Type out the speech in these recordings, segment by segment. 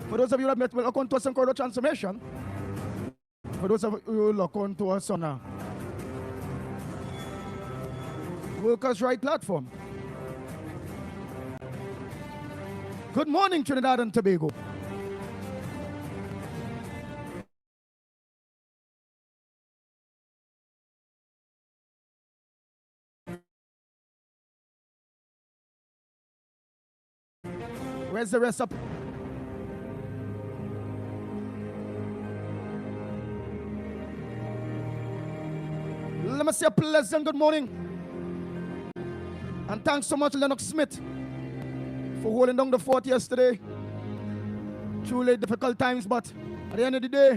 For those of you that will look onto us in corridor transformation, for those of you who look onto us on a Workers' Right platform, good morning, Trinidad and Tobago. Where's the rest of? Let me say a pleasant good morning. And thanks so much, LENNOX SMITH, for holding down the fort yesterday. Truly difficult times, but at the end of the day,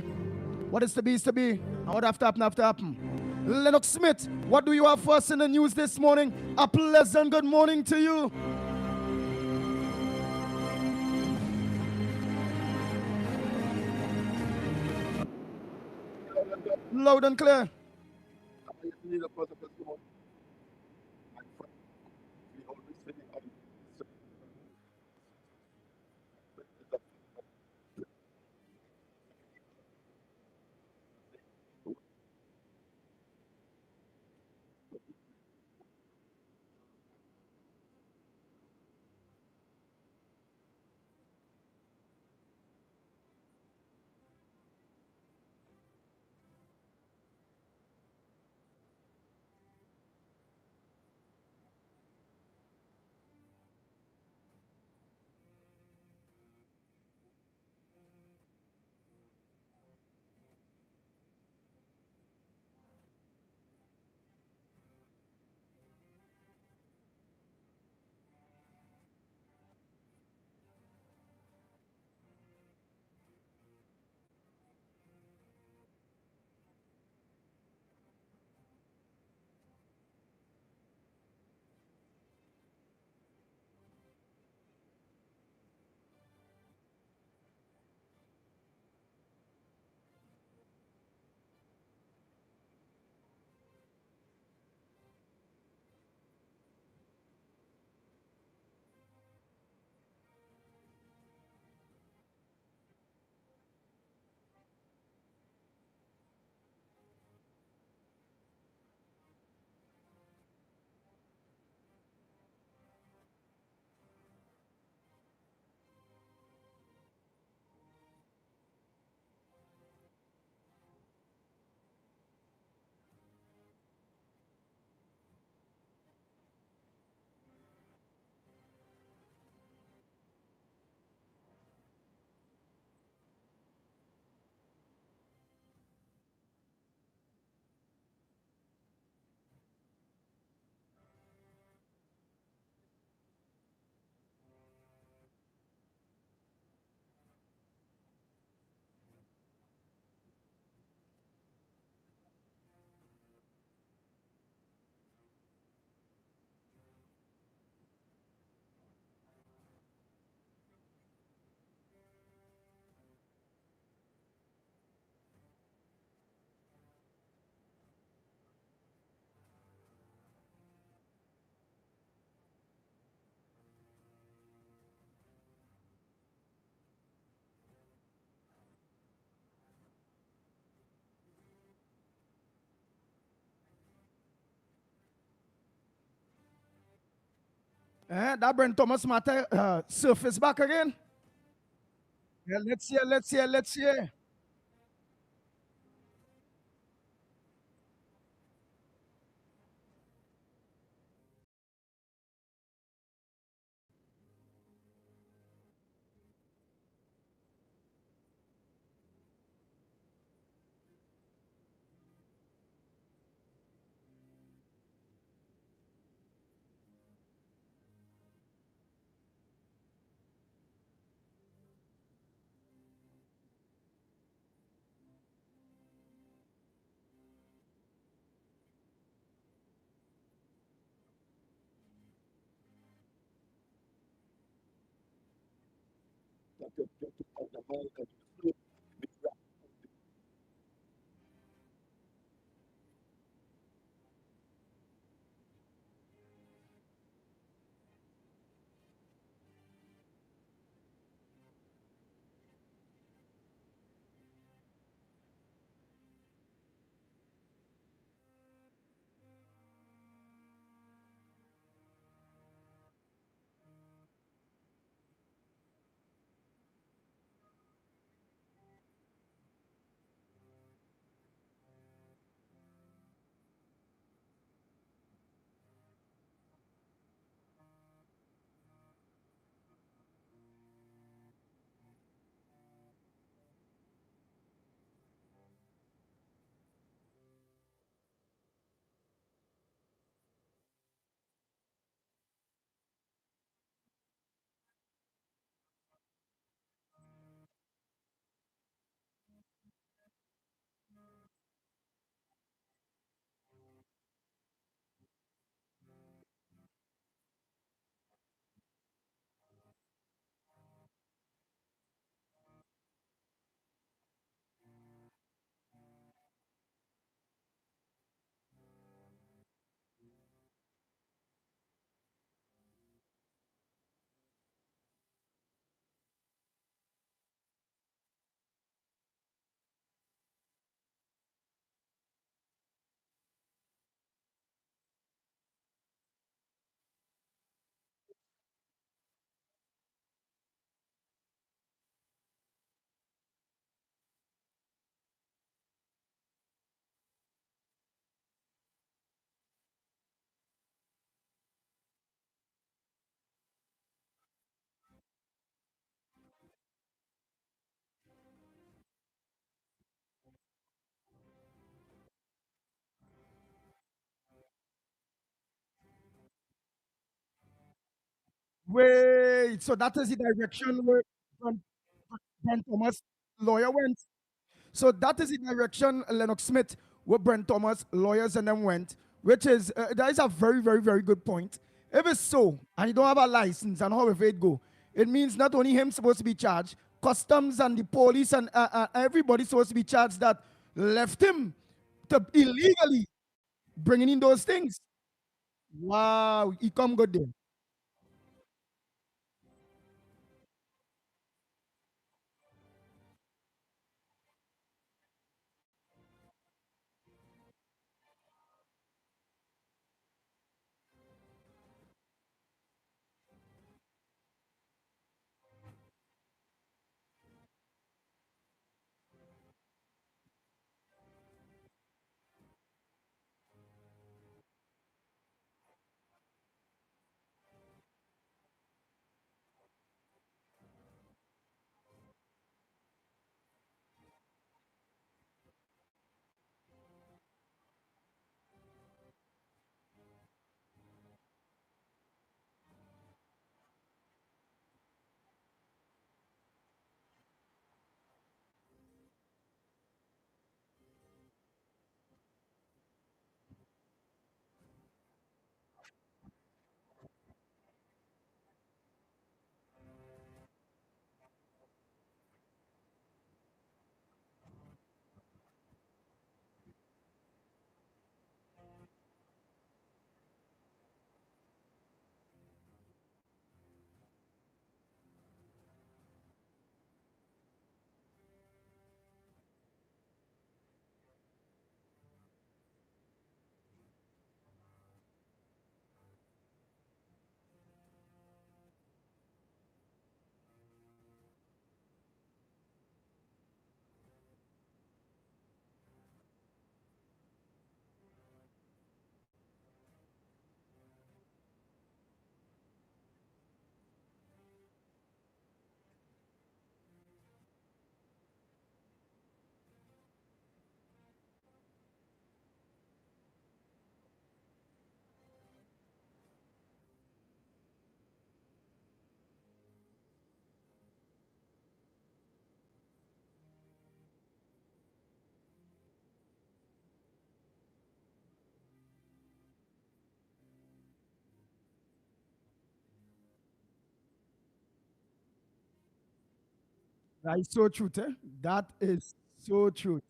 what is to be is to be. And what have to happen. LENNOX SMITH, what do you have for us in the news this morning? A pleasant good morning to you. Loud and clear. That Brent Thomas matter surface back again. Yeah, let's hear. Wait, so that is the direction where Brent, Brent Thomas lawyer went. So that is the direction Lennox Smith, where Brent Thomas lawyers and them went, which is that is a very, very, very good point. If it's so, and you don't have a license, and how if it go, it means not only him supposed to be charged, customs and the police and everybody supposed to be charged that left him to illegally bringing in those things. Wow, he come good there. That is so true, eh? That is so true.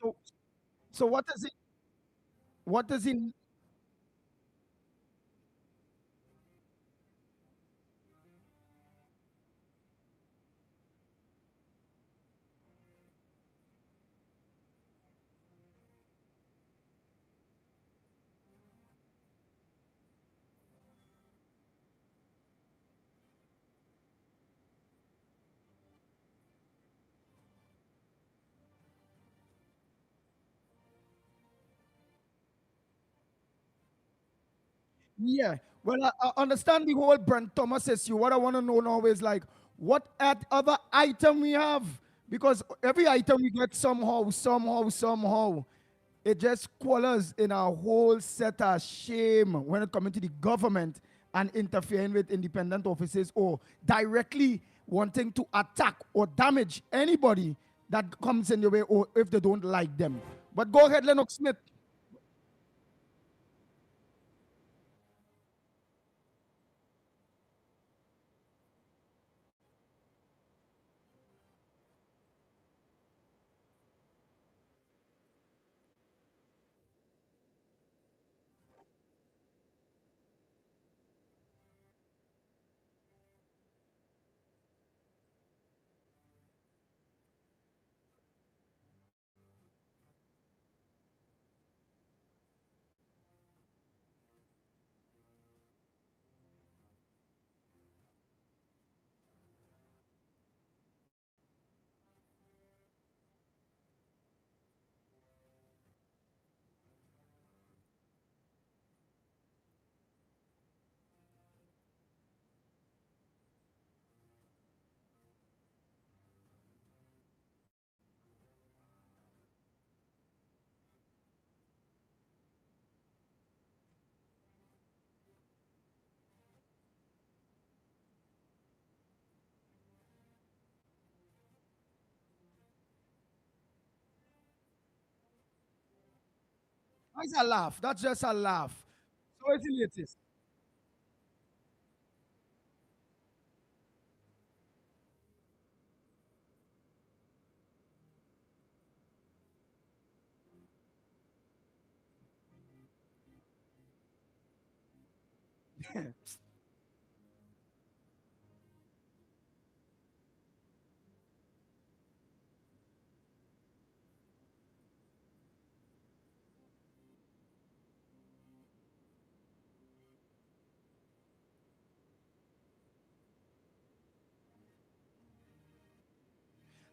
So, so what is it? What does it? Yeah. Well, I understand the whole Brent Thomas issue. What I want to know now is like, what at other item we have? Because every item we get somehow, it just colors in a whole set of shame when it comes to the government and interfering with independent offices or directly wanting to attack or damage anybody that comes in the way or if they don't like them. But go ahead, Lennox Smith. It's a laugh. That's just a laugh. So it's the latest.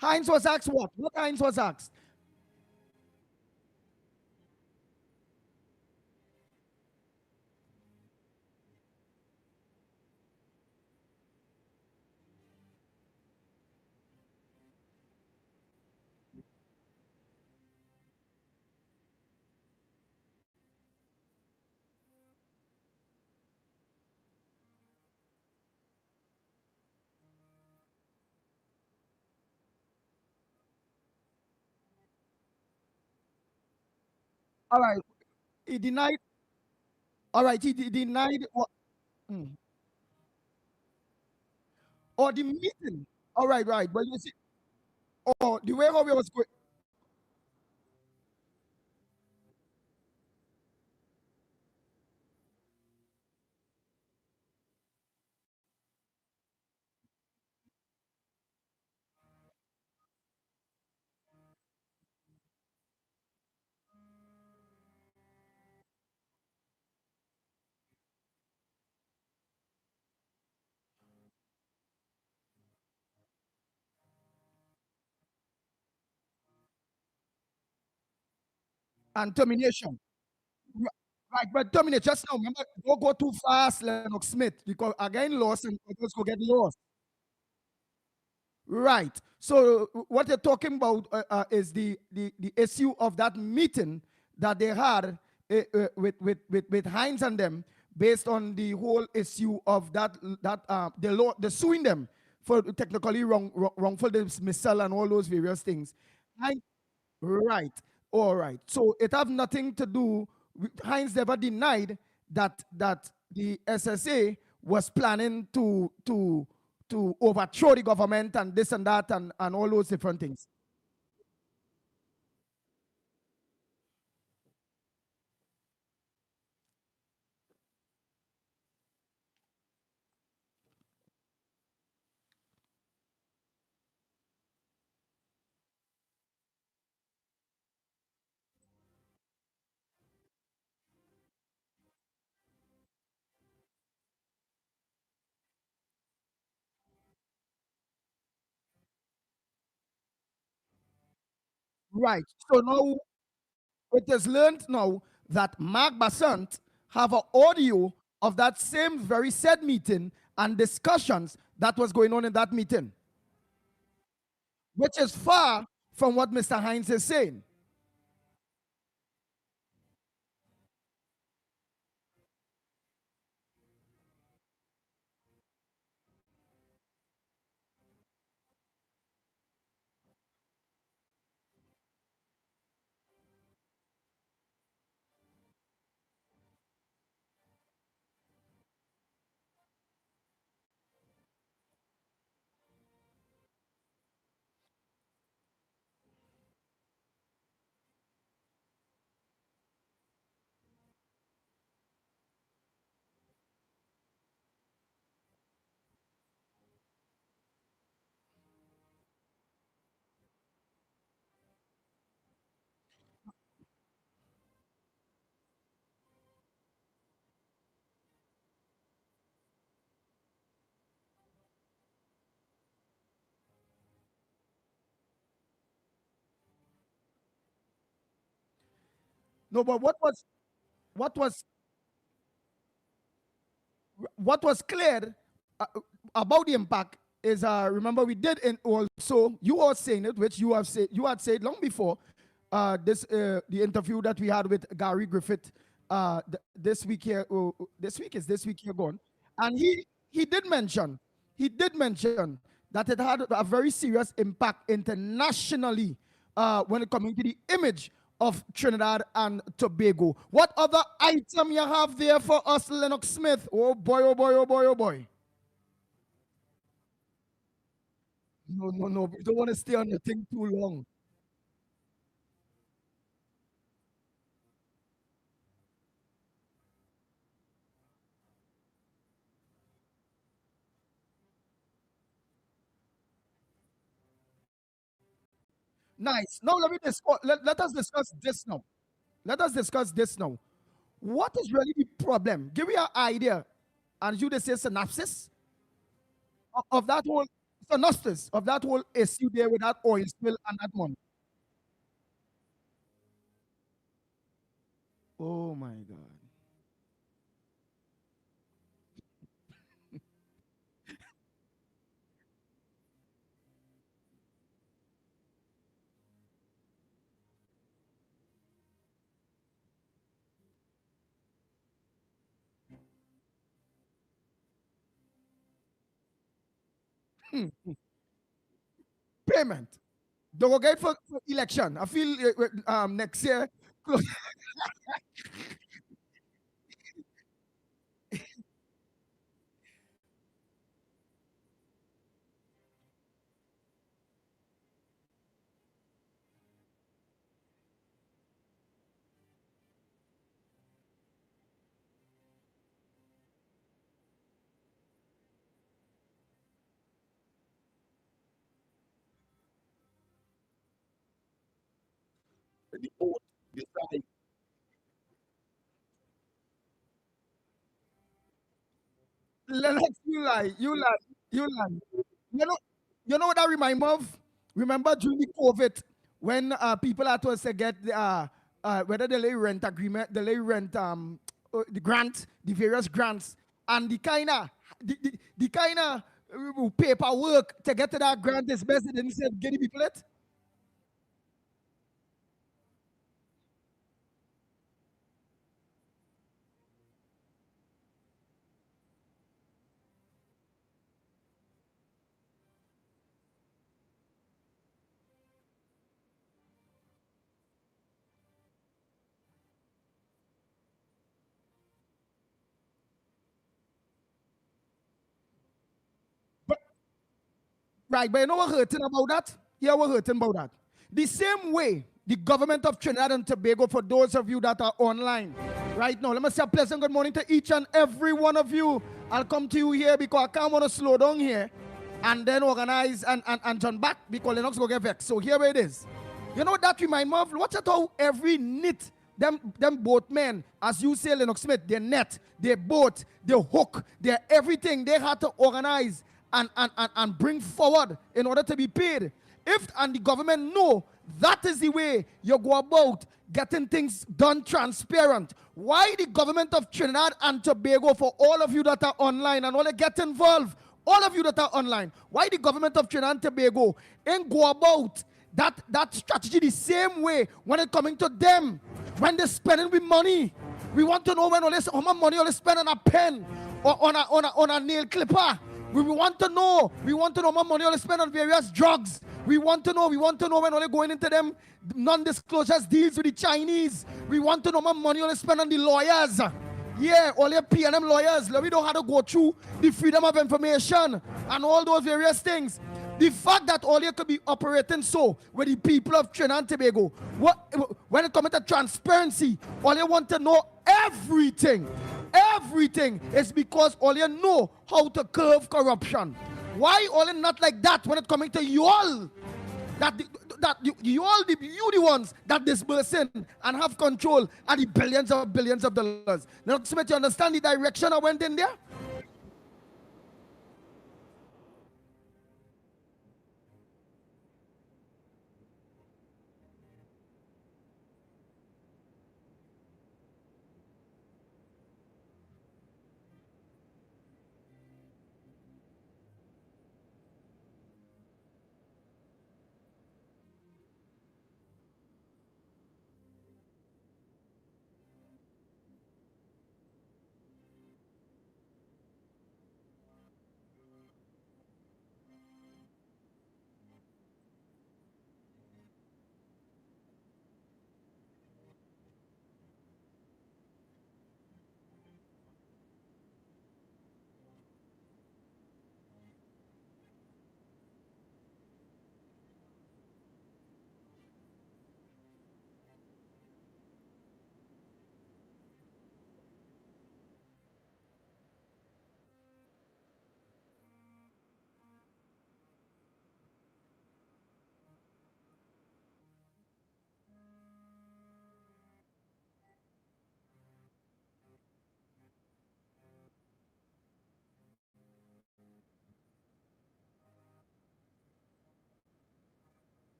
Heinz was asked what? What Heinz was asked? All right. He denied. All right. He denied what? Mm. Or the meeting. All right, right. But you see, or the way how we was going. And termination. Right, but terminate just now. Remember, don't go too fast, Lennox Smith, because again, lost and others go get lost. Right. So what you're talking about is the issue of that meeting that they had with Heinz and them, based on the whole issue of the law, the suing them for technically wrongful dismissal and all those various things. Heinz, right. All right. So it have nothing to do. Heinz never denied that the SSA was planning to overthrow the government and this and that and all those different things. Right. So now it is learned now that Mark Bassant have an audio of that same very said meeting and discussions that was going on in that meeting, which is far from what Mr. Hines is saying. No, but what was what was clear uh, about the impact is remember we did in also you are saying it, which you had said long before this the interview that we had with Gary Griffith this week here. This week is this week here gone, and he did mention that it had a very serious impact internationally when it coming to the image of Trinidad and Tobago. What other item you have there for us, Lennox Smith? Oh boy, oh boy, oh boy, oh boy. No, no, no. We don't want to stay on the thing too long. Nice. Now let me discuss. Let us discuss this now. Let us discuss this now. What is really the problem? Give me an idea, and you they say synopsis of that whole synopsis of that whole issue there with that oil spill and that money. Oh my God. Payment. Don't go get for election. I feel next year. The boat decide. Lennox, you lie, you lie, you lie. You know, you know what I remind me of? Remember during the COVID when people had to say get the, whether they lay rent agreement, they lay rent the grant, the various grants, and the kind of paperwork to get to that grant is best than instead getting people it. But right, but you know what hurting about that? Yeah, what hurting about that? The same way the government of Trinidad and Tobago, for those of you that are online right now, let me say a pleasant good morning to each and every one of you. I'll come to you here because I can't want to slow down here and then organize and turn back because Lennox go get vexed. So here it is. You know what that remind me of? Watch out how every knit them boatmen, as you say, Lennox Smith, their net, their boat, their hook, their everything they had to organize and bring forward in order to be paid. If and the government know that is the way you go about getting things done transparent. Why the government of Trinidad and Tobago, for all of you that are online and all that get involved, all of you that are online, why the government of Trinidad and Tobago ain't go about that strategy the same way when it coming to them, when they're spending with money. We want to know when all this, how much money all they spend on a pen or on a nail clipper. We want to know. We want to know how much money all they spend on various drugs. We want to know. We want to know when all they going into them non-disclosures deals with the Chinese. We want to know how much money all they spend on the lawyers. Yeah, all your P&M lawyers. We don't have to go through the freedom of information and all those various things. The fact that all you could be operating so with the people of Trinidad and Tobago, when it comes to transparency, all you want to know everything. Everything is because all you know how to curb corruption. Why all you not like that when it coming to you all? You all the ones that disbursing and have control and the billions of dollars. Now, Smith, you understand the direction I went in there?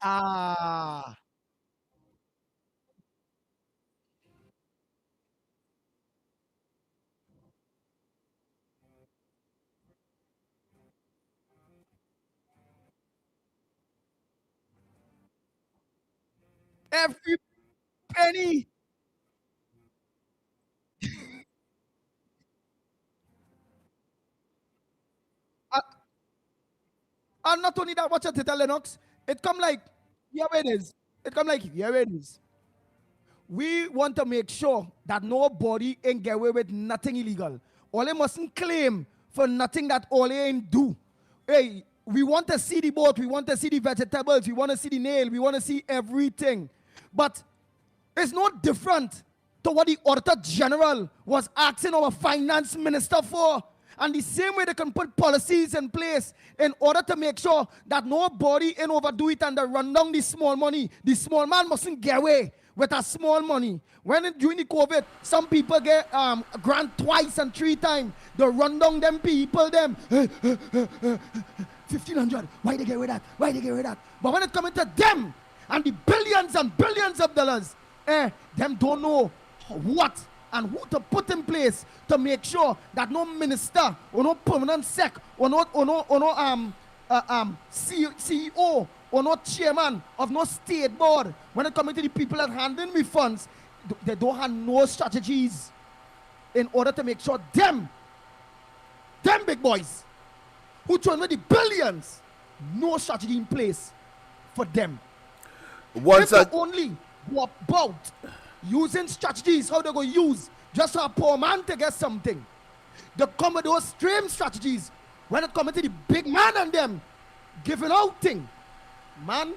Ah, every penny. Uh, and not only that, watch it, Lennox. It come like, yeah, it is. It come like, yeah, it is. We want to make sure that nobody ain't get away with nothing illegal. Ole mustn't claim for nothing that Ole ain't do. Hey, we want to see the boat, we want to see the vegetables, we want to see the nail, we want to see everything. But it's not different to what the Auditor General was asking our finance minister for. And the same way they can put policies in place in order to make sure that nobody ain't overdo it and they run down the small money. The small man mustn't get away with a small money. During the COVID, some people get grant twice and 3 times. They run down them people, them. 1,500. Why they get away with that? Why they get away with that? But when it comes to them and the billions and billions of dollars, them don't know what and who to put in place to make sure that no minister or no permanent sec or no CEO or no chairman of no state board, when it comes to the people that handling me funds, they don't have no strategies in order to make sure them big boys who turn with the billions, no strategy in place for them. If they only go about using strategies, how they go use just for a poor man to get something. They come with those extreme strategies when it comes to the big man and them giving out thing. Man,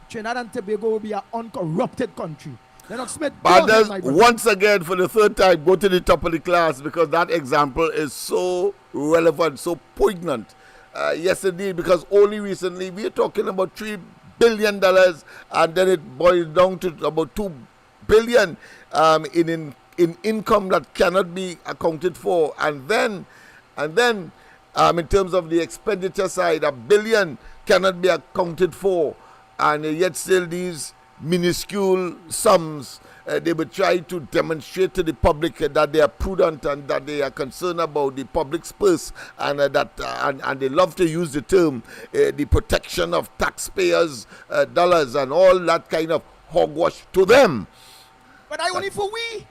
Trinidad and Tobago will be an uncorrupted country. LENNOX SMITH. But once again, for the 3rd time, go to the top of the class because that example is so relevant, so poignant. Yes, indeed, because only recently we are talking about $3 billion and then it boils down to about $2 billion in income that cannot be accounted for. And then in terms of the expenditure side, $1 billion cannot be accounted for. And yet still these minuscule sums, they will try to demonstrate to the public that they are prudent and that they are concerned about the public's purse, and and they love to use the term the protection of taxpayers' dollars and all that kind of hogwash to them. But I only for we.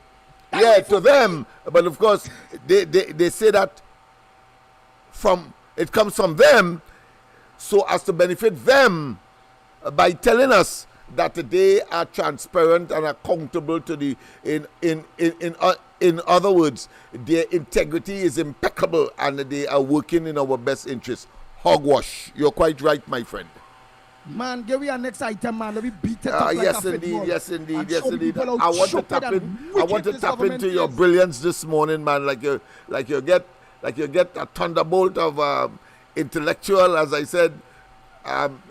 Yeah, to them. But of course, they say that it comes from them so as to benefit them by telling us that they are transparent and accountable to the in other words, their integrity is impeccable and they are working in our best interest. Hogwash. You're quite right, my friend. Man, give me our next item, man. Let me beat it up like yes, a indeed, football. yes, indeed, And yes, show indeed. people I how want to stupid tap and in. I want wicked to this tap government into your is. brilliance this morning, man. Like you get a thunderbolt of intellectual, as I said,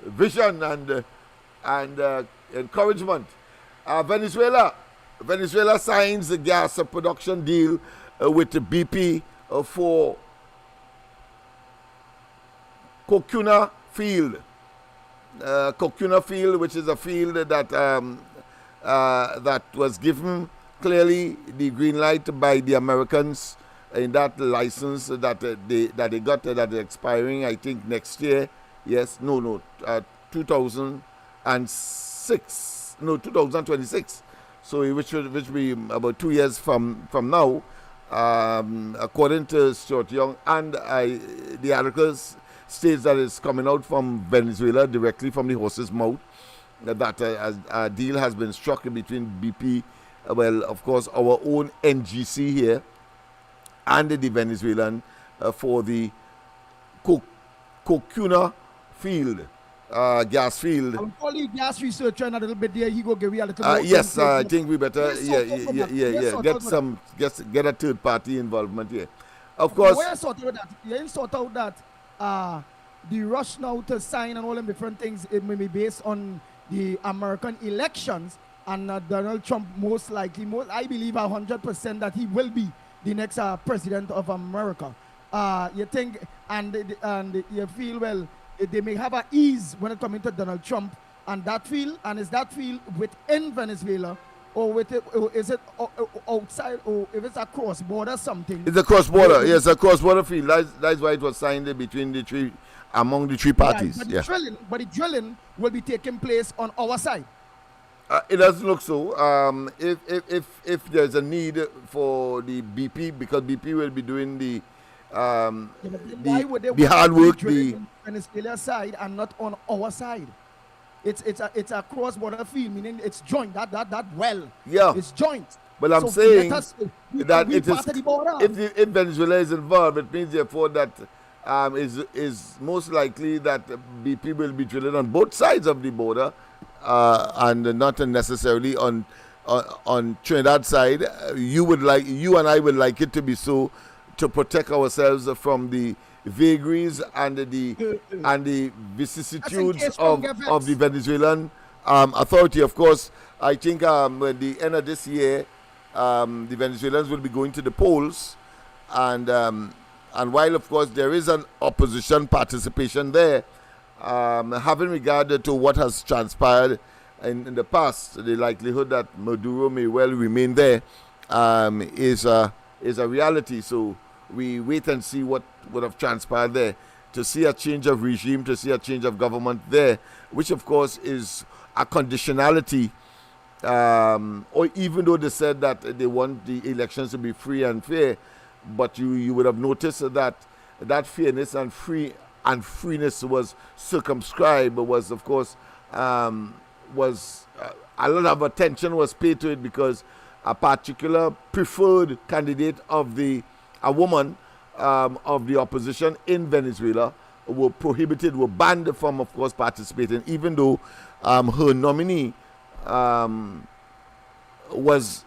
vision and encouragement. Venezuela signs the gas production deal with the BP for Cocuna Field. Cocuna Field, which is a field that that was given clearly the green light by the Americans in that license that they got that is expiring, I think, next year. Yes, 2026. So which will be about 2 years from now, according to Stuart Young, and the articles states that it's coming out from Venezuela directly from the horse's mouth, that a deal has been struck between BP, well, of course, our own NGC here, and the Venezuelan for the Cocuna Field, gas field. I'll call you gas researcher in a little bit there. He go give you a little more. Yes, I think we better, get a third party involvement here. Of course. Where sort out that? You ain't sort out that the rush now to sign and all them different things, it may be based on the American elections, and Donald Trump most likely, I believe 100% that he will be the next president of America. You think, and you feel, well, they may have an ease when it comes to Donald Trump And is that field within Venezuela, or is it outside, or if it's a cross border something? It's a cross border. Yes, a cross border field. That's why it was signed between among the three parties. Right, but the drilling will be taking place on our side. It doesn't look so. If there's a need for the BP, because BP will be doing the hard work, the Venezuela side and not on our side. It's a cross border field, meaning it's joint. That well. Yeah. It's joint. But I'm saying that it is, if Venezuela is involved, it means therefore that is most likely that BP will be drilling on both sides of the border, and not necessarily on Trinidad side. You and I would like it to be so, to protect ourselves from the vagaries and the vicissitudes of the Venezuelan authority. Of course, I think at the end of this year, the Venezuelans will be going to the polls, and while of course there is an opposition participation there, having regard to what has transpired in the past, the likelihood that Maduro may well remain there is a reality. So we wait and see what would have transpired there, to see a change of regime, to see a change of government there, which of course is a conditionality. Or even though they said that they want the elections to be free and fair, but you would have noticed that fairness and freeness was circumscribed, was of course a lot of attention was paid to it, because a particular preferred candidate of a woman of the opposition in Venezuela were banned from, of course, participating, even though her nominee was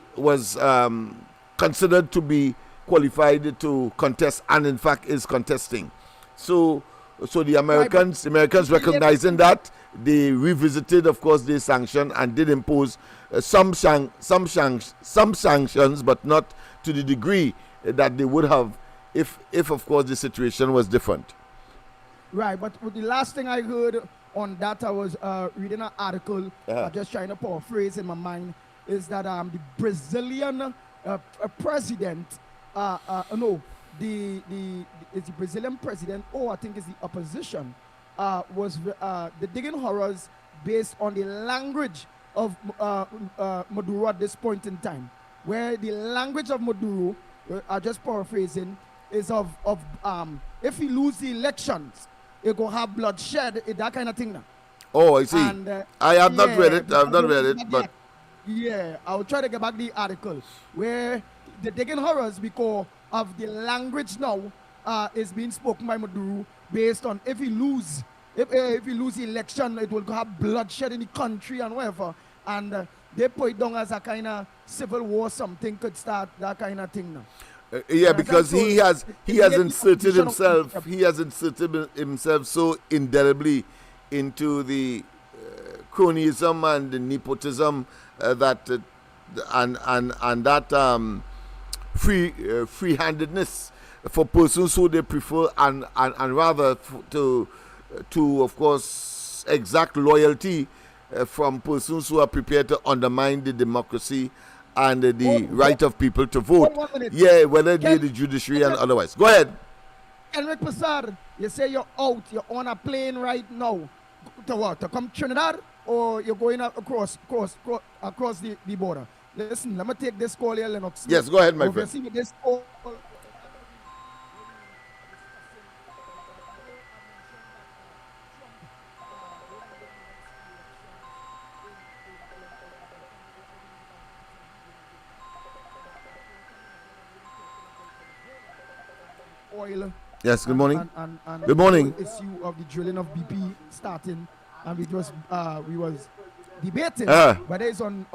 considered to be qualified to contest, and in fact is contesting. So the Americans recognizing that, they revisited, of course, the sanction and did impose some sanctions, but not to the degree that they would have if of course the situation was different. Right, but the last thing I heard on that, I was reading an article, just trying to paraphrase in my mind, is that the Brazilian president, the Brazilian president, I think it's the opposition, was the digging horrors based on the language of Maduro at this point in time, where the language of Maduro, just paraphrasing, is of if he lose the elections, it go have bloodshed, that kind of thing now. Oh, I see. And, I have not read it. I have not read it, but yeah, I'll try to get back the article where the digging horrors because of the language now is being spoken by Maduro based on if he lose the election, it will have bloodshed in the country and whatever, and they put it down as a kind of civil war, something could start, that kind of thing now. Because he has inserted himself so indelibly into the cronyism and the nepotism that free-handedness for persons who they prefer, and rather to of course exact loyalty from persons who are prepared to undermine the democracy and the right of people to vote. Yeah, whether it be the judiciary and otherwise. Go ahead. Enric Passard, you say you're out, you're on a plane right now. To what? To come Trinidad, or you're going across the border? Listen, let me take this call here, LENNOX SMITH. Yes, go ahead, my friend. This call. Oil. Yes, good morning. And good morning. The issue of the drilling of BP starting, and we was debating whether it's on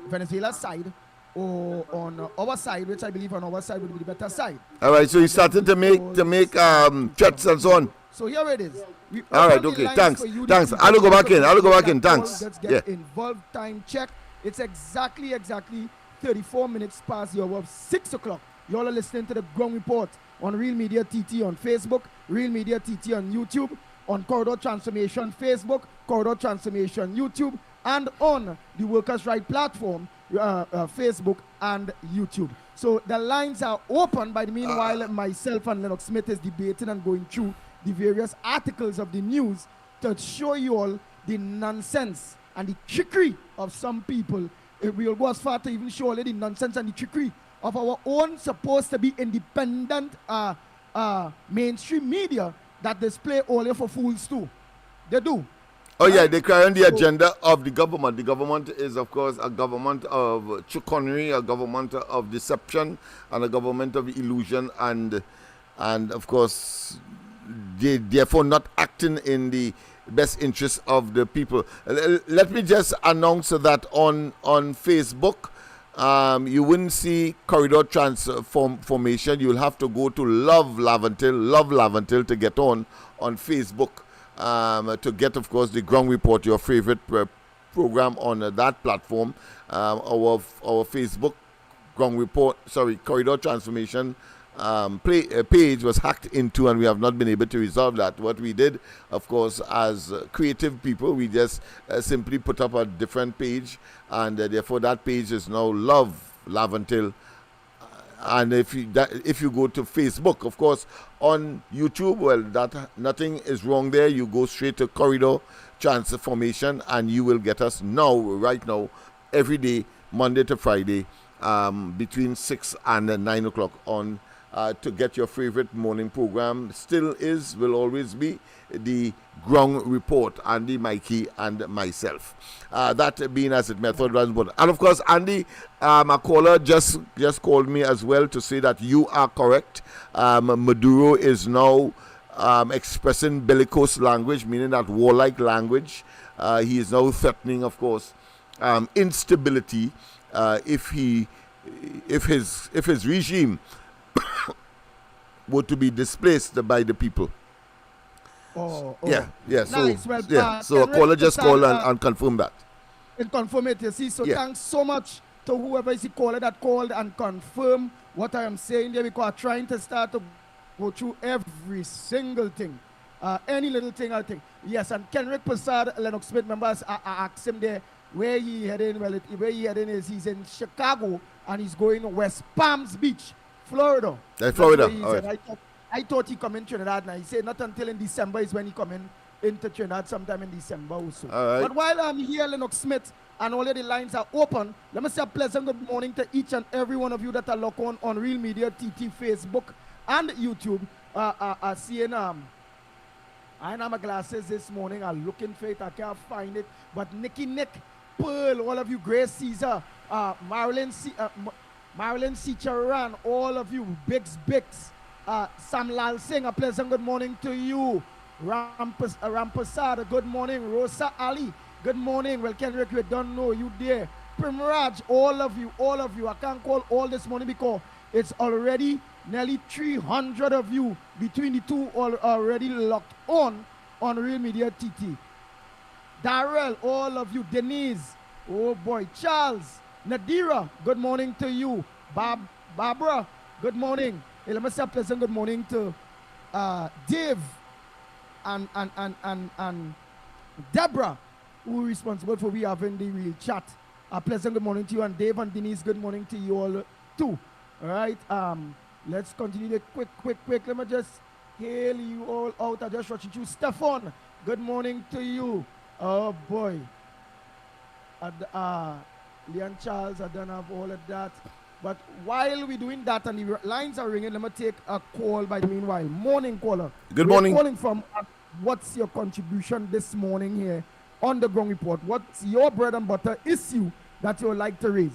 Venezuela's side or on our side, which I believe on our side would be the better side. All right, so you started to make threats and so on. So here it is. All right, okay, thanks. I'll go back in. Thanks. Let's get involved. Time check. It's exactly 34 minutes past the hour of 6 o'clock. You all are listening to the Ground Report on Real Media TT on Facebook, Real Media TT on YouTube. on Corridor Transformation Facebook, Corridor Transformation YouTube, and on the Workers' Right platform, Facebook and YouTube. So the lines are open. By the meanwhile, myself and Lennox Smith is debating and going through the various articles of the news to show you all the nonsense and the trickery of some people. We will go as far to even show all the nonsense and the trickery of our own supposed to be independent mainstream media that display only for fools too. They do. Oh yeah, they carry on the agenda of the government. The government is, of course, a government of chicanery, a government of deception, and a government of illusion, and of course, they therefore not acting in the best interest of the people. Let me just announce that on Facebook, you wouldn't see Corridor Transformation. You'll have to go to Love Laventil to get on Facebook. To get, of course, the Ground Report, your favorite program on that platform. Our Facebook Corridor Transformation page was hacked into, and we have not been able to resolve that. What we did, of course, as creative people, we just simply put up a different page, and therefore that page is now Love Laventil. And if you go to Facebook, of course, on YouTube, well, nothing is wrong there. You go straight to Corridor Transformation, and you will get us right now, every day, Monday to Friday, between 6 and 9 o'clock on to get your favorite morning program. Will always be the Ground Report, Andy, Mikey, and myself. That being as it method runs. And of course, Andy, a caller just called me as well to say that you are correct. Maduro is now expressing bellicose language, meaning that warlike language. He is now threatening, of course, instability if his regime were to be displaced by the people. Yeah. Nice. So a caller just called and confirmed that. And confirm it, you see. So thanks so much to whoever is the caller that called and confirm what I am saying there, because I'm trying to start to go through every single thing. Any little thing, I think. Yes, and Kenrick Prasad, Lennox Smith members, I asked him there where he heading. Well, where he heading is he's in Chicago and he's going to West Palms Beach, Florida. Florida. Right. I thought he come in Trinidad now. He said not until in December is when he come into Trinidad, sometime in December also. Right. But while I'm here, Lennox Smith, and all of the lines are open, let me say a pleasant good morning to each and every one of you that are locked on Real Media, TT, Facebook, and YouTube. Seeing I know my glasses this morning. I'm looking for it. I can't find it. But Nick, Pearl, all of you, Grace Caesar, Marilyn C. Charan, all of you, Biggs, Sam Lal Singh, a pleasant good morning to you. Rampasad, good morning. Rosa Ali, good morning. Well, Kendrick, we don't know you there. Primraj, all of you. I can't call all this morning because it's already nearly 300 of you between the two already locked on Real Media TT. Darrell, all of you. Denise, oh boy. Charles, Nadira, good morning to you. Barbara, good morning. Hey, let me say a pleasant good morning to Dave and Deborah, who are responsible for we having the real chat. A pleasant good morning to you, and Dave and Denise, good morning to you all too. All right, let's continue the quick. Let me just hail you all out. I just rushing through. Stefan, good morning to you. Oh boy. Leon Charles, I don't have all of that. But while we're doing that and the lines are ringing, let me take a call by the meanwhile. Morning caller. Good morning. Calling from, what's your contribution this morning here on the Ground Report? What's your bread and butter issue that you would like to raise?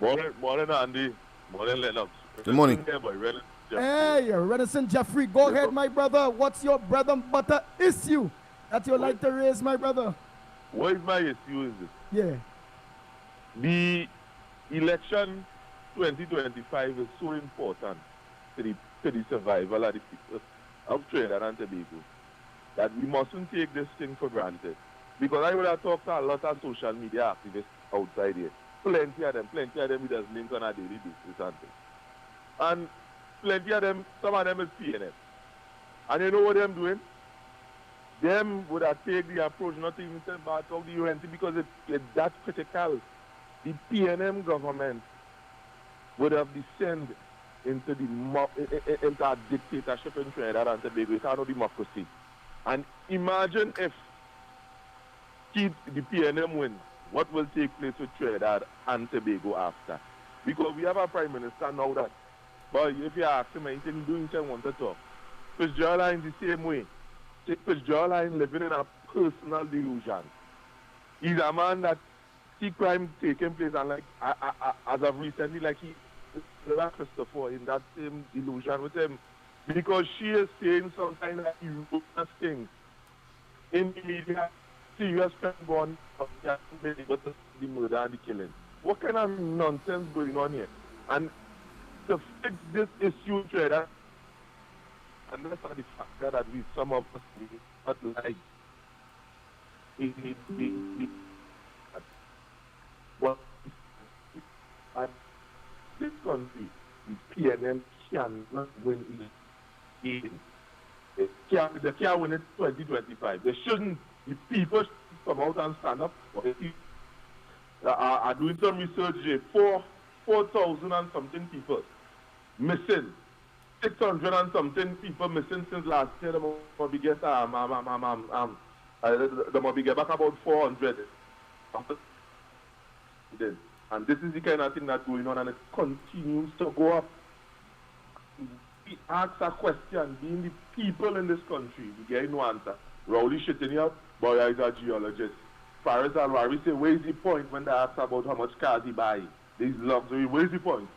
Morning, Andy. Morning, Lennox. Good morning. Hey, Renison Jeffrey, go ahead, my brother. What's your bread and butter issue that you would like to raise, my brother? What is my issue is this? Yeah. The election 2025 is so important to the survival of the people of Trinidad and Tobago that we mustn't take this thing for granted. Because I would have talked to a lot of social media activists outside here. Plenty of them with us links on a daily basis and plenty of them, some of them is PNF. And you know what they're doing? them would have taken the approach not to even send back out the UNC because it's that critical. The PNM government would have descended into into a dictatorship in Trinidad and Tobago. It's not democracy. And imagine if the PNM wins, what will take place with Trinidad and Tobago after? Because we have a prime minister now that, but if you ask him anything, doing something want to talk. Fitzgerald the same way. Fitzgerald living in a personal delusion. He's a man that see crime taking place and like as of recently, like he Christopher in that same delusion with him. Because she is saying something like erroneous things in the media, serious crime gone of the murder and the killing. What kind of nonsense going on here? And to fix this issue, Trader, and that's the factor that we some of us do not like. What this country, the PNM cannot win in. They can't win it 2025. They shouldn't. The people should come out and stand up. Are doing some research here. 4,000 and something people missing. 600 and something people missing since last year. The Moby get back about 400. And this is the kind of thing that's going on, and it continues to go up. We ask a question, being the people in this country, we get no answer. Rowley shitting up, boy, he's a geologist. Faris Alwari say, where's the point when they ask about how much cars he buy? These luxury, where's the point?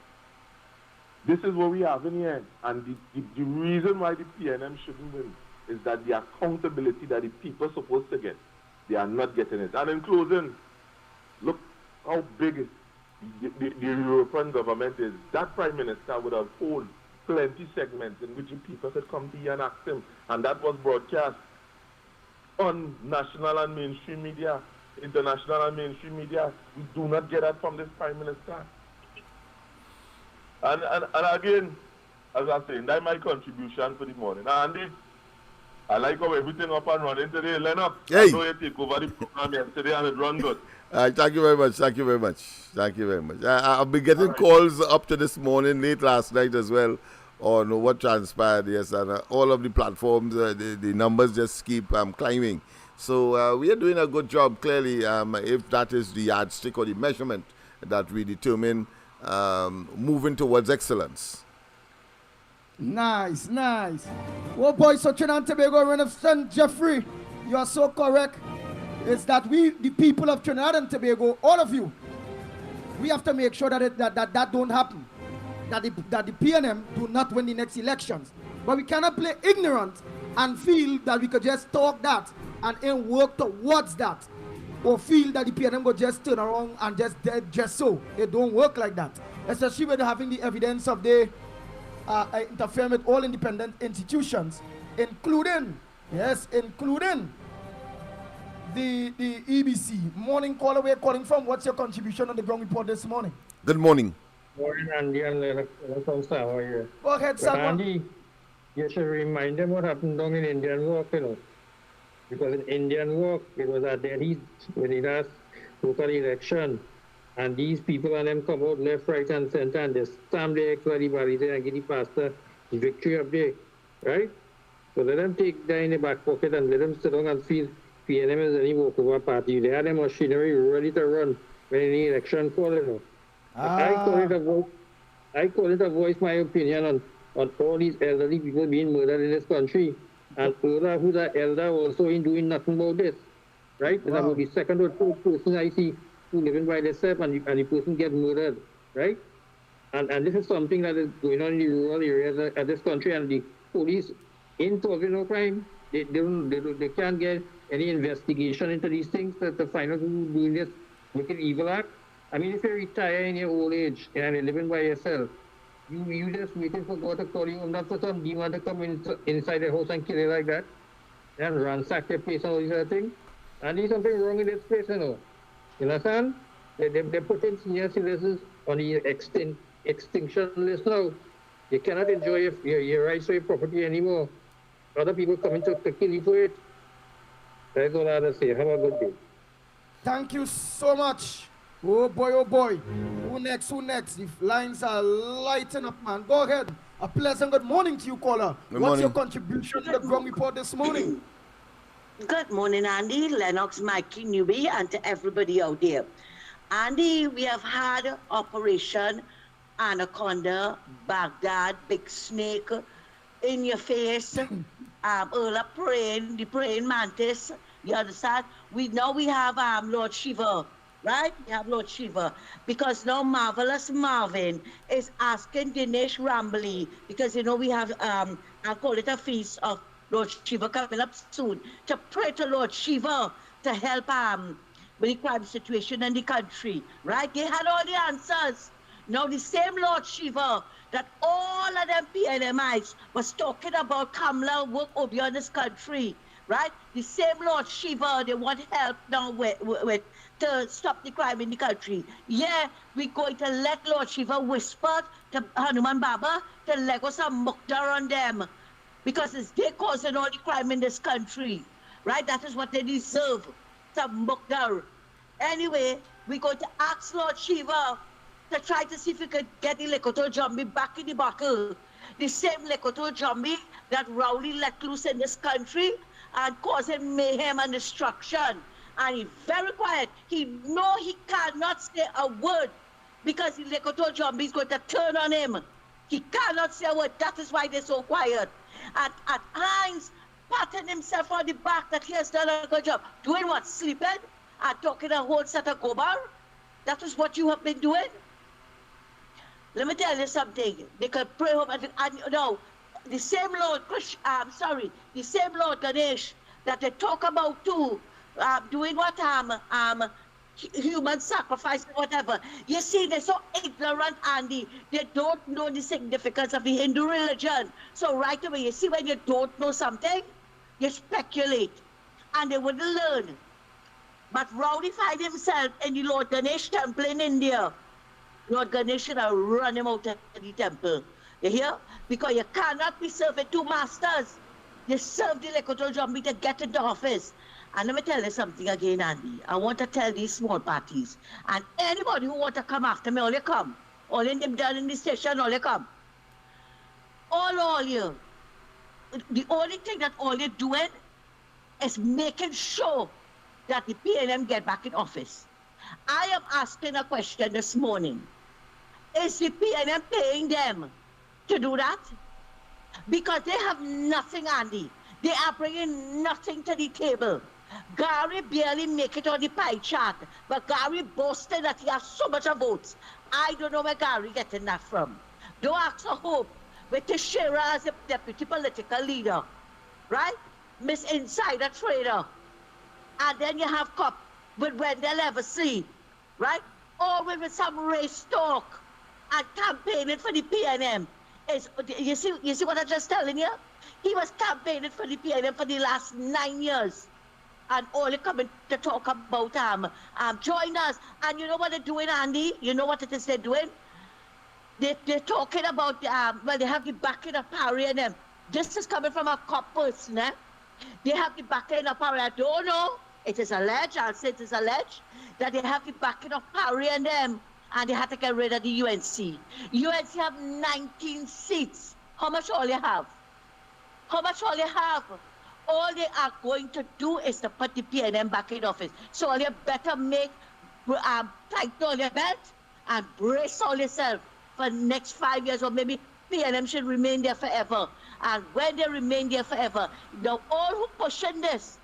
This is what we have in here. And the reason why the PNM shouldn't win is that the accountability that the people are supposed to get, they are not getting it. And in closing, look how big the European government is. That Prime Minister would have hold plenty segments in which the people could come to here and ask him. And that was broadcast on national and mainstream media, international and mainstream media. We do not get that from this Prime Minister. And again, as I'm saying, that's my contribution for the morning. Andy, I like how everything up and running today. Lennox, hey. I know you take over the program yesterday and it run good. Thank you very much. Thank you very much. Thank you very much. I've been getting calls up to this morning, late last night as well, on what transpired. Yes, and all of the platforms, the numbers just keep climbing. So we are doing a good job, clearly, if that is the yardstick or the measurement that we determine moving towards excellence. Nice, nice. Well, boys, so Trinidad and Tobago, Renaissance Jeffrey, you are so correct. It's that we, the people of Trinidad and Tobago, all of you, we have to make sure that that don't happen. That the PNM do not win the next elections. But we cannot play ignorant and feel that we could just talk that and work towards that. Or feel that the PNM will just turn around and just so. It don't work like that. Especially when having the evidence of the interfering with all independent institutions, including the EBC. Morning caller, we're calling from. What's your contribution on the ground report this morning? Good morning. Morning, Andy and Lennox. How are you? Go ahead, sir. Andy, you should remind them what happened down in Indian Walk, Because in Indian Walk, it was at their heat when the last local election. And these people and them come out left, right, and center, and they stamp their equality barrier and get the pastor the victory up there, right? So let them take that in the back pocket and let them sit down and feel PNM is any walkover party. They have the machinery ready to run when any election falls. I call it a voice my opinion on all these elderly people being murdered in this country. And Ola, who's an elder, also ain't doing nothing about this, right? Wow. And about the second or third person I see who living by themselves and the person get murdered, right? And this is something that is going on in the rural areas of this country, and the police ain't solving no crime. They can't get any investigation into these things to find out who's doing this wicked evil act. I mean, if you retire in your old age and you're living by yourself, you just waiting for God to call you, not for some demon to come inside the house and kill you like that, and ransack your place and all these other things. And there's something wrong in this place, You understand? They're putting senior citizens on the extinction list now. You cannot enjoy your rights to your property anymore. Other people coming to kill you for it. That's all I have to say. Have a good day. Thank you so much. Oh boy, oh boy. Who next? Who next? The lines are lighting up, man. Go ahead. A pleasant good morning to you, caller. Good What's your morning. contribution to the ground report this morning? Good morning, Andy, Lennox, Mikey, Newbie, and to everybody out there. Andy, we have had Operation Anaconda, Baghdad, Big Snake, in your face, Urla praying, the praying mantis. You understand? We have Lord Shiva, right? We have Lord Shiva. Because now Marvelous Marvin is asking Dinesh Rambly, because we have I'll call it a feast of Lord Shiva coming up soon, to pray to Lord Shiva to help with the crime situation in the country, right? They had all the answers. Now the same Lord Shiva that all of them PNMIs was talking about Kamla work over in this country, right? The same Lord Shiva, they want help now with to stop the crime in the country. Yeah, we're going to let Lord Shiva whisper to Hanuman Baba to let go some mukdar on them, because it's they causing all the crime in this country, right? That is what they deserve, some mukdar. Anyway, we're going to ask Lord Shiva to try to see if we could get the Lekoto Jambi back in the buckle. The same Lekoto Jambi that Rowley let loose in this country and causing mayhem and destruction. And he's very quiet. He cannot say a word because the Lekoto Jambi is going to turn on him. He cannot say a word. That is why they're so quiet. At times, patting himself on the back that he has done a good job. Doing what? Sleeping? And talking a whole set of gobar? That is what you have been doing? Let me tell you something. They could pray home and no, the same Lord the same Lord Ganesh that they talk about too, doing what human sacrifice, whatever. You see, they're so ignorant, Andy. They don't know the significance of the Hindu religion. So right away, you see, when you don't know something, you speculate, and they wouldn't learn. But Rowdy find himself in the Lord Ganesh temple in India. Lord Ganesh should have run him out of the temple. You hear? Because you cannot be serving two masters. You serve the Lekoto Jambi to get into office. And let me tell you something again, Andy. I want to tell these small parties, and anybody who want to come after me, all you come. All in them down in the station, all you come. All you. The only thing that all you're doing is making sure that the PNM get back in office. I am asking a question this morning. Is the PNM paying them to do that? Because they have nothing, Andy. They are bringing nothing to the table. Gary barely make it on the pie chart, but Gary boasted that he has so much of votes. I don't know where Gary getting that from. Don't ask for hope with Teixeira as a deputy political leader, right? Miss Insider Trader. And then you have Cop with Wendell Eversley, right? All with some race talk and campaigning for the PNM. You see what I'm just telling you? He was campaigning for the PNM for the last 9 years. And all they coming to talk about join us. And you know what they're doing, Andy? You know what it is they're doing? They're talking about, they have the backing of Parry and them. This is coming from a cop person, eh? They have the backing of Parry. I don't know. It is alleged, I'll say it is alleged, that they have the backing of Parry and them, and they had to get rid of the UNC. UNC have 19 seats. How much all you have? How much all you have? All they are going to do is to put the PNM back in office. So all you better make, tighten all your belt and brace all yourself for the next 5 years, or maybe PNM should remain there forever. And when they remain there forever, now all who pushing this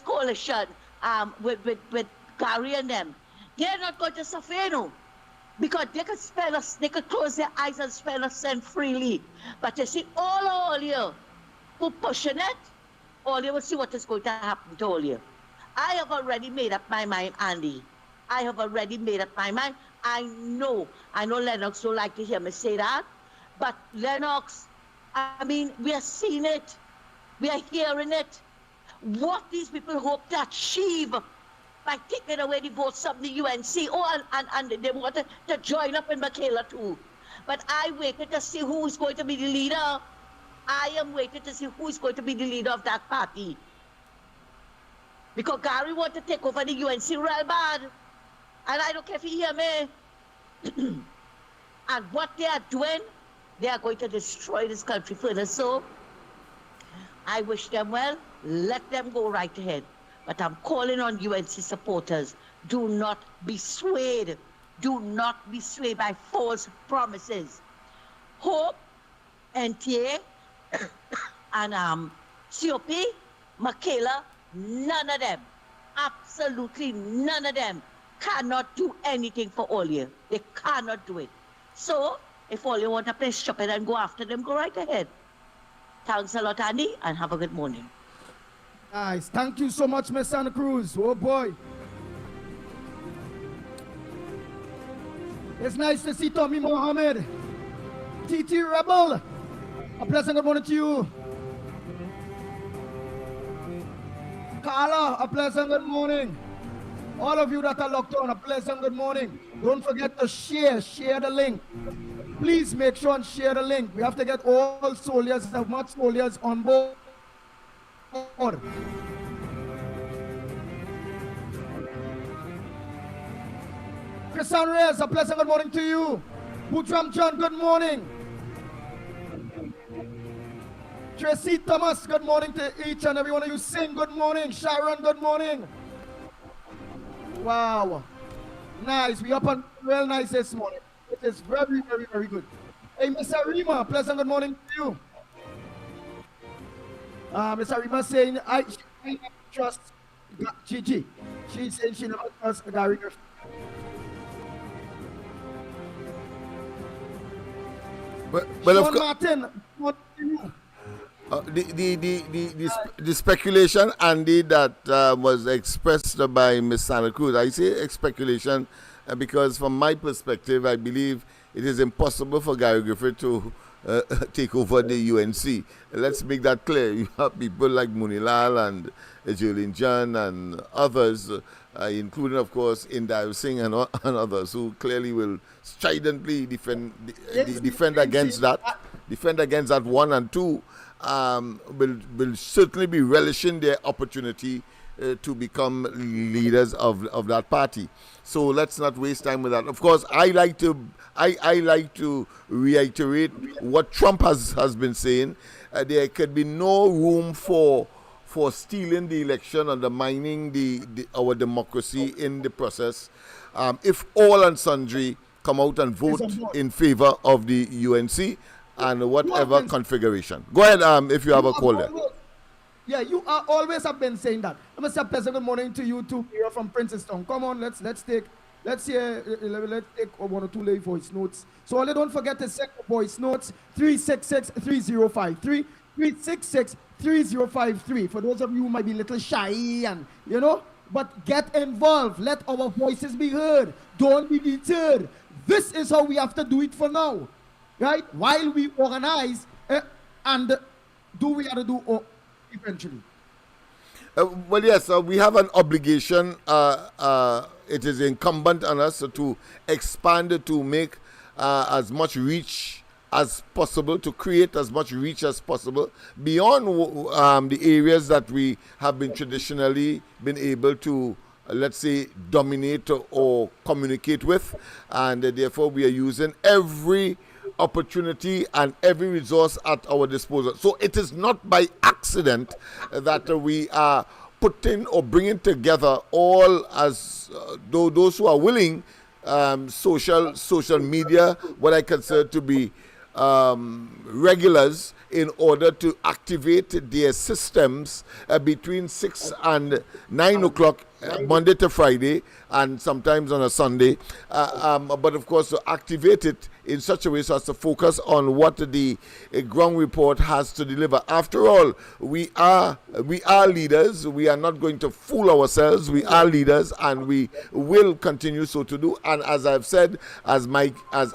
coalition with Gary and them, they're not going to suffer, you know, because they could spend us, they could close their eyes and spend us send freely. But you see, all you who pushing it, all you will see what is going to happen to all you. I have already made up my mind, Andy. I have already made up my mind. I know Lennox don't like to hear me say that, but Lennox, I mean, we are seeing it. We are hearing it. What these people hope to achieve by taking away the votes from the UNC. Oh, and they wanted to join up in Michaela too. But I waited to see who is going to be the leader. I am waiting to see who is going to be the leader of that party. Because Gary want to take over the UNC real bad. And I don't care if you hear me. And what they are doing, they are going to destroy this country further. So I wish them well. Let them go right ahead. But I'm calling on UNC supporters. Do not be swayed. Do not be swayed by false promises. Hope, NTA, and COP, Michaela, none of them, absolutely none of them cannot do anything for Olia. They cannot do it. So, if Olia want to play stupid and go after them, go right ahead. Thanks a lot, Andy, and have a good morning. Nice. Thank you so much, Miss Santa Cruz. Oh, boy. It's nice to see Tommy Mohammed. TT Rebel. A pleasant good morning to you. Carla, a pleasant good morning. All of you that are locked on, a pleasant good morning. Don't forget to share the link. Please make sure and share the link. We have to get all soldiers, as much soldiers on board. Christian Reyes, a pleasant good morning to you. Bootram John, good morning. Tracy Thomas, good morning to each and every one of you. Sing, good morning. Sharon, good morning. Wow. Nice. We up on real nice this morning. It is very, very, very good. Hey, Miss Arima, pleasant good morning to you. Miss Arima saying, I never trust Gigi. She's saying she never trusts Gary Griffin. But Sean of course, Martin, what do you? the speculation, Andy, that was expressed by Ms. Santa Cruz. I say speculation because from my perspective, I believe it is impossible for Gary Griffith to take over the UNC. Let's make that clear. You have people like Munilal and Julian John and others, including, of course, Indayo Singh and others who clearly will stridently defend against that. Defend against that 1 and 2. Will certainly be relishing their opportunity to become leaders of that party. So let's not waste time with that. Of course, I like to reiterate what Trump has been saying. There could be no room for stealing the election, undermining our democracy in the process. If all and sundry come out and vote in favor of the UNC, and whatever configuration. Go ahead if you have a call there. Yeah, you are always have been saying that. I'm going to say a pleasant good morning to you too. You're from Princeton. Come on, let's take 1 or 2 late voice notes. So only don't forget to send the voice notes 366-3053, 366-3053. For those of you who might be a little shy and but get involved. Let our voices be heard. Don't be deterred. This is how we have to do it for now. Right? While we organize and do we have to do eventually. Well, yes, we have an obligation. It is incumbent on us to expand, to make as much reach as possible, to create as much reach as possible beyond the areas that we have been traditionally been able to, let's say, dominate or communicate with. And therefore, we are using every opportunity and every resource at our disposal. So it is not by accident that we are putting or bringing together all as those who are willing social media, what I consider to be regulars, in order to activate their systems between 6 and 9 o'clock Monday to Friday, and sometimes on a Sunday. But of course, to activate it in such a way so as to focus on what the ground report has to deliver. After all, we are leaders. We are not going to fool ourselves. We are leaders, and we will continue so to do. And as I've said, as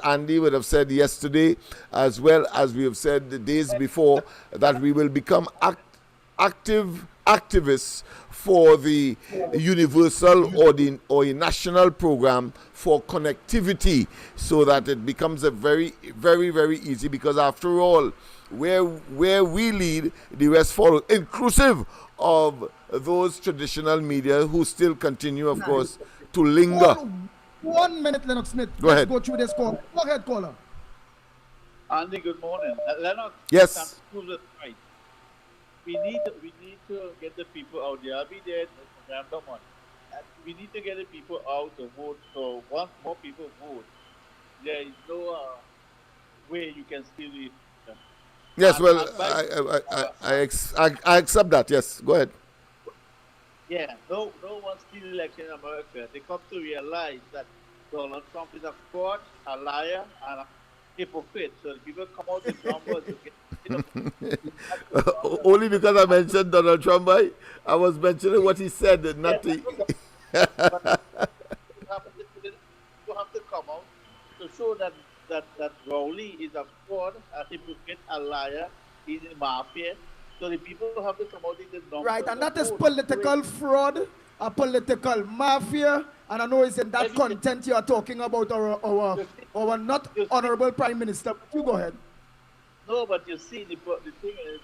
Andy would have said yesterday, as well as we have said the days before, that we will become activists for the universal or a national program for connectivity, so that it becomes a very, very, very easy, because after all, where we lead, the rest follow, inclusive of those traditional media who still continue, of course, to linger. 1 minute, Lennox Smith. Go ahead. Let's go through this call. Go ahead, caller. Andy, good morning. Lennox, Yes. right. We need to get the people out there. I'll be there in November month. We need to get the people out to vote. So once more people vote, there is no way you can steal it. Yes, well, I accept that. Yes, go ahead. Yeah, no one steal election in America. They come to realize that Donald Trump is a fraud, a liar, and a hypocrite. So the people come out with numbers. Only because I mentioned Donald Trump, I was mentioning what he said, not the. You have to come out to show that Rowley is a fraud, a hypocrite, a liar, he's a mafia. So the people have to come out in the numbers. Right, and that is political fraud, a political mafia, and I know it's in that content you are talking about our not honorable Prime Minister. You go ahead. No, but you see, the thing is,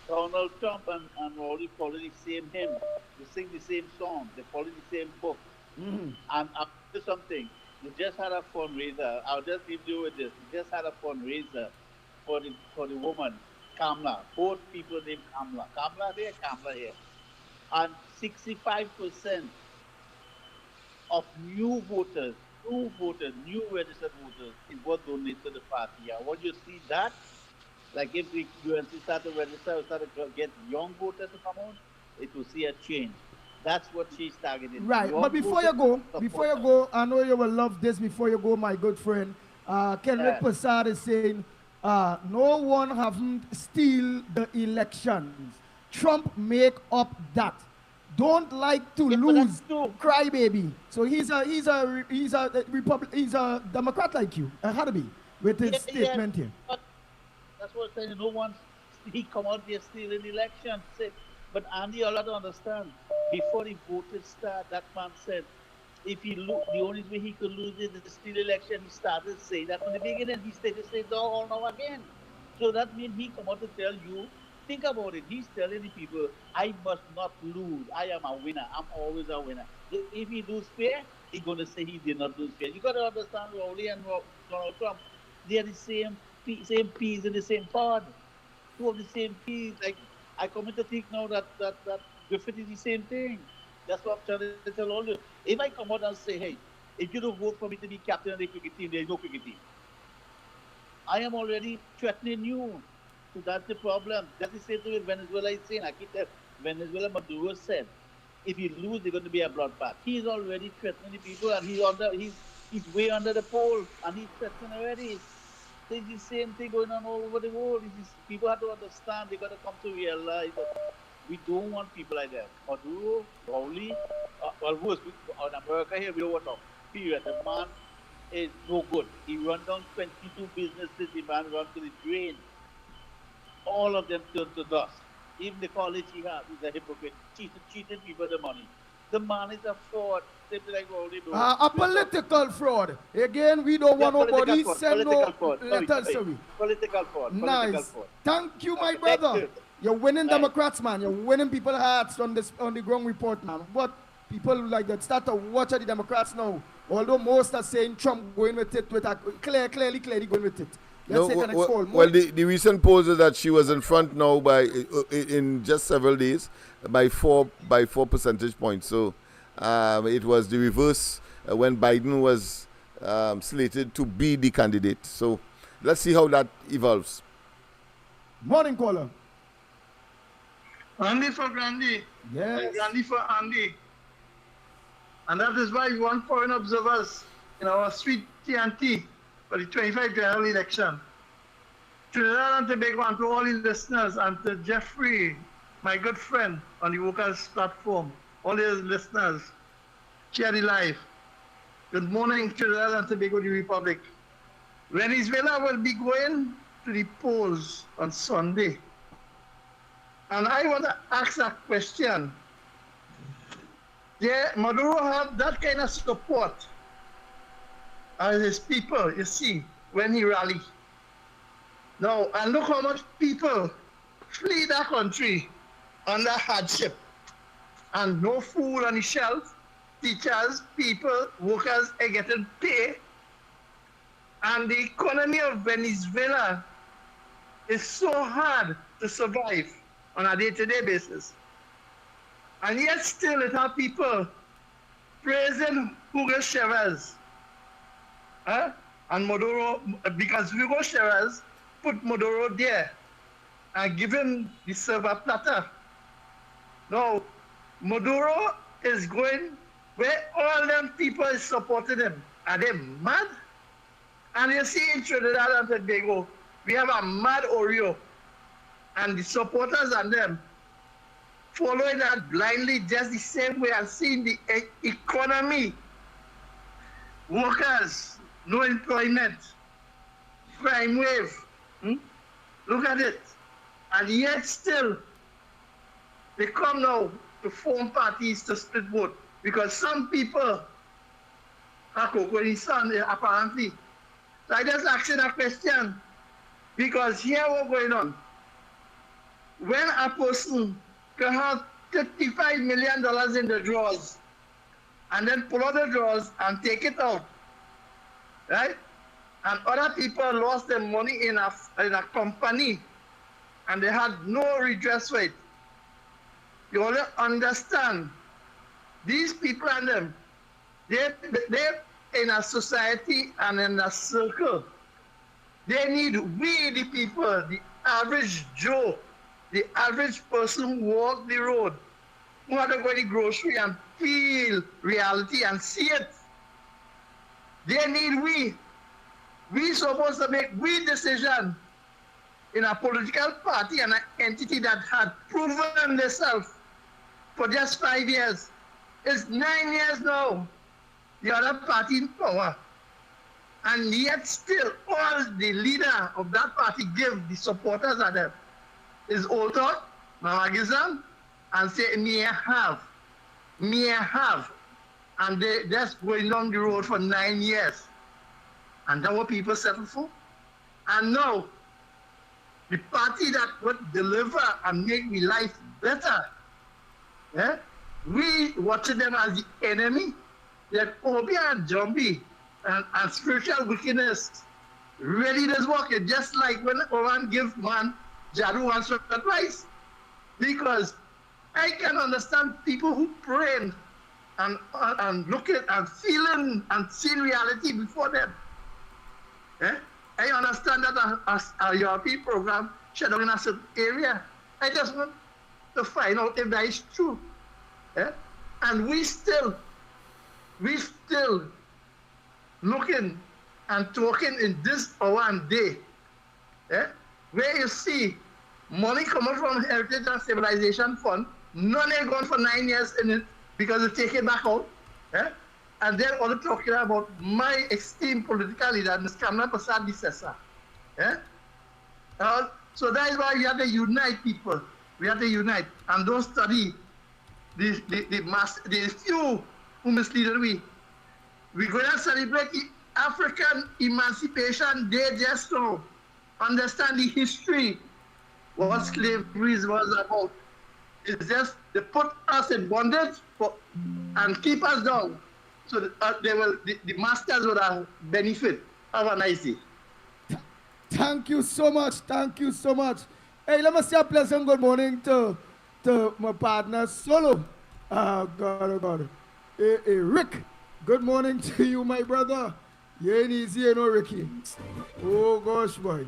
Donald Trump and Rowley follow the same hymn. They sing the same song. They follow the same book. Mm-hmm. And after something, you just had a fundraiser. I'll just leave you with this. You just had a fundraiser for the woman, Kamala. Both people named Kamala. Kamala there, Kamala here. And 65% of new voters, new registered voters, is what donates to the party. And when you see that, like if the UNC start to register, start to get young voters to come on, it will see a change. That's what she's targeting. Right, young but before you go, I know you will love this. Before you go, my good friend, Kenrick Passad is saying, no one haven't steal the elections. Trump make up that. Don't like to lose, crybaby. So he's a Democrat like you. Had to be with his statement here. That's what I'm saying. No one he come out there stealing the election. But Andy, all I don't understand. Before the voters start, that man said, if he the only way he could lose is the steal election. He started to say that from the beginning. He started to say it all now again. So that means he come out to tell you. Think about it. He's telling the people, I must not lose. I am a winner. I'm always a winner. If he lose fair, he's going to say he did not lose fair. You got to understand Rowley and Donald Trump. They are the same peas in the same pod. Two of the same peas. Like I come to think now that Griffith is the same thing. That's what I'm trying to tell all you. If I come out and say, hey, if you don't vote for me to be captain of the cricket team, there is no cricket team. I am already threatening you. So that's the problem. That's the same thing with Venezuela is saying. I keep telling Venezuela, Maduro said, if you lose, there's going to be a bloodbath. He's already threatening the people, and he's way under the pole, and he's threatening already. There's the same thing going on all over the world. People have to understand. They got to come to realize that we don't want people like that. Maduro, Rowley, well, worse, in America here, we don't want to. Period. The man is no good. He run down 22 businesses. The man run to the drain. All of them turned to dust. Even the college he has is a hypocrite. Cheated people the money. The man is a fraud. Simply like Rowley. A political fraud. Again, we don't want nobody send no letters to me. Political fraud. Nice. Thank you, my brother. You're winning Democrats, man. You're winning people's hearts on the ground report, man. But people like that start to watch the Democrats now. Although most are saying Trump going with it, with a clearly going with it. No, well, the recent polls is that she was in front now by in just several days by four percentage points. So it was the reverse when Biden was slated to be the candidate. So let's see how that evolves. Morning, caller. Andy for Grandy. Yes. Grandy for Andy. And that is why we want foreign observers in our sweet TNT for the 25 general election. Trinidad and Tobago, and to all the listeners, and to Jeffrey, my good friend on the Vocals platform, all the listeners, share the live. Good morning, Trinidad and Tobago, the Republic. Venezuela will be going to the polls on Sunday. And I want to ask a question. Yeah, Maduro have that kind of support as his people, you see, when he rally. Now, and look how much people flee that country under hardship. and no food on the shelf. Teachers, people, workers are getting paid. And the economy of Venezuela is so hard to survive on a day-to-day basis. And yet still it have people praising Hugo Chavez. And Maduro, because Hugo Chavez put Maduro there and give him the silver platter. Now, Maduro is going where all them people is supporting him. Are they mad? And you see in Trinidad and Tobago, we have a mad Oreo. And the supporters and them following that blindly just the same way and seeing the economy. Workers, no employment, crime wave. Look at it. And yet still, they come now to form parties to split vote. Because some people are cocoa apparently. So I just ask you that question. Because here what's going on. When a person can have $55 million in the drawers and then pull out the drawers and take it out, right? And other people lost their money in a company and they had no redress for it. You only understand these people and them, they're in a society and in a circle. They need we, the people, the average Joe, the average person who walk the road, who have to go to the grocery and feel reality and see it. They need we. We supposed to make we decision in a political party and an entity that had proven themselves for just 5 years. It's 9 years now. The other party in power. And yet still all the leader of that party give the supporters of them is old talk, Mamagism, and say, me have. And they just going down the road for 9 years. And that's what people settle for. And now, the party that would deliver and make the life better, we watching them as the enemy, that Obi and Zombie and spiritual wickedness really does work. It just like when Oran give man Jadu wants advice. Because I can understand people who pray and look at and feeling and seeing reality before them. I understand that a European program shut down in a certain area. I just want to find out if that is true. And we still looking and talking in this hour and day, where you see money coming from Heritage and Stabilization Fund, none ain't gone for 9 years in it because they take it back out. And then all talking about my esteemed political leader, Ms. Kamala Prasad Bisesa. So that is why we have to unite people. We have to unite and don't study the few who mislead we. We're going to celebrate the African Emancipation Day just now. Understand the history, what slavery was about. It's just they put us in bondage and keep us down. So that, the masters would have benefit. Have a nice day. Thank you so much. Thank you so much. Hey, let me say a pleasant good morning to my partner Solo. God, oh God. Hey, Rick, good morning to you, my brother. You ain't easy, you know, Ricky. Oh gosh, boy.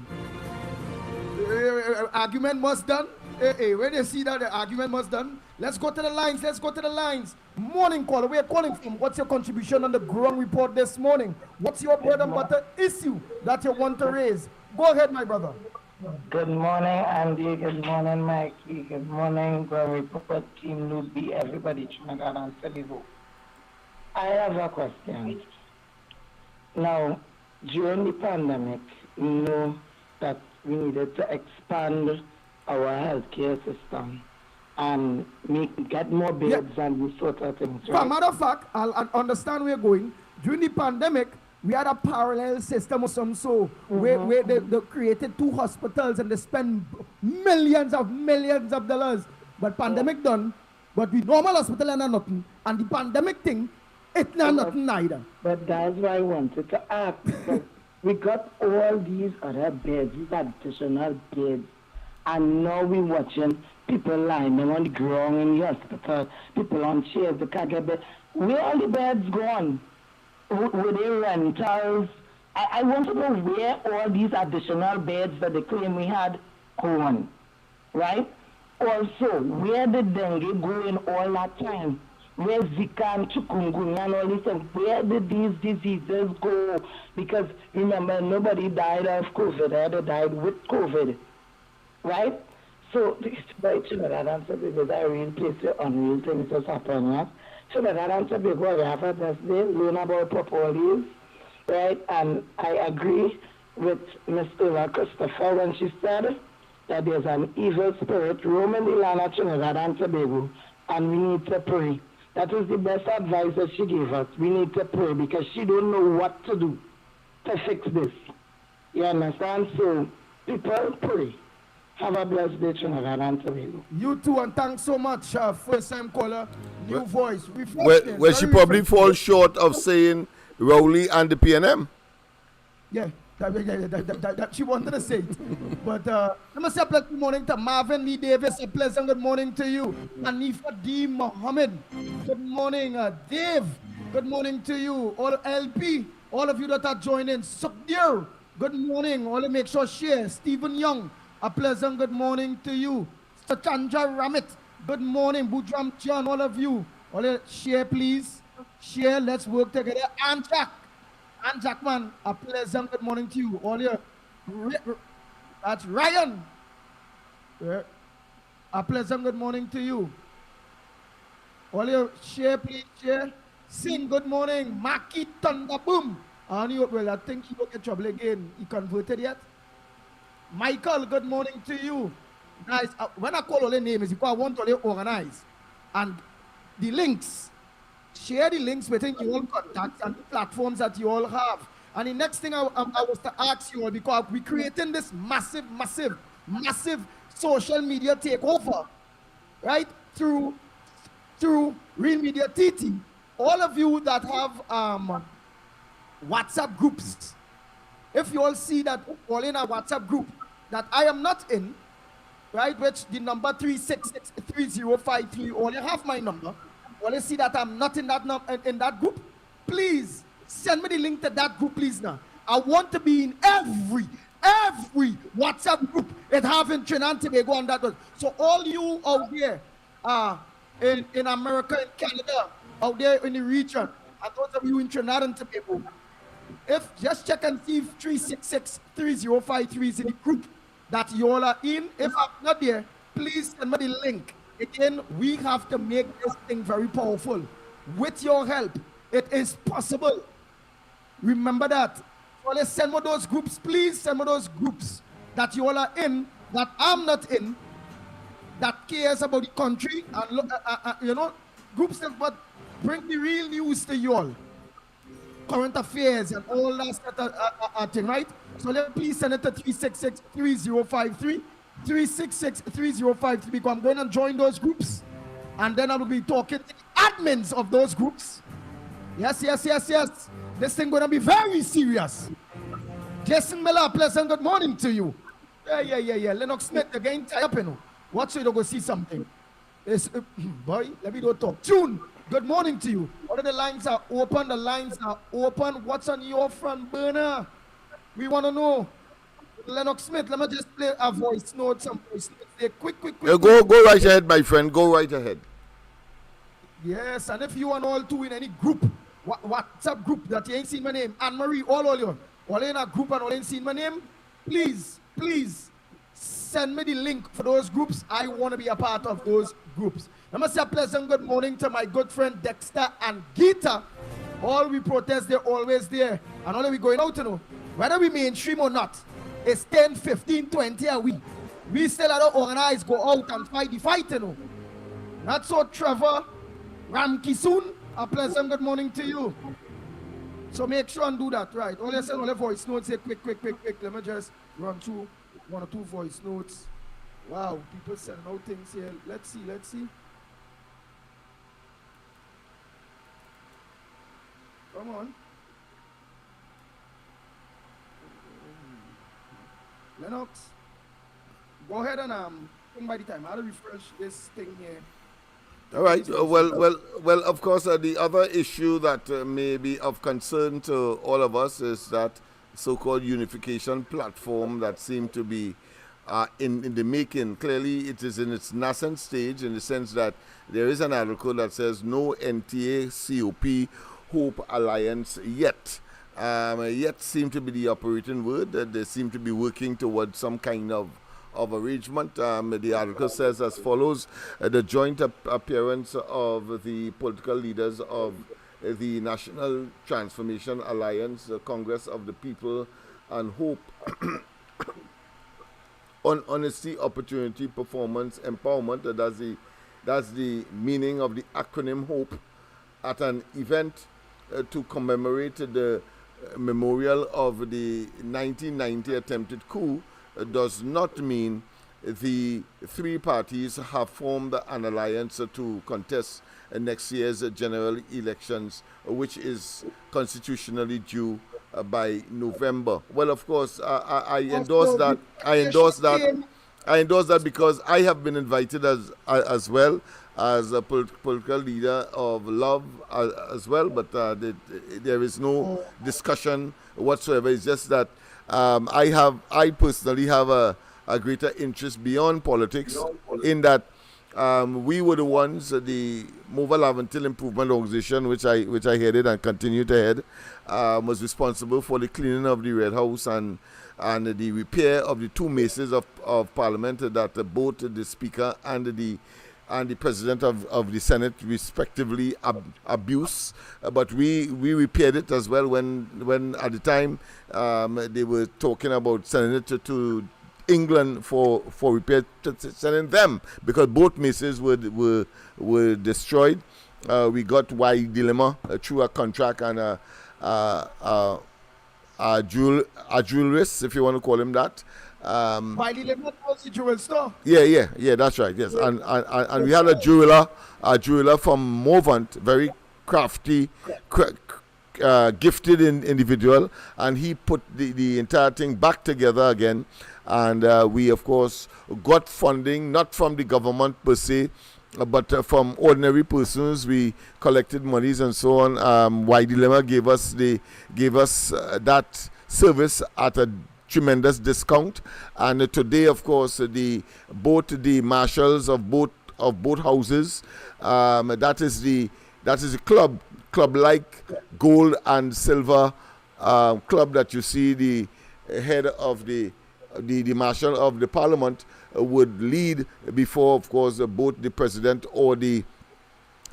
Argument must done. Hey, when you see that the argument must done, let's go to the lines. Let's go to the lines. Morning caller, where are you calling from? What's your contribution on the ground report this morning? What's your bread and butter issue that you want to raise? Go ahead, my brother. Good morning, Andy. Good morning, Mikey. Good morning, ground report team, Nubi, everybody, Trinidad and Tobago. I have a question. Now, during the pandemic, we know that we needed to expand our healthcare system and get more beds and these sort of things. Right? For a matter of fact, I'll understand where you're going. During the pandemic, we had a parallel system or some sort where they created 2 hospitals and they spend millions of dollars. But pandemic done, But we normal hospital and nothing. And the pandemic thing, it's not nothing neither. But that's why I wanted to ask, because we got all these other beds, these additional beds, and now we're watching people lying them on the ground in the hospital, people on chairs, they can't get bed. Where all the beds gone? Were they rentals? I want to know where all these additional beds that they claim we had gone, right? Also, where did dengue go in all that time? Where Zika and chikungunya and all this, and where did these diseases go? Because remember, nobody died of COVID, they died with COVID, right? So, that answer because I real place the unreal things just happen, yeah? So that answer because we have a birthday, learn about properties, right? And I agree with Miss Eva Christopher when she said that there's an evil spirit roaming the land of Trinidad and Tobago, and we need to pray. That was the best advice that she gave us. We need to pray because she don't know what to do to fix this. You understand? So, people, pray. Have a blessed day, Trinidad and Tobago. You too, and thanks so much, first time caller, new voice. Where she probably falls short of saying Rowley and the PNM. Yeah, that she wanted to say it. But let me say a pleasant good morning to Marvin Lee Davis. A pleasant good morning to you. Anifa D. Mohammed. Good morning, Dave. Good morning to you. All LP, all of you that are joining. Sukdir. Good morning. All make sure share. Stephen Young. A pleasant good morning to you. Chandra Ramit. Good morning. Budram John, all of you. All share, please. Share. Let's work together. And Jackman, a pleasant good morning to you. All your, that's Ryan. A pleasant good morning to you. All your share, please share. Sing good morning. Maki Thunder Boom. Well, I think he will get trouble again. He converted yet? Michael, good morning to you. Guys, when I call all the names, because I want to organize. And the links, share the links within your contacts and the platforms that you all have. And the next thing I was to ask you all, because we're creating this massive social media takeover, right? Through Real Media TT. All of you that have WhatsApp groups, if you all see that all in a WhatsApp group that I am not in, right, which the number 3663053, all you have my number, all you see that I'm not in that group, please send me the link to that group, please now. I want to be in every WhatsApp group it have in Trinidad and Tobago on that. So all you out there in America, in Canada, out there in the region, and those of you in Trinidad and Tobago, if just check and see if 3663053 is in the group that you all are in. If I'm not there, please send me the link. Again, we have to make this thing very powerful. With your help, it is possible. Remember that. So let's send me those groups. Please send me those groups that you all are in, that I'm not in, that cares about the country, and groups that bring the real news to you all. Current affairs and all that thing, right? So please send it to 3663053, 3663053, because I'm going to join those groups, and then I will be talking to the admins of those groups. Yes. This thing going to be very serious. Jason Miller, pleasant good morning to you. Yeah. LENNOX Smith, again, tie up, Watch so you don't go see something. Boy, let me don't talk. June. Good morning to you. All of the lines are open. What's on your front burner? We want to know. LENNOX Smith, let me just play a voice note, some voice notes there. Quick. Go right ahead, my friend. Go right ahead. Yes, and if you are all too in any group, WhatsApp group that you ain't seen my name, Anne-Marie, all you, all in a group and all ain't seen my name, please, send me the link for those groups. I want to be a part of those groups. Let me say a pleasant good morning to my good friend Dexter and Gita. All we protest, they're always there. And all we going out to know, whether we mainstream or not, it's 10, 15, 20 a week. We still have to organize, go out and fight the fight, Not so, Trevor Ramki soon. A pleasant good morning to you. So make sure and do that, right? All you send all the voice notes, say quick. Let me just run through 1 or 2 voice notes. Wow, people sending out things here. Let's see. Come on. Lennox, go ahead and think by the time. I'll refresh this thing here. All right. Well. Of course, the other issue that may be of concern to all of us is that so-called unification platform that seemed to be in the making. Clearly, it is in its nascent stage in the sense that there is an article that says no NTA COP Hope Alliance yet. Yet seem to be the operating word. That they seem to be working towards some kind of arrangement. The article says as follows: the joint appearance of the political leaders of the National Transformation Alliance, the Congress of the People, and Hope on honesty, opportunity, performance, empowerment. That's the meaning of the acronym HOPE at an event to commemorate the memorial of the 1990 attempted coup does not mean the three parties have formed an alliance to contest next year's general elections, which is constitutionally due by November. Well, of course, I endorse that. I endorse that because I have been invited as well as a political leader of Love as well, but there is no discussion whatsoever. It's just that I personally have a greater interest beyond politics in that we were the ones, the Mobile Laventil Improvement Organization, which I headed and continue to head, was responsible for the cleaning of the Red House and the repair of the two maces of Parliament that both the Speaker and the President of the Senate respectively abused. But we repaired it as well when at the time they were talking about sending it to England for repair, sending them because both maces were destroyed. We got Y Dilemma through a contract and a jewelrist, if you want to call him that. Y Dilemma was the jewel store. Yeah, that's right. Yes, and we had a jeweler from Movant, very crafty, gifted individual, and he put the entire thing back together again. And we, of course, got funding, not from the government per se, but from ordinary persons. We collected monies and so on. Y Dilemma gave us that service at a tremendous discount. And today, of course, both the marshals of both houses, that is the club like gold and silver club that you see the head of the marshal of the parliament would lead before, of course, both the president or the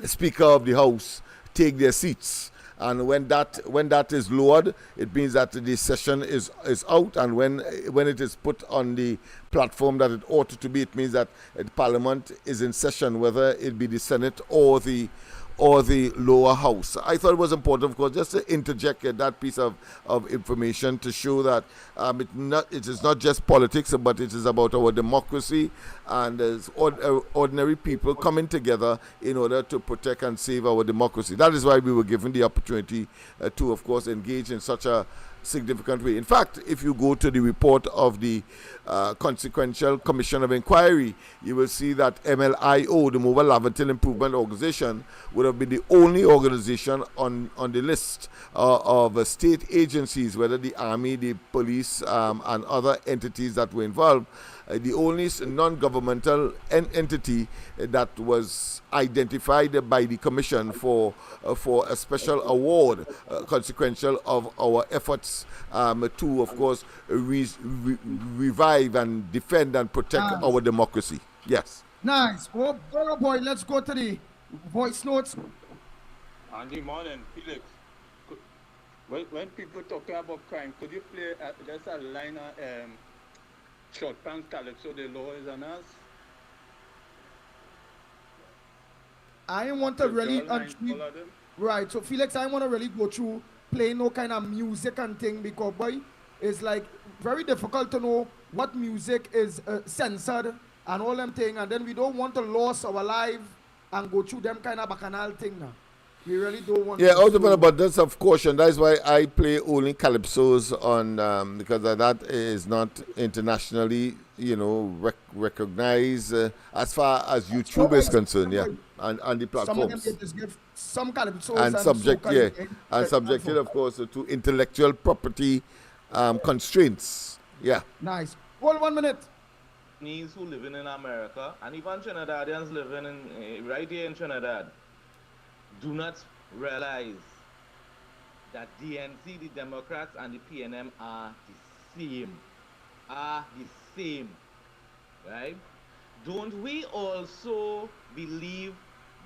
speaker of the house take their seats. And when that is lowered, it means that the session is out. And when it is put on the platform that it ought to be, it means that the parliament is in session, whether it be the Senate or the lower house. I thought it was important, of course, just to interject that piece of information to show that it is not just politics, but it is about our democracy and ordinary people coming together in order to protect and save our democracy. That is why we were given the opportunity to, of course, engage in such a significant way. In fact, if you go to the report of the Consequential Commission of Inquiry, you will see that MLIO, the Mobile Laventil Improvement Organization, would have been the only organization on the list of state agencies, whether the army, the police, and other entities that were involved. The only non-governmental entity that was identified by the commission for a special award, consequential of our efforts to, of course, revive and defend and protect our democracy. Yes. Nice. Oh boy, let's go to the voice notes. Andy, morning, Felix. When people talking about crime, could you play just a line of short pants calypso, the law is on us? I want to really right. So Felix, I want to really go through play no kind of music and thing because boy, it's like very difficult to know what music is censored and all them thing, and then we don't want to lose our life and go through them kind of bacchanal thing now. We really don't want Yeah, to out of an slow. abundance of caution. That's why I play only calypsos on because that is not internationally, recognized as far as YouTube is concerned. Yeah, and the Some of them they platforms just give some calypsos and and subject, soca yeah, in and subjected, of course, to intellectual property constraints. Yeah. Nice. Hold 1 minute. Chinese who living in America and even Trinidadians living in right here in Trinidad do not realize that DNC, the Democrats, and the PNM are the same, right? Don't we also believe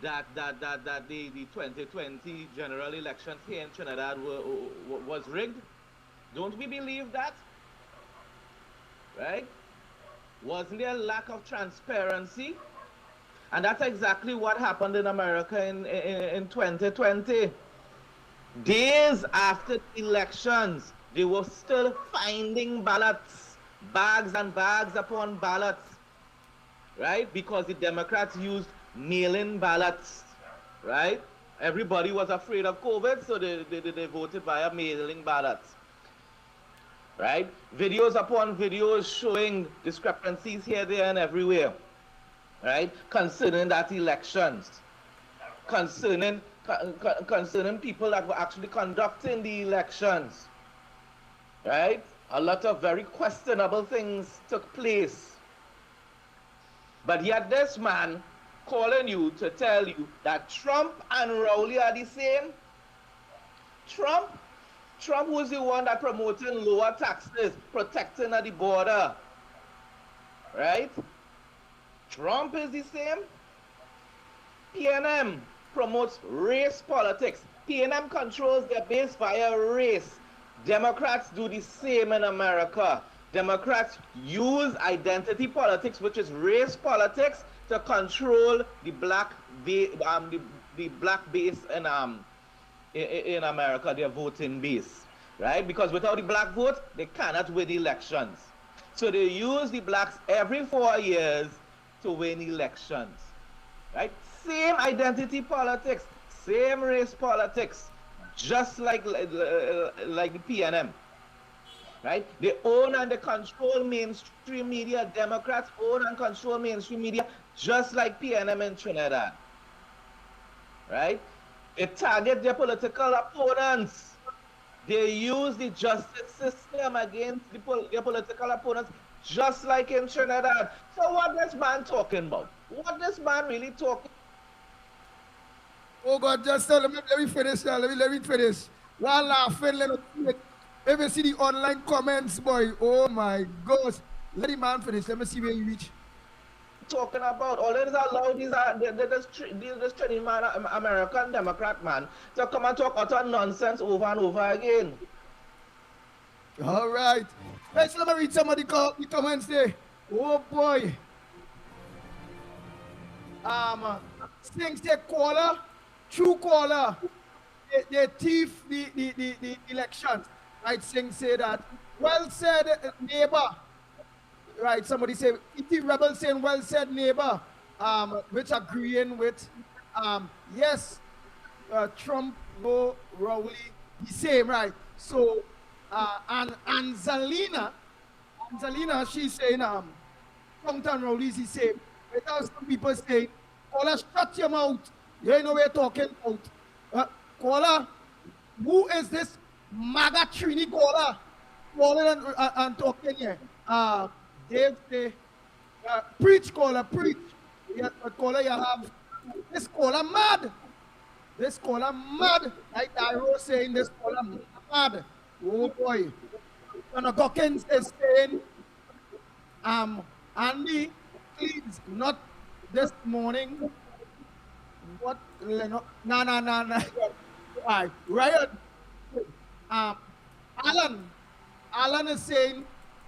that the 2020 general elections here in Trinidad was rigged? Don't we believe that? Right? Wasn't there a lack of transparency? And that's exactly what happened in America in 2020. Days after the elections, they were still finding ballots, bags and bags upon ballots, right? Because the Democrats used mail-in ballots, right? Everybody was afraid of COVID, so they voted via mail-in ballots, right? Videos upon videos showing discrepancies here, there, and everywhere, right? Concerning that elections, concerning people that were actually conducting the elections, right? A lot of very questionable things took place. But yet this man calling you to tell you that Trump and Rowley are the same. Trump was the one that promoting lower taxes, protecting at the border, right? Trump is the same. PNM promotes race politics. PNM controls their base via race. Democrats do the same in America. Democrats use identity politics, which is race politics, to control the black base in America, their voting base, right? Because without the black vote, they cannot win elections. So they use the blacks every 4 years to win elections, right? Same identity politics, same race politics, just like the PNM, right? They own and they control mainstream media. Democrats own and control mainstream media, just like PNM in Trinidad, right? They target their political opponents. They use the justice system against their political opponents, just like in Trinidad. So what this man talking about? What this man really talking? Oh God, just let me finish now. Let me finish. While laughing, let me see the online comments, boy. Oh my gosh. Let the man finish. Let me see where you reach. Talking about all these allow this Chinese man, American Democrat man, to come and talk utter nonsense over and over again. All right. Let's let me read some of the comments there. Oh boy. Things they caller, true caller, they thief the elections. Right, Singh say that. Well said, neighbor. Right, somebody say, E.T. Rebel saying, well said, neighbor. Which agreeing with, yes, Trump, no, Rowley, the same, right? So, and Angelina, she's saying, Trump and Rowley's the same. Without some people saying, Caller, shut your mouth. You ain't know what you're talking about. Caller, who is this MAGA Trini caller? Calling and talking here. Dave say, preach, caller, preach. Yes, but caller, you have this caller mad. This caller mad. Like Iro saying, this caller mad. Oh boy. And Dawkins is saying, Andy, please, not this morning. What? No. All right, Ryan. Alan is saying,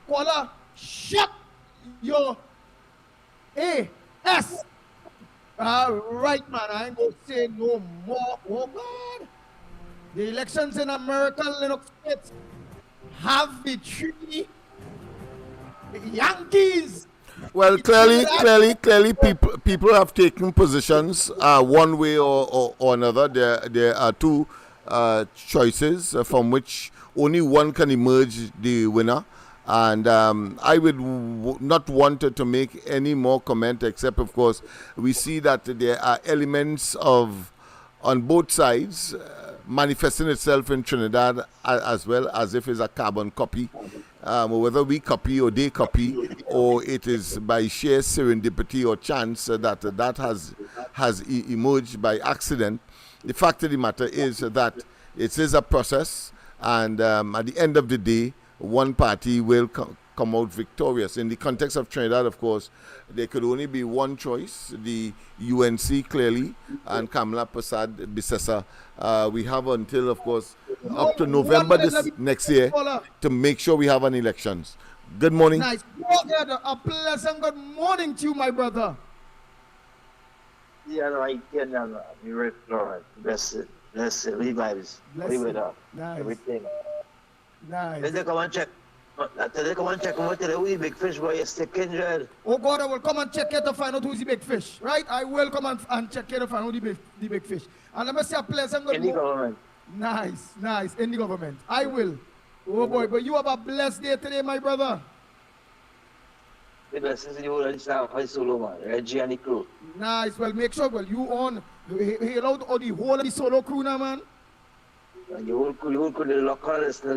caller, shut your ass. Right, man. I ain't gonna say no more. Oh God. The elections in America, LENNOX SMITH, have the three Yankees Well, clearly, people have taken positions one way or another. There are two choices from which only one can emerge the winner. And I would not want to make any more comment, except, of course, we see that there are elements of, on both sides, manifesting itself in Trinidad as well, as if it's a carbon copy. Whether we copy or they copy, or it is by sheer serendipity or chance that has emerged by accident. The fact of the matter is that it is a process, and at the end of the day, one party will come out victorious. In the context of Trinidad, of course, there could only be one choice, the UNC clearly, and Kamala Prasad Bisesa. We have until, of course, up to November next year to make sure we have an elections. Good morning. Nice. A pleasant good morning to you, my brother. Yeah, right. Yeah, no. You're right. Bless it. Leave vibes. Leave it up. Nice. Everything. Nice. Let's come and check. Come and check what the big fish boy is sticking there. Oh God, I will come and check it to find out who's the big fish. Right? I will come and check it to find out the big fish. And let me say a pleasant good morning. Government. Nice. In the government. I will. Oh boy, but you have a blessed day today, my brother. The blessings in the whole of the staff, my solo man, Reggie and the crew. Nice. Well, make sure, you on. Hail out all the whole of the solo crew now, man. And the whole crew, the locals, the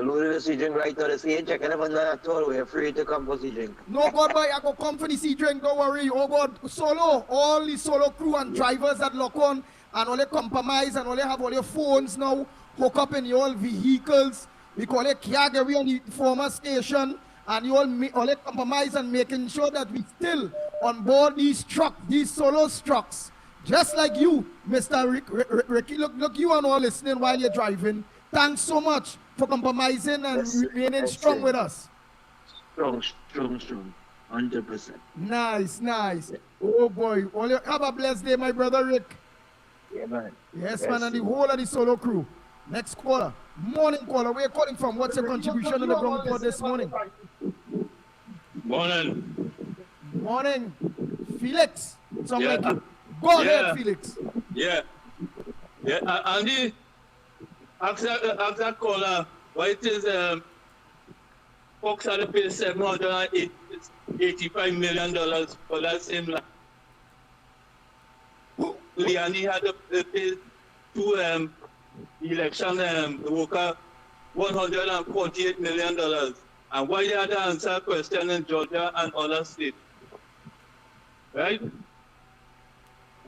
load sea drink right now, they ain't checking up on that at all. We're free to come for sea drink. No, God, boy, I go come for the sea drink, don't worry. Oh, God, solo, all the solo crew and drivers that lock on and all they compromise and all they have all your phones now, hook up in your vehicles. We call it carry on the former station, and you all they compromise and making sure that we still on board these trucks, these solo trucks. Just like you, Mr. Ricky, look, you and all listening while you're driving. Thanks so much for compromising and remaining strong with us. Strong. 100%. Nice. Oh boy, have a blessed day, my brother Rick. Yeah, man. Yes, man, and the whole of the solo crew. Next caller. Morning caller. Where are you calling from? What's your contribution on the ground for this morning? Morning. Felix. Sound like you. Go ahead, Felix. Yeah. Andy, ask that caller why it is Fox had to pay $785 million for that same land. Liani had to pay two election worker $148 million. And why they had to answer a question in Georgia and other states? Right?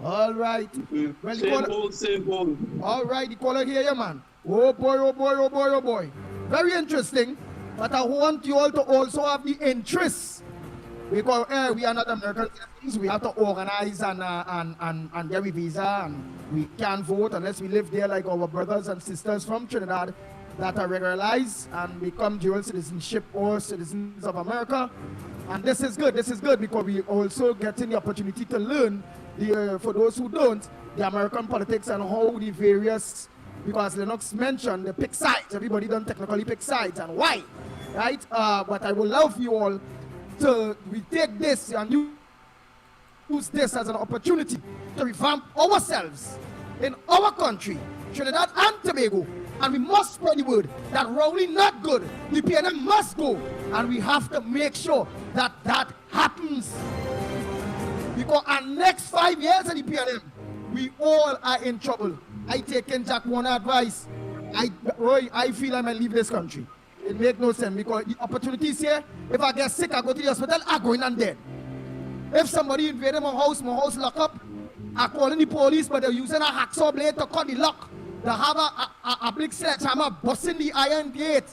All right. Well, same old. All right, the caller here, man. Oh boy. Very interesting. But I want you all to also have the interest. Because we are not American citizens. We have to organize and get a visa, and we can't vote unless we live there like our brothers and sisters from Trinidad that are regularized and become dual citizenship or citizens of America. And this is good because we also getting the opportunity to learn, for those who don't, the American politics and how the various, because LENNOX mentioned the pick sides. Everybody don't technically pick sides and why, right? But I would love you all to take this and use this as an opportunity to revamp ourselves in our country, Trinidad and Tobago. And we must spread the word that Rowley not good. The PNM must go. And we have to make sure that that happens. Because our next 5 years in the PNM, we all are in trouble. I take in Jack one advice. I feel I might leave this country. It makes no sense because the opportunities here, if I get sick, I go to the hospital, I go in and dead. If somebody invaded my house lock up, I call in the police, but they're using a hacksaw blade to cut the lock. They have a big sledgehammer busting the iron gate.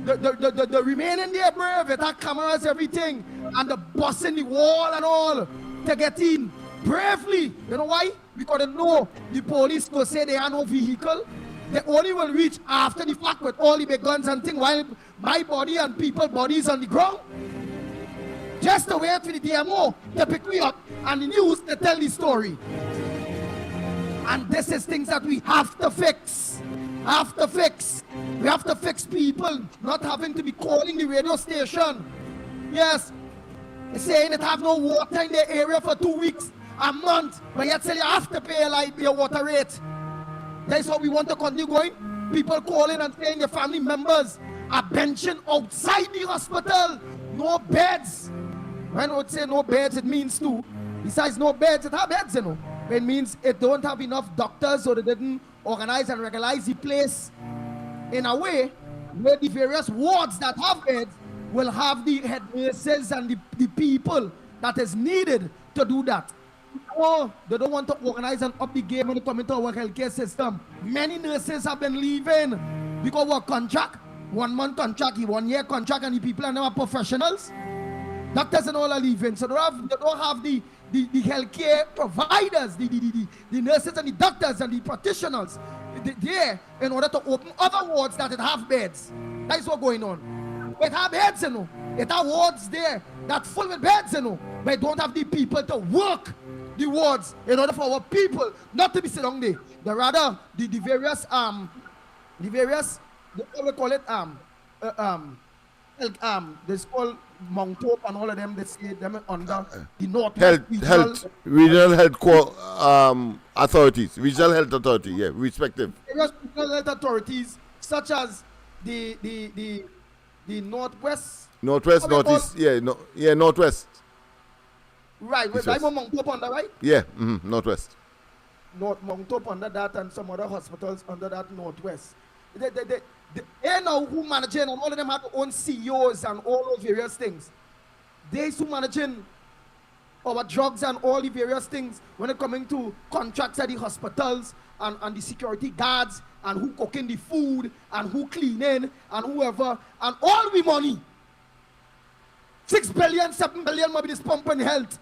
The remaining there brave, it had cameras, everything, and the busting the wall and all to get in bravely. You know why? Because they know the police go say they have no vehicle. They only will reach after the fact with all the big guns and things while my body and people's bodies on the ground. Just to wait for the DMO to pick me up and the news to tell the story. And this is things that we have to fix. We have to fix people not having to be calling the radio station. Yes. saying it have no water in the area for 2 weeks, a month, but yet say you have to pay your water rate. That's what we want to continue going. People calling and saying your family members are benching outside the hospital. No beds. When I would say no beds, it means too. Besides no beds, it have beds, you know. It means it don't have enough doctors, so they didn't organize and regularize the place in a way where the various wards that have beds will have the head nurses and the people that is needed to do that. Oh, they don't want to organize and up the game when it comes into our healthcare system. Many nurses have been leaving because of our contract, 1 month contract, 1 year contract, and the people are now professionals. Doctors and all are leaving, so they don't have the healthcare providers, the nurses and the doctors and the practitioners there in order to open other wards that it have beds. That is what's going on. It have beds, you know. It have wards there that full with beds, you know. But it don't have the people to work the wards in order for our people not to be sitting down there. They rather the various what we call it this called Mount Hope and all of them, they say them under the North regional health authorities, regional health authority, yeah, respective. Various regional health authorities such as the Northwest, Northeast, Northwest. Right, with Mount Hope under, right? Yeah, Northwest. Mount Hope under that, and some other hospitals under that Northwest. They know who managing, and all of them have their own CEOs and all those various things. They who managing our drugs and all the various things when it coming to contracts at the hospitals and the security guards and who cooking the food and who cleaning and whoever and all we money. 6 billion, 7 billion maybe this pumping health.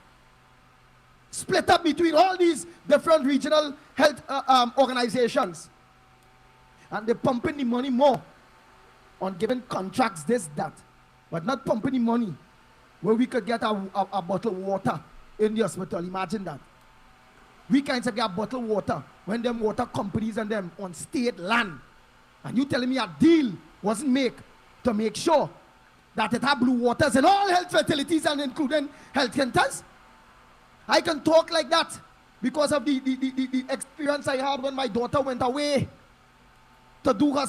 Split up between all these different regional health organizations. And they're pumping the money more on giving contracts, this, that. But not pumping the money where we could get a bottle of water in the hospital. Imagine that. We can't get bottled water when them water companies and them on state land. And you telling me a deal wasn't made to make sure that it have blue waters in all health facilities and including health centers? I can talk like that because of the experience I had when my daughter went away to do her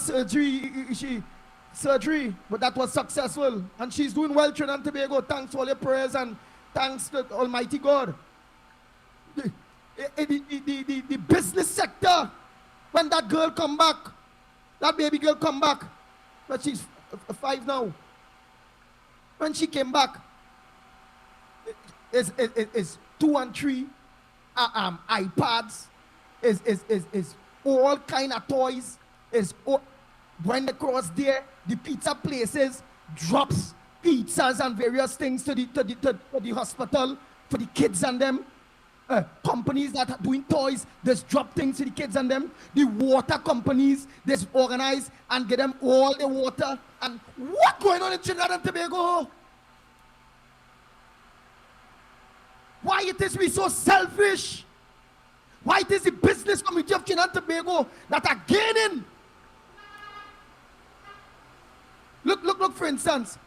surgery, but that was successful, and she's doing well, Trinidad and Tobago, thanks to all your prayers and thanks to Almighty God. The business sector, when that girl come back, that baby girl come back, but she's 5 now. When she came back, is 2 and 3 iPads, is all kind of toys. When they cross there, the pizza places drops pizzas and various things to the hospital for the kids and them. Companies that are doing toys, just drop things to the kids and them. The water companies, just organize and get them all the water. And what going on in Trinidad and Tobago? Why it is we so selfish? Why it is the business community of Trinidad and Tobago that are gaining? Look, for instance,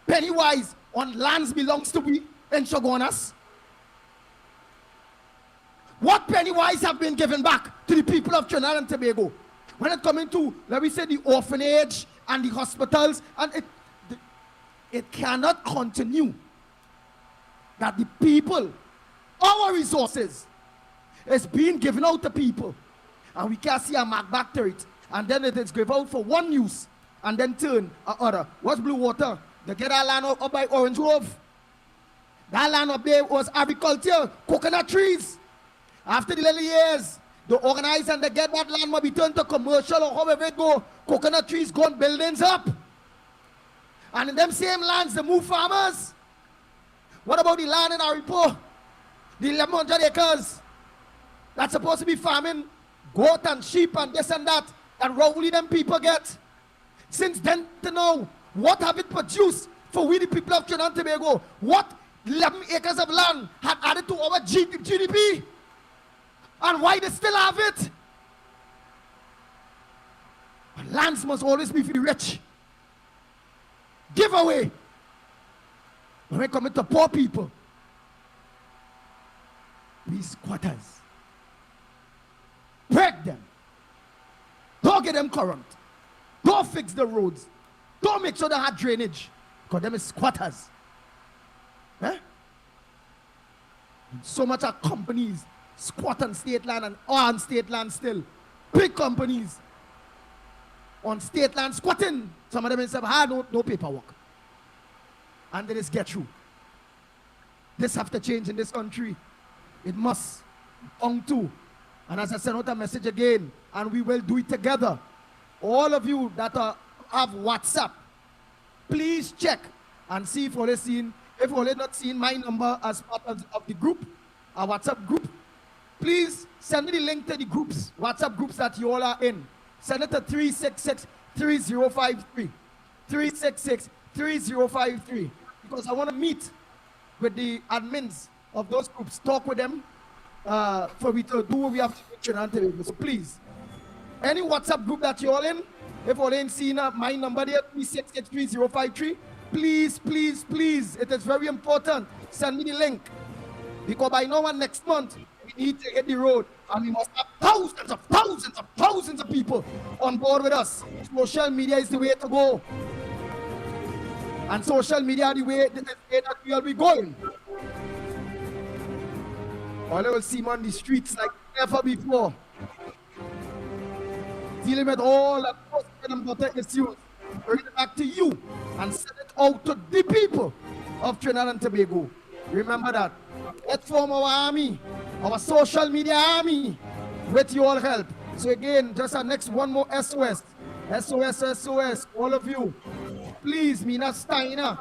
Pennywise on lands belongs to we in Shogunas. What Pennywise have been given back to the people of Trinidad and Tobago? When it comes to, let me say, the orphanage and the hospitals, and it cannot continue that the people, our resources, is being given out to people, and we can't see a mark back to it, and then it is given out for one use, and then turn other. What's Blue Water? They get that land up by Orange Grove. That land up there was agriculture, coconut trees. After the little years, they organize and they get that land maybe turned to commercial or however it go. Coconut trees gone buildings up. And in them same lands, they move farmers. What about the land in Aripo? The 1,100 acres that's supposed to be farming goat and sheep and this and that, and roughly them people get. Since then to now, what have it produced for we the people of Trinidad and Tobago? What 11 acres of land had added to our GDP? And why they still have it? But lands must always be for the rich. Give away. When we come to poor people, we squatters. Break them. Don't get them current. Don't fix the roads. Don't make sure they have drainage. Because them is squatters. Eh? So much of companies squat on state land and on state land still. Big companies on state land squatting. Some of them have no paperwork. And they just get through. This have to change in this country. It must. On to. And as I send out a message again, and we will do it together. All of you that have WhatsApp, please check and see if you've seen. If you've not seen my number as part of the group, our WhatsApp group, please send me the link to the groups, WhatsApp groups that you all are in. Send it to 366-3053. 366-3053. Because I want to meet with the admins of those groups, talk with them for we to do what we have to do in Trinidad. So please, any WhatsApp group that you're all in, if you ain't seen my number there, 366-3053, please, please, please, it is very important. Send me the link. Because by now and next month, we need to hit the road. And we must have thousands of people on board with us. Social media is the way to go. And social media is the way that we will be going. All I will see on the streets like never before. Dealing with all the bread and butter issues. Bring it back to you and send it out to the people of Trinidad and Tobago. Remember that. Let's form our army, our social media army, with your help. So again, just our next one more SOS. SOS, all of you. Please, Mina Steiner,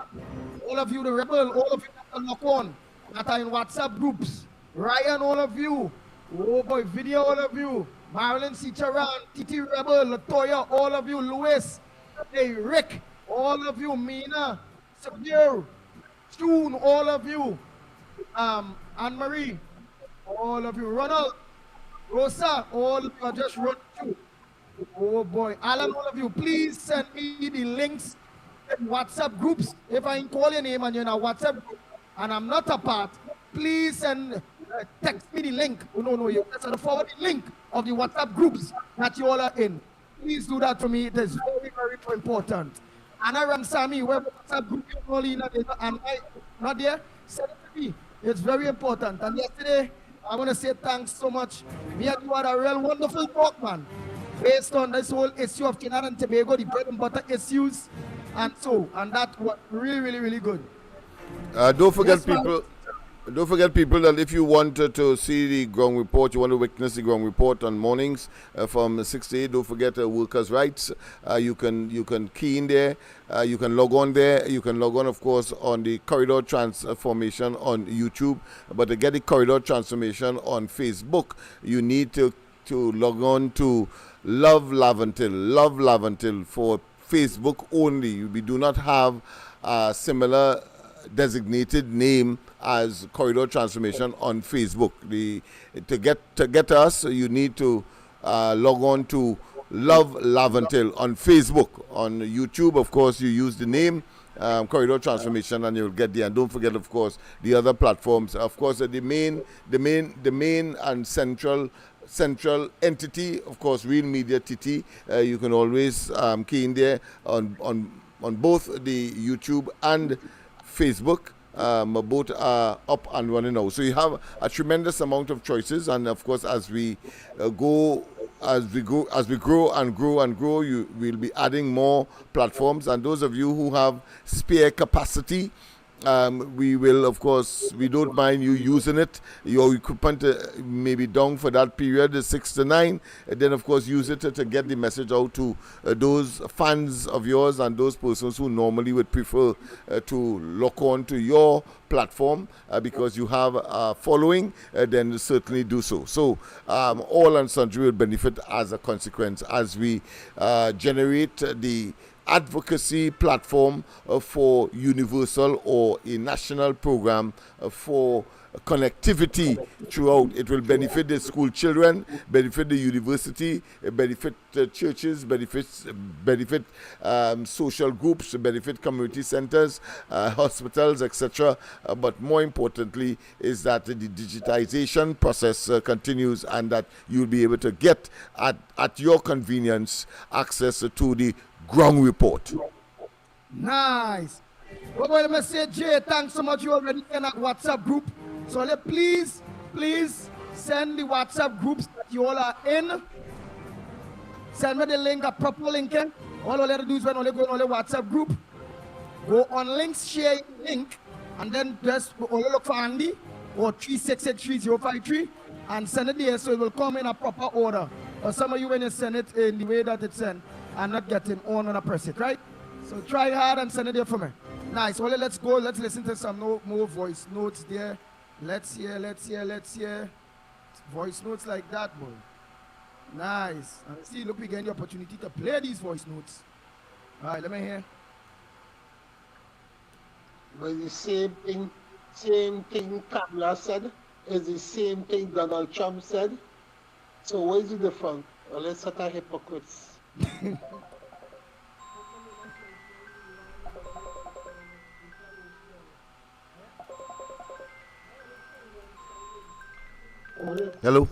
all of you, the rebel, all of you that are lock on, that are in WhatsApp groups. Ryan, all of you. Oh boy, Video, all of you. Marilyn Cicharan, Titi Rebel, Latoya, all of you. Louis, hey, Rick, all of you. Mina, Sabir, June, all of you. Anne-Marie, all of you. Ronald, Rosa, all of you are just run through. Oh boy, Alan, all of you, please send me the links in WhatsApp groups. If I ain't call your name and you're in a WhatsApp group and I'm not a part, please send, text me the link. Oh, no, you have to forward the link of the WhatsApp groups that you all are in. Please do that for me. It is very, very important. Anna Ramsami, where WhatsApp group you all in, and I not there, send it to me. It's very important. And yesterday, I want to say thanks so much. Me and you had a real wonderful talk, man, based on this whole issue of Trinidad and Tobago, the bread and butter issues, and that was really, really, really good. Don't forget, people, that if you want to see the ground report, you want to witness the ground report on mornings from 6 to 8, don't forget workers' rights. You can key in there. You can log on there. You can log on, of course, on the corridor transformation on YouTube. But to get the corridor transformation on Facebook, you need to log on to Love Laventil for Facebook only. We do not have a similar designated name as Corridor Transformation on Facebook. To get us, you need to log on to Love Laventil on Facebook. On YouTube, of course, you use the name Corridor Transformation and you'll get there. And don't forget, of course, the other platforms. Of course, the main and central entity, of course, Real Media TT. You can always key in there on both the YouTube and Facebook. Both are up and running now. So you have a tremendous amount of choices, and of course, as we grow and grow, we'll be adding more platforms. And those of you who have spare capacity, we will, of course, we don't mind you using it. Your equipment may be down for that period, 6 to 9. And then, of course, use it to get the message out to those fans of yours and those persons who normally would prefer to lock on to your platform because you have a following, then certainly do so. So all and sundry will benefit as a consequence as we generate the advocacy platform for universal or a national program for connectivity throughout. It will benefit the school children, benefit the university, benefit churches, benefit social groups, benefit community centers, hospitals, etc. But more importantly is that the digitization process continues, and that you'll be able to get at your convenience access to the ground report. Nice. Well, let me say, Jay, thanks so much. You already in that WhatsApp group. So please send the WhatsApp groups that you all are in. Send me the link, a proper link. All you have to do is when you go on the WhatsApp group, go on links, share link, and then just only look for Andy or 3683053 and send it there, so it will come in a proper order. Or some of you, when you send it in the way that it's sent, are not getting on when I press it, right? So try hard and send it there for me. Nice. Well, let's go. Let's listen to some more voice notes there. Let's hear. Voice notes like that, boy. Nice. And see, look, we get the opportunity to play these voice notes. All right, let me hear. Well, the same thing Kamala said is the same thing Donald Trump said. So what is the difference? Well, let's set our hypocrites. Hello.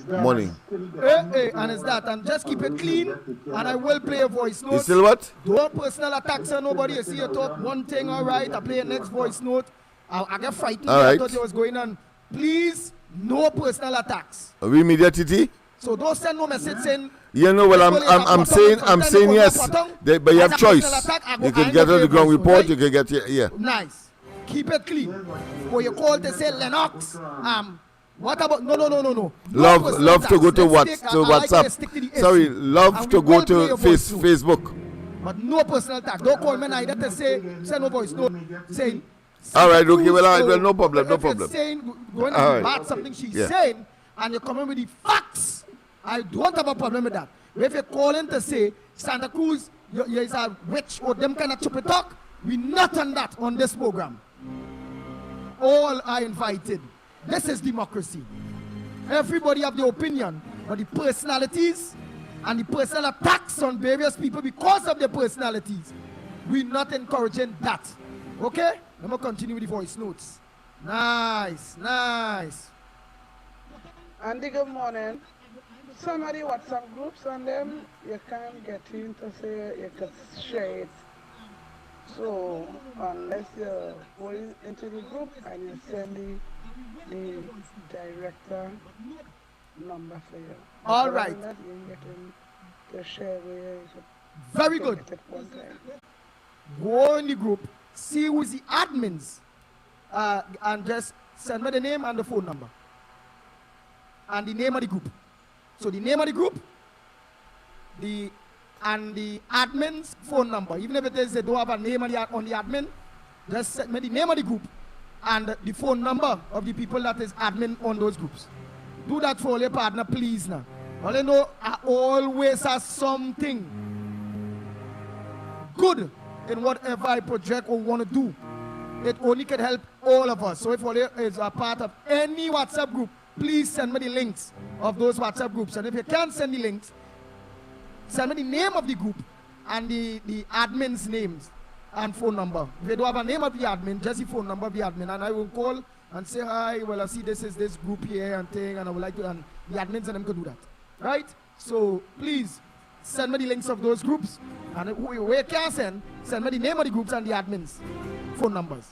Morning. Hey, and it's that. And just keep it clean. And I will play a voice note. You still what? Don't personal attacks on nobody. You see you talk one thing, all right. I play a next voice note. I get frightened. All right. I thought it was going on. Please, no personal attacks. Are we media TT? So don't send no message saying. You know, well, I'm saying yes. But you have choice. You can get on the ground report. You can get yeah. Nice. Keep it clean. Or you call to say Lennox. What about no. Love to go to WhatsApp. Sorry, love to go to Facebook. But no personal attack. Don't call me neither to say send no voice note saying. All right, okay, well, no problem. If you're saying going to bad something she's saying, and you're coming with the facts, I don't have a problem with that. But if you're calling to say Santa Cruz is a witch or them kind of stupid talk, we're not on that on this program. All are invited. This is democracy. Everybody have their opinion, but the personalities and the personal attacks on various people because of their personalities, we're not encouraging that. Okay? Let me continue with the voice notes. Nice. Andy, good morning. Some of the WhatsApp groups on them, you can't get in to say you can share it. So unless you go into the group and you send the director number for you. All right. To share with very good. Go in the group, see who's the admins, and just send me the name and the phone number. And the name of the group. So the name of the group, and the admin's phone number. Even if it is they don't have a name on the admin, just send me the name of the group and the phone number of the people that is admin on those groups. Do that for your partner, please now. All you know, I always have something good in whatever I project or want to do. It only can help all of us. So if all is a part of any WhatsApp group, please send me the links of those WhatsApp groups. And if you can't send the links, send me the name of the group and the admin's names and phone number. If you don't have a name of the admin, just the phone number of the admin. And I will call and say, hi, well, I see this is this group here and thing, and I would like to, and the admins and them can do that. Right? So please send me the links of those groups. And where you can send me the name of the groups and the admins' phone numbers.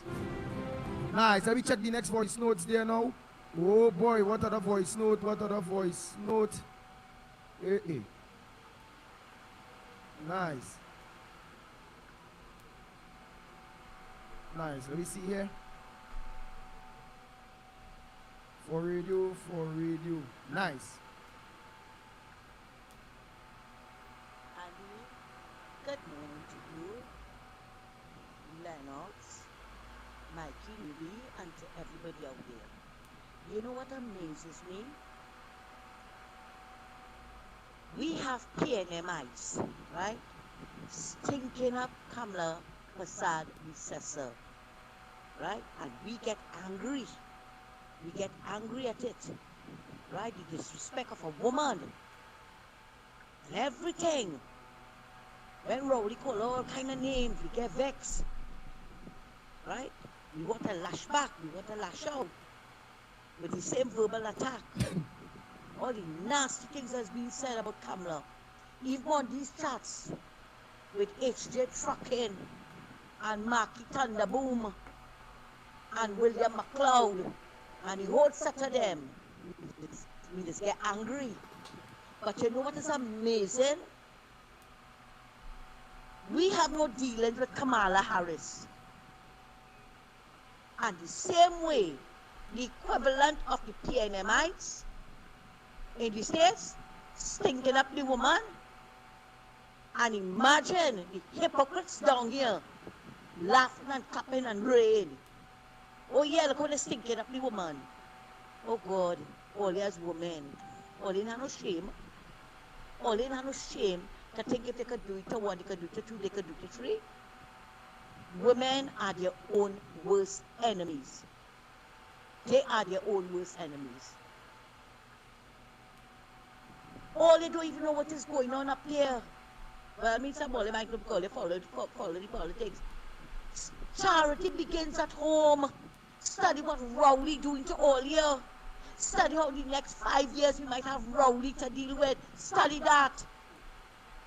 Nice. Let me check the next voice notes there now. Oh boy, what other voice note? Hey. Nice. Let me see here. For radio. Nice. Good morning to you, Lennox, Mikey, Ruby, and to everybody out there. You know what amazes me? We have PNMIs, right? Stinking up Kamala Prasad recessor, right? And we get angry. We get angry at it, right? The disrespect of a woman and everything. When Rowley call all kind of names, we get vexed, right? We want to lash back, we want to lash out with the same verbal attack. All the nasty things that's being said about Kamala. Even on these chats with HJ Trucking and Marky Thunderboom and William McLeod and the whole set of them, we just get angry. But you know what is amazing? We have no dealings with Kamala Harris. And the same way, the equivalent of the PNMites in the States, stinking up the woman. And imagine the hypocrites down here, laughing and clapping and praying. Oh yeah, look how they're stinking up the woman. Oh God, all as women. All in no shame. All in no shame to think if they could do it to one, they could do it to two, they could do it to three. Women are their own worst enemies. They are their own worst enemies. All they don't even know what is going on up here. Well, I mean, somebody might call it follow the politics. Charity begins at home. Study what Rowley doing to all you. Study how the next 5 years we might have Rowley to deal with. Study that.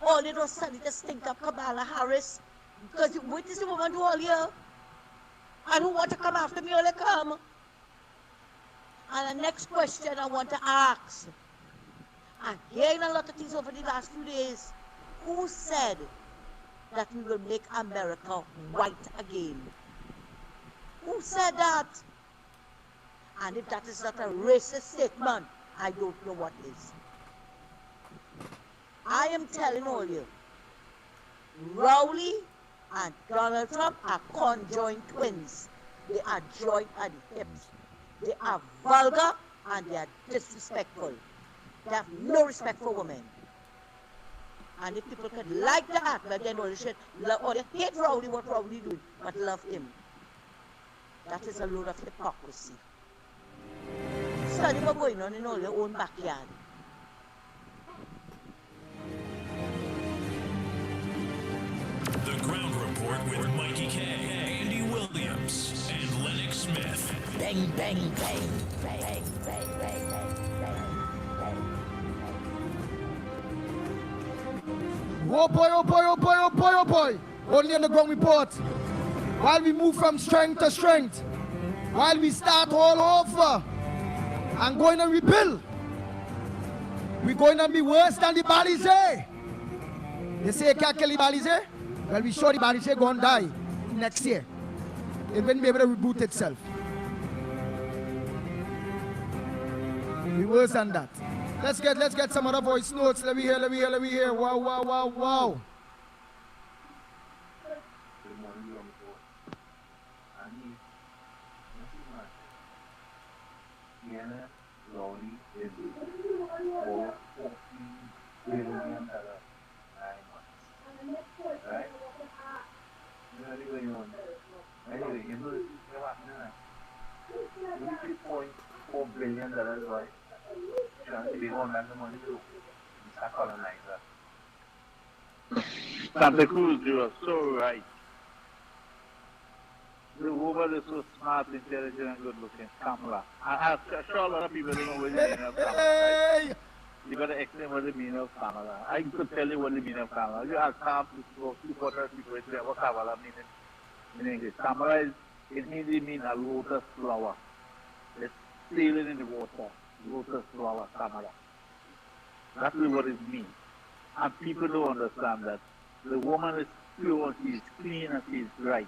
All they don't study to stink up Kamala Harris. Because what is the woman do all you? And who want to come after me, all they come. And the next question I want to ask. I'm hearing a lot of things over the last few days. Who said that we will make America white again? Who said that? And if that is not a racist statement, I don't know what is. I am telling all you, Rowley and Donald Trump are conjoined twins. They are joined at the hips. They are vulgar and they are disrespectful. They have no respect for women. And if people could like that, but then all they should love, or they hate Rowley, what Rowley doing, but love him. That is a load of hypocrisy. Study what's going on in all your own backyard. The Ground Report with Mikey K, Andy Williams, and Lennox Smith. Bang, bang, bang, bang, bang, bang, bang, bang. Oh boy, oh boy, oh boy, oh boy, oh boy. Only on the Ground Report. While we move from strength to strength, while we start all over and going to rebuild, we're going to be worse than the Balizé. They say you can't kill the Balizé? Well, we sure the Balizé going to die next year. It won't be able to reboot itself. We're worse than that. Let's get some other voice notes. Let me hear. Wow, wow, wow, wow. $4 billion, right? Santa Cruz, you are so right. The woman is so smart, intelligent, and good looking. Kamala. I'm sure a lot of people don't know what the meaning of Kamala. Right? You got to explain what the meaning of Kamala. I could tell you what the meaning of Kamala. You ask Kam, people say what Kamala means in English. Kamala is, in Hindi, means a lotus flower. It's sailing in the water. Lotus flower, Kamala. That's what it means. And people don't understand that. The woman is pure, she's clean, and she's right.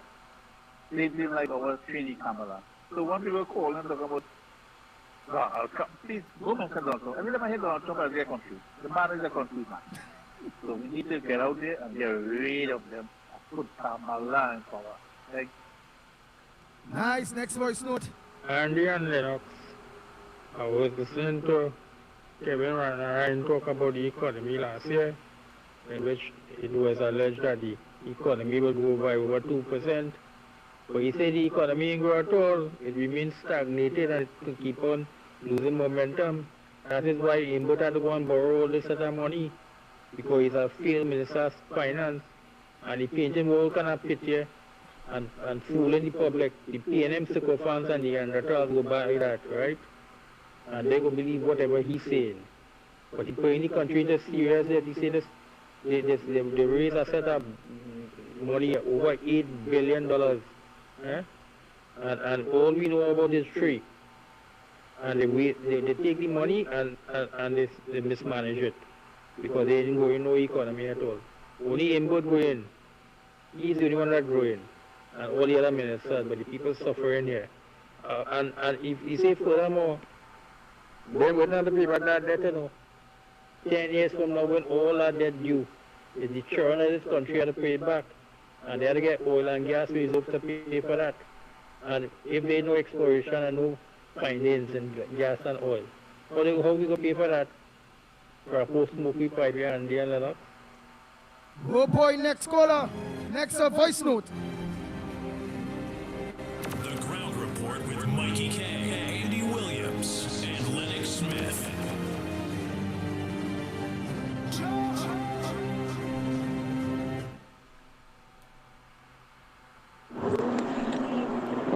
They didn't like our Trini Kamala. So when people call and talk about Donald Trump, please go mention Donald Trump. Every time I hear Donald Trump, I get confused. The man is a confused man. So we need to get out there and get rid of them and put Kamala in power. Like, Nice. Next voice note. Andy and Lennox, I was listening to Kevin Ryan talked about the economy last year, in which it was alleged that the economy would grow by over 2%. But he said the economy ain't grow at all. It remains stagnated and it could keep on losing momentum. That is why Imbut had to go and borrow all this other money, because he's a failed minister of finance and he painting all kind of picture and fooling the public. The PNM sycophants and the Neanderthals go by that, right? And they go believe whatever he's saying. But he putting the country into serious that he said they raise a set of money over $8 billion. Eh? And all we know about is tree. And they take the money and they mismanage it. Because they didn't go in no economy at all. Only Imbut go in. He's the only one that grow in. And all the other ministers, but the people suffering here. And if you say furthermore, they would not pay back that debt, you know. 10 years from now, when all that debt due, is the children of this country have to pay it back. And they have to get oil and gas reserves to pay for that. And if there is no exploration and no findings in gas and oil, how we going to pay for that? For a post-smoky pipe here and there, Lennox? Oh boy, next caller. Next voice note. The Ground Report with Mikey K, Andy Williams, and Lennox Smith.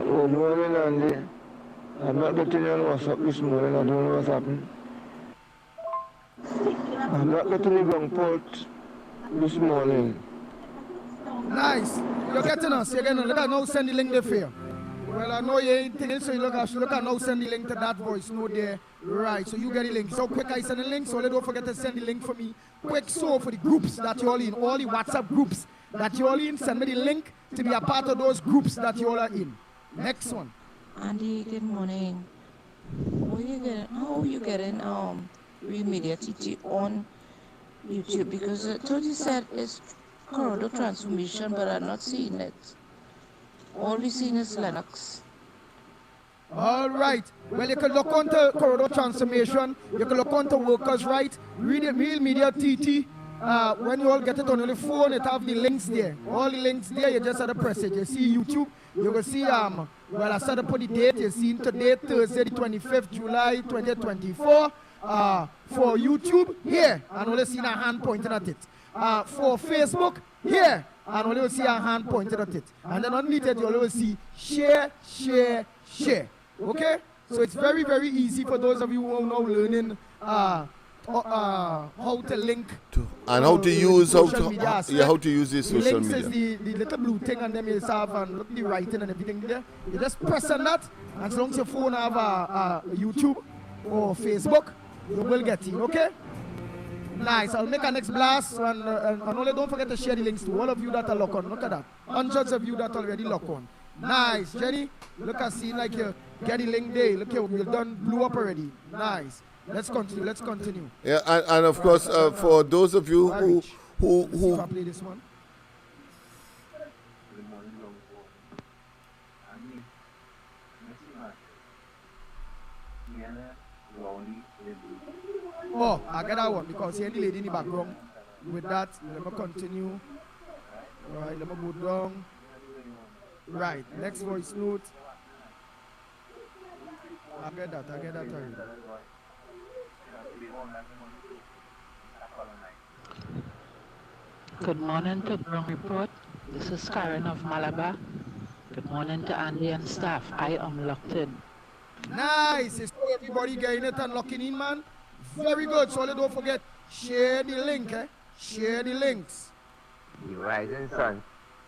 Good morning, Andy. I'm not getting on WhatsApp this morning. I don't know what's happened. I'm not getting the wrong port this morning. Nice. You're getting us. You're getting us. Look at now send the link there for you. Well, I know you ain't thinking, so you look at now send the link to that voice note there. Right, so you get the link. So quick I send the link, so don't forget to send the link for me. Quick, so for the groups that you're all in, all the WhatsApp groups that you're all in, send me the link to be a part of those groups that you all are in. Next one. Andy, good morning. How are you getting Real Media TT on YouTube? Because Tony said it's corridor transformation, but I'm not seeing it. All we seen is Lennox. All right. Well, you can look onto corridor transformation. You can look onto workers' right. Read it, Real Media TT. When you all get it on your phone, it have the links there. All the links there, you just have to press it. You see YouTube. You will see, well, I started to put the date. You see today, Thursday, the 25th July, 2024. For YouTube, here, and only see a hand pointing at it. For Facebook, here, and only see a hand pointing at it. And then underneath it, you'll always see share, share, share. Okay? So it's very, very easy for those of you who are now learning how to link and how to use how to use this social links media. is the little blue thing, and then you have and look the writing and everything there. You just press on that, and as long as your phone have a YouTube or Facebook, you will get it. Okay? Nice. I'll make a next blast, and only don't forget to share the links to all of you that are locked on. Look at that. Hundreds of you that are already locked on. Nice, Jenny. Look, I see like you get the link there. Look here, you've done blew up already. Nice. Let's continue. Yeah, and of course, for those of you who play this one. Oh, I get that one because see any lady in the background. With that, let me continue. Right, let me go down. Right, next voice note. I get that already. Good morning to Ground Report. This is Karen of Malabar. Good morning to Andy and staff. I am locked in. Nice. So everybody getting it and locking in, man. Very good. So don't forget, share the link. Share the links. The rising sun,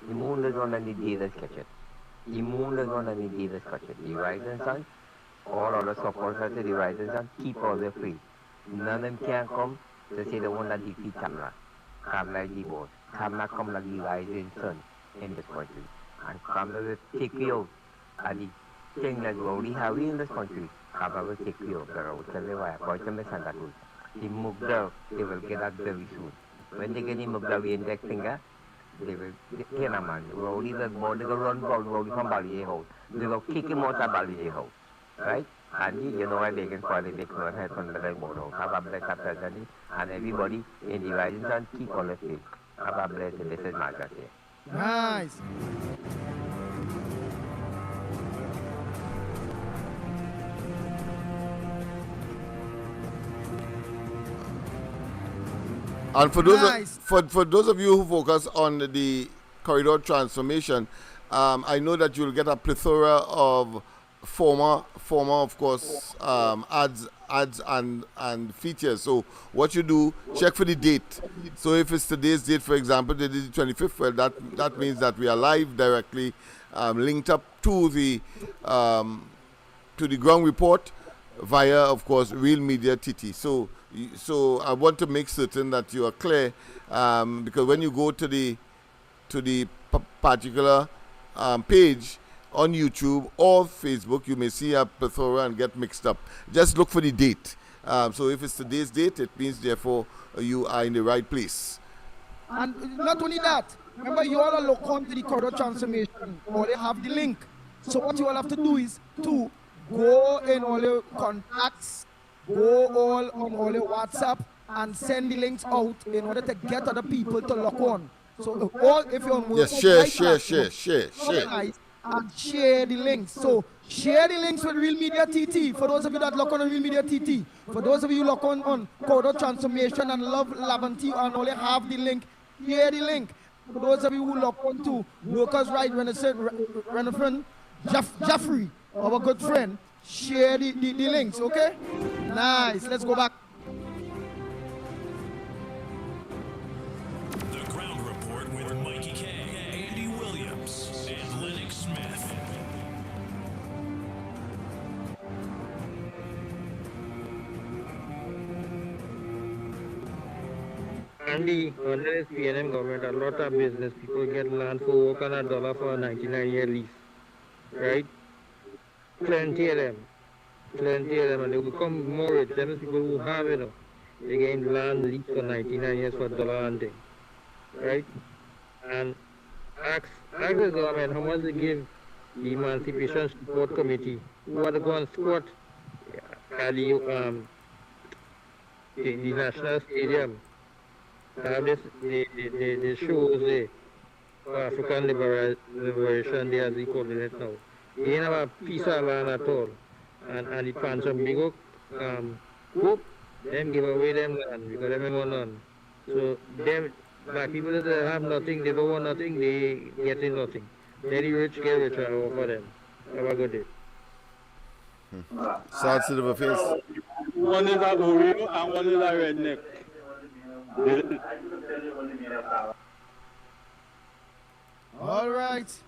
the moon is on and the day that's catch it. The moon is on and the day that's catch it. The rising sun, all other supporters of the rising sun, keep all their free. None of them can come to say the one that defeat Kamala. Kamala is the boss. Kamala come like the rising sun in this country. And Kamala will take you out of the thing that we already have in this country. Kamala will take you out. I will tell you why. I can make that good. The Mugdal, they will get that very soon. When they get the Mugdal index finger, they will kill a man. They will already the ball, they will run ball from Bali House. They will kick him out of Bali House. Right? Andy, you know I beg quality big man head on the mono. Have a blessed presently, and everybody in the rising sun keep on the faith. Have a blessed, this is Margaret here. Nice. And for those Nice. for those of you who focus on the corridor transformation, I know that you'll get a plethora of former of course ads and features. So what you do, check for the date. So if it's today's date, for example, the 25th, well that means that we are live directly, linked up to the ground report via, of course, Real Media TT. So I want to make certain that you are clear, because when you go to the particular page on YouTube or Facebook, you may see a plethora and get mixed up. Just look for the date. So if it's today's date, it means therefore you are in the right place. And not only that, remember you all are locked on to the corridor transformation, or they have the link. So what you all have to do is to go in all your contacts, go all on all your WhatsApp and send the links out in order to get other people to lock on. So all, if you're on Yes, share. organize and share the links. So share the links with Real Media TT. For those of you that lock on Real Media TT, for those of you who lock on Corridor Transformation and love Lavanti and only have the link, share the link. For those of you who lock on to Workers' Right Renefren Jeffrey, our good friend, share the links, okay? Nice. Let's go back. The Ground Report with Mikey K, Andy Williams, and LENNOX SMITH. Andy, under this PNM government, a lot of business people get land for work on $1 for a 99-year lease, right? Plenty of them, and they will come more rich. Them people who have it, they get land lease for 99 years for $1 and thing, right? And ask the government how much they give the Emancipation Support Committee, who are the go and squat at the National Stadium. Have this the shows there for African Liberation Day, as we call it now. They ain't have a piece of land at all. And it found some big group, them give away them land because them ain't want none. So them black people that have nothing, they don't want nothing, they getting nothing. Very rich get richer over them. Have a good day. Sad state of affairs. One is a Oreo and one is a redneck. All right.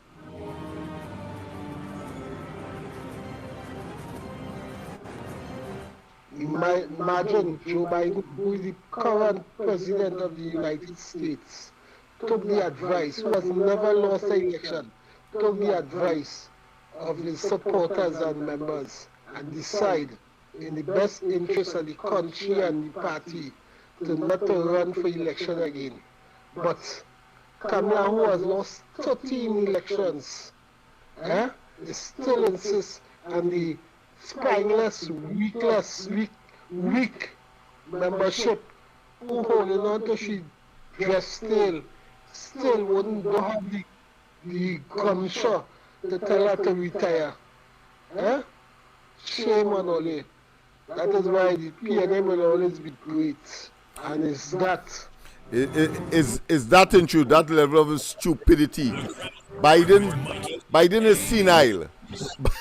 Imagine Joe Biden, who is the current president of the United States, took the advice, who has never lost an election, took the advice of his supporters and members and decide in the best interest of the country and the party to not to run for election again. But Kamala, who has lost 13 elections, still insists on the spineless, weak membership who holding on to she just still don't have the gumption to tell her to retire. Shame on Ole. That is why the PNM will always be great. And it's that. Is that in true, that level of stupidity? Biden is senile.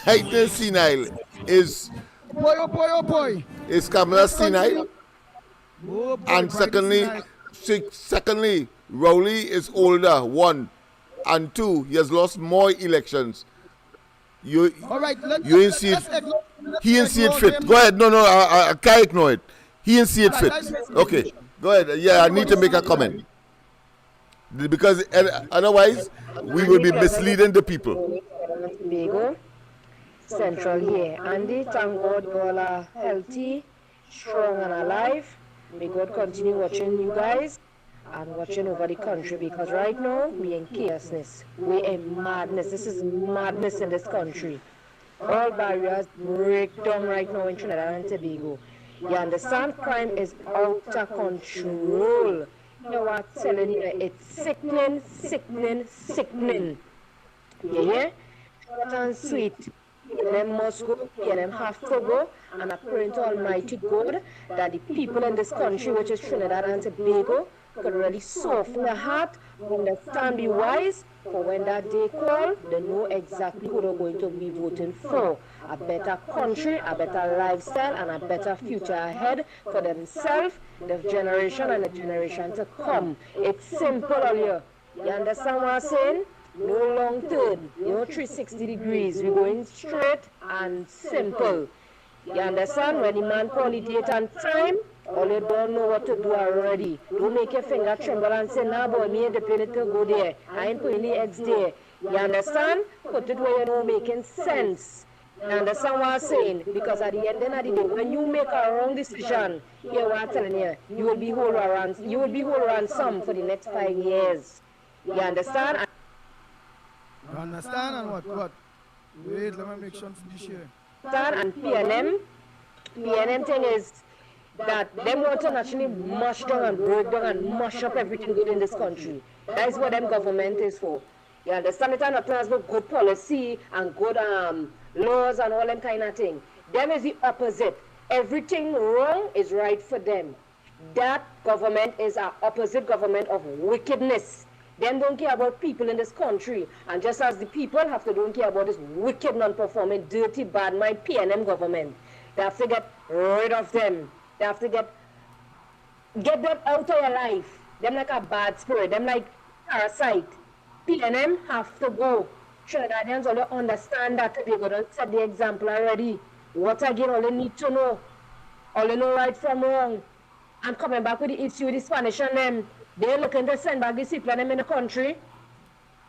Biden is senile. Is boy. Is Kamala senile? Oh boy, And secondly, Rowley is older, one. And two, he has lost more elections. All right, you ain't see it. He ain't see it fit. Go ahead. No, I can't ignore it. He ain't see it fit. Okay, go ahead. Yeah, I need to make a comment. Because otherwise, we will be misleading the people. Central here. Andy, thank God you all are healthy, strong and alive. May God continue watching you guys and watching over the country, because right now we in chaosness. We in madness. This is madness in this country. All barriers break down right now in Trinidad and Tobago. You understand? Crime is out of control. You know what I'm telling you? It's sickening, sickening, sickening. You hear? Short and sweet. PNM must go, PNM have to go, and I pray to Almighty God that the people in this country, which is Trinidad and Tobago, could really soften their heart, understand, be wise, for when that day call, they know exactly who they're going to be voting for. A better country, a better lifestyle, and a better future ahead for themselves, the generation and the generation to come. It's simple, all you. You understand what I'm saying? No long turn, 360 degrees. We're going straight and simple. You understand? When the man call the date and time, all you don't know what to do already. Don't make your finger tremble and say, nah boy, me ain't the planet to go there. I ain't putting the eggs there. You understand? Put it where you know making sense. You understand what I'm saying? Because at the end of the day, when you make a wrong decision, hear what I'm telling you, you will be whole ransom for the next 5 years. You understand? You understand? And what? Wait, let me make sure I'm finished here. And PNM thing is that them want to naturally mash down and break down and mash up everything good in this country. That is what them government is for. You understand? It not as well good policy and good laws and all them kind of thing. Them is the opposite. Everything wrong is right for them. That government is an opposite government of wickedness. Them don't care about people in this country. And just as the people have to don't care about this wicked, non-performing, dirty, bad mind PNM government, they have to get rid of them. They have to get them out of your life. Them like a bad spirit. Them like parasite. PNM have to go. Trinidadians only understand that they're going to set the example already. What again, all they need to know. All they know right from wrong. And coming back with the issue with the Spanish and them. They're looking to send back the people in the country.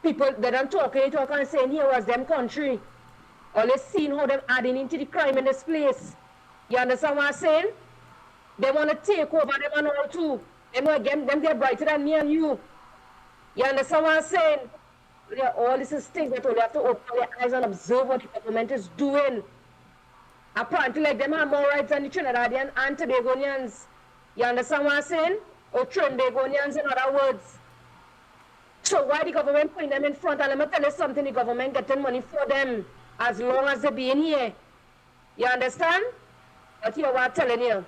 People, they don't talk and saying here was them country. All they seen how them adding into the crime in this place. You understand what I'm saying? They want to take over them and all too. They know again, them they're brighter than me and you. You understand what I'm saying? All this is things that we have to open their eyes and observe what the government is doing. Apparently, like them have more rights than the Trinidadian and Tobagonians. You understand what I'm saying? Or Trinbagonians, in other words. So why the government putting them in front? And let me tell you something, the government getting money for them as long as they be in here. You understand? But you know what I'm telling you?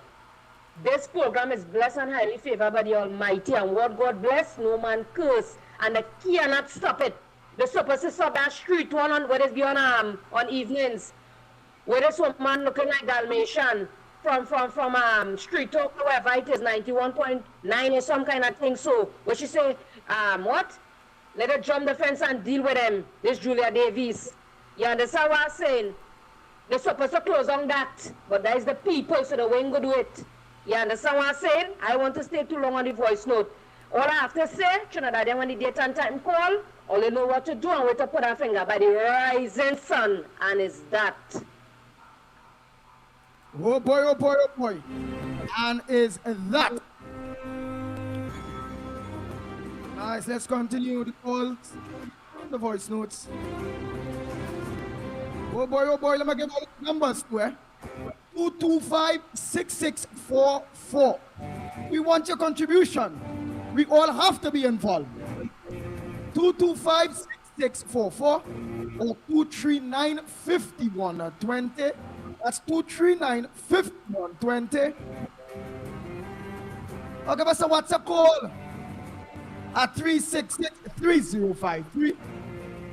This program is blessed and highly favored by the Almighty, and what God bless, no man curse, and they cannot stop it. They're supposed to stop that street one on where it's be on evenings. Where there's one man looking like Dalmatian. From street talk, wherever it is, 91.9 or some kind of thing. So, what she say, what? Let her jump the fence and deal with them. This Julia Davies. You understand what I'm saying? They're supposed to close on that. But that is the people, so they won't go do it. You understand what I'm saying? I want to stay too long on the voice note. All I have to say, Trinidad, when the date and time call, all they know what to do and where to put a finger by the rising sun. And it's that. Oh boy, oh boy, oh boy. And is that. Nice, let's continue the calls, the voice notes. Oh boy, let me give all the numbers to her. 225-6644. We want your contribution. We all have to be involved. 225-6644 or 239-5120. That's 239-5120. Or give us a WhatsApp call at 366-3053.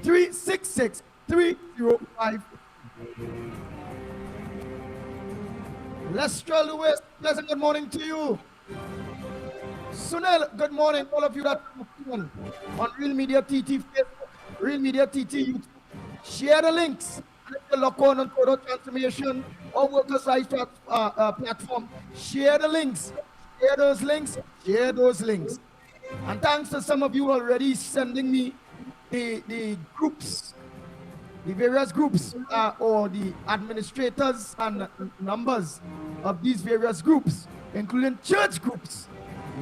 366-3053. Lestral Lewis, pleasant good morning to you. Sunil, good morning. All of you that are on Real Media TT Facebook, Real Media TT YouTube. Share the links. The lock on Total Transformation or Workers' Rights platform. Share the links. Share those links. Share those links. And thanks to some of you already sending me the groups, the various groups or the administrators and numbers of these various groups, including church groups.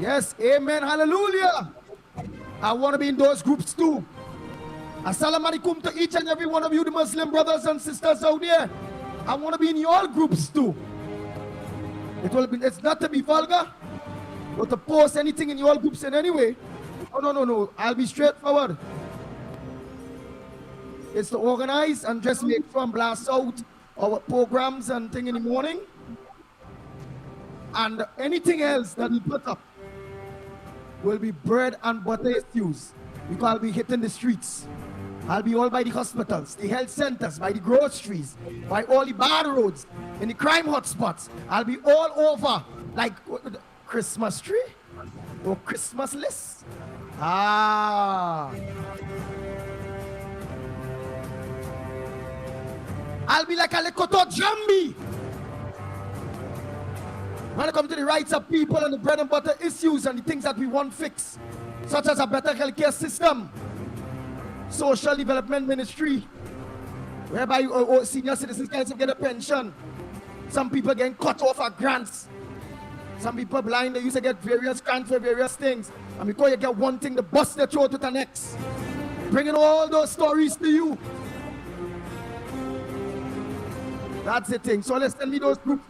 Yes, amen, hallelujah. I want to be in those groups too. Assalamu alaikum to each and every one of you, the Muslim brothers and sisters out there. I want to be in your groups too. It's not to be vulgar, but to post anything in your groups in any way. Oh, no. I'll be straightforward. It's to organize and just make sure and blast out our programs and thing in the morning. And anything else that we put up will be bread and butter issues. Because I'll be hitting the streets. I'll be all by the hospitals, the health centers, by the groceries, by all the bad roads, in the crime hotspots. I'll be all over like Christmas tree or Christmas list. I'll be like a Lekoto Jambi. When it comes to the rights of people and the bread and butter issues and the things that we want fixed, such as a better healthcare system, social development ministry, whereby senior citizens can get a pension. Some people getting cut off at grants. Some people blind, they used to get various grants for various things. And because you get one thing, the bust their throat with the next. Bringing all those stories to you. That's the thing. So let's send me those groups,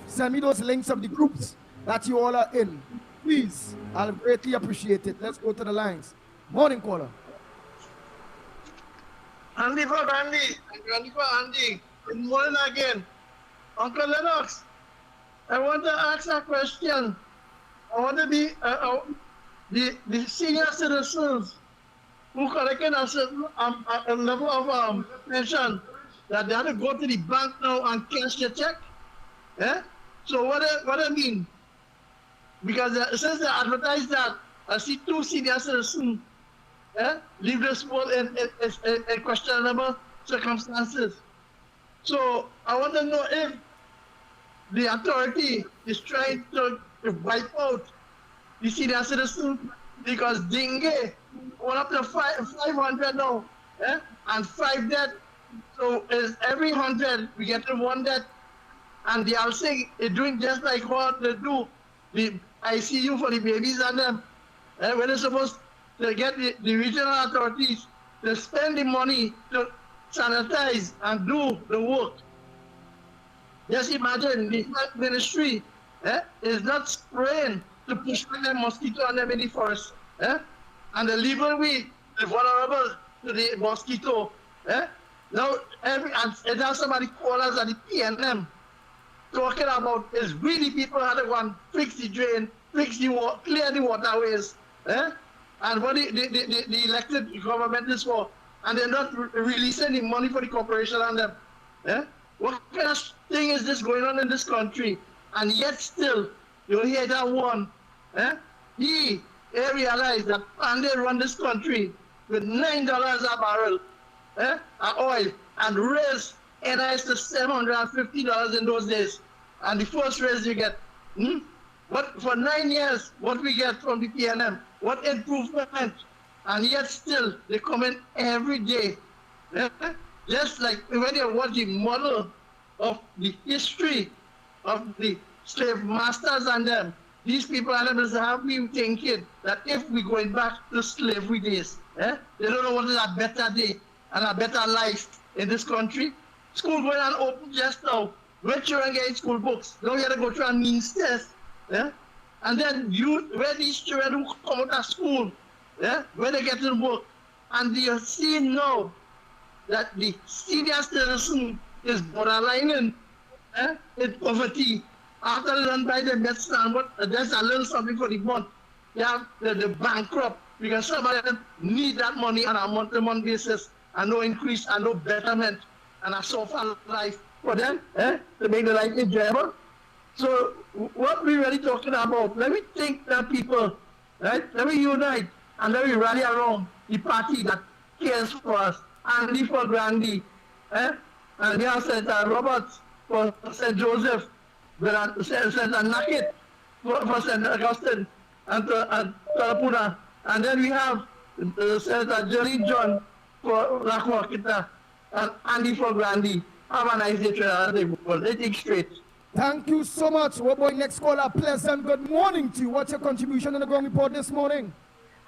send me those links of the groups that you all are in. Please, I'll greatly appreciate it. Let's go to the lines. Morning caller. Andy for Andy. Andy for Andy. Good morning again. Uncle Lennox, I want to ask a question. I want to be the senior citizens who collecting a certain level of pension that they have to go to the bank now and cash their check. Yeah? So what I mean? Because since they advertise that, I see 2 senior citizens leave this world in questionable circumstances. So I want to know if the authority is trying to wipe out the senior citizens, because dengue went up to 500 now, and 5 deaths. So is every 100 we get to 1 death, and they are saying they're doing just like what they do the ICU for the babies and them. When they're supposed to get the regional authorities to spend the money to sanitize and do the work. Just imagine the health ministry is not spraying to push the mosquito on them in the forest. And the leaving we the vulnerable to the mosquito. Now and now somebody call us at the PNM talking about is really people had to go and fix the drain, fix the water, clear the waterways. And what the elected government is for, and they're not releasing the money for the corporation and them. What kind of thing is this going on in this country? And yet still, you'll hear that one. He realized that and they run this country with $9 a barrel of oil and raise NIS to $750 in those days. And the first raise you get. But for 9 years, what we get from the PNM, what improvement? And yet still, they come in every day. Just like when you watch the model of the history of the slave masters and them, these people and them have me thinking that if we're going back to slavery days, they don't know what is a better day and a better life in this country. School going on open just now. When children get school books, now you have to go through a means test. And then where these children who come out of school, when they get to work, and you're seeing now that the senior citizen is borderlining in poverty. After they don't buy the medicine and what, there's a little something for the month. You have the bankrupt because somebody of them need that money on a month-to-month basis and no increase and no betterment and a suffer life for them to make the life enjoyable. So what we really talking about, let me think that people, right? Let me unite and let me rally around the party that cares for us. Andy for Grandy, and here St. Roberts for St. Joseph, St. Nakit for St. Augustine and Tarapuna. And then we have St. Jerry John for Lakwakita and Andy for Grandy. Have a nice day, let's take straight. Thank you so much. What boy, next caller, pleasant good morning to you. What's your contribution in the ground report this morning?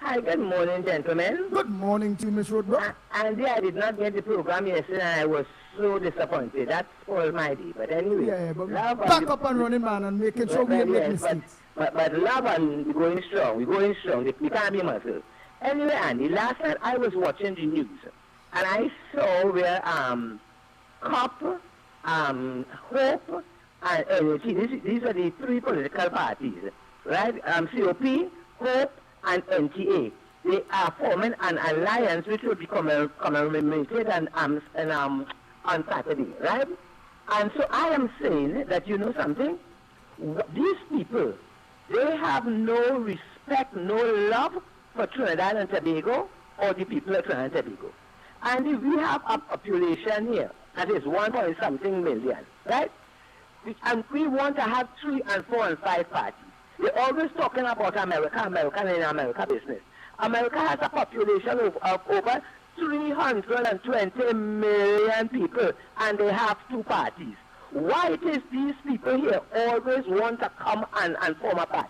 Hi, good morning, gentlemen. Good morning to you, Miss Roadblock. Andy, I did not get the program yesterday, and I was so disappointed. That's almighty. But anyway, Yeah, but back up and running, man, and making sure we make mistakes. But love and we're going strong. We're going strong. We can't be muscle. Anyway, Andy, last night I was watching the news, and I saw where COP, Hope, and NT. These are the three political parties, right? COP, Hope, and NTA. They are forming an alliance which will be commemorated on Saturday, right? And so I am saying that, you know something? These people, they have no respect, no love for Trinidad and Tobago or the people of Trinidad and Tobago. And we have a population here that is 1.something million, right? And we want to have 3 and 4 and 5 parties. They're always talking about America and America business. America has a population of over 320 million people, and they have 2 parties. Why it is these people here always want to come and form a party?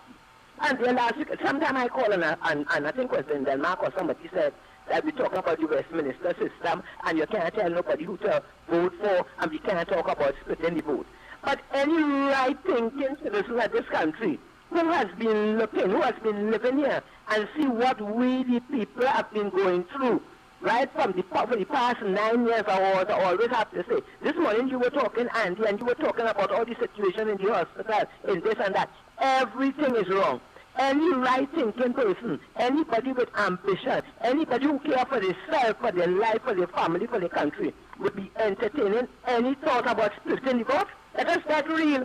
And then last week, sometime I called and I think it was in Denmark or somebody said that we're talking about the Westminster system, and you can't tell nobody who to vote for, and we can't talk about splitting the vote. But any right-thinking citizen of this country who has been looking, who has been living here, and see what we, the people, have been going through, right for the past 9 years, I always have to say. This morning you were talking, Andy, and you were talking about all the situation in the hospital, in this and that. Everything is wrong. Any right-thinking person, anybody with ambition, anybody who cares for themselves, for their life, for their family, for their country, would be entertaining any thought about splitting the vote. Let us get real.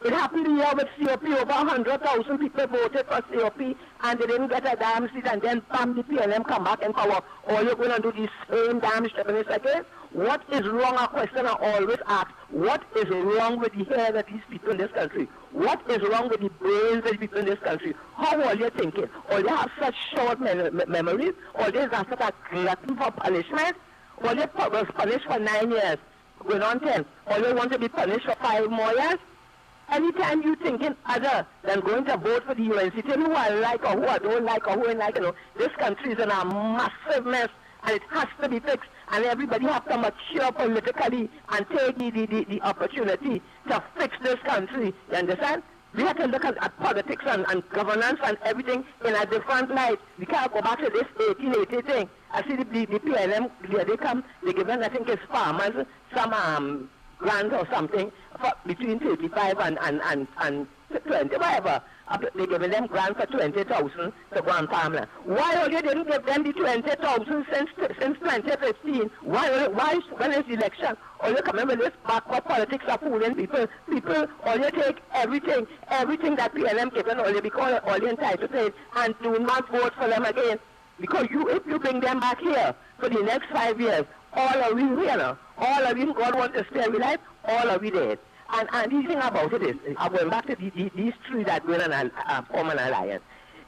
It happened here with COP. Over 100,000 people voted for COP, and they didn't get a damn seat, and then bam, the PLM come back and power. Or you're going to do the same damn shit again? What is wrong? A question I always ask. What is wrong with the hair of these people in this country? What is wrong with the brains of the people in this country? How are you thinking? Or they have such short memories? Or they have such a glutton for punishment? Or they was punished for 9 years, going on 10? Or they want to be punished for 5 more years? Anytime you thinking other than going to vote for the UNC, tell me who I like or who I don't like or who I like, you know, this country is in a massive mess, and it has to be fixed, and everybody has to mature politically and take the opportunity to fix this country. You understand? We have to look at politics and governance and everything in a different light. We can't go back to this 1880 thing. I see the PLM, they come, they give them, I think it's farmers, some grant or something for between 35 and 20, whatever. They're giving them grant for 20,000 to go and farmland. Why you didn't give them the 20,000 since 2015? Why when is the election? Or you come in with this backward politics of fooling people, or you take everything that PLM given, or you because all you entitled to it, and do not vote for them again. Because if you bring them back here for the next 5 years, all of you here, all of you, God wants to spare me life, all of you dead. And the thing about it is, I'm going back to these 3 that win and form an alliance.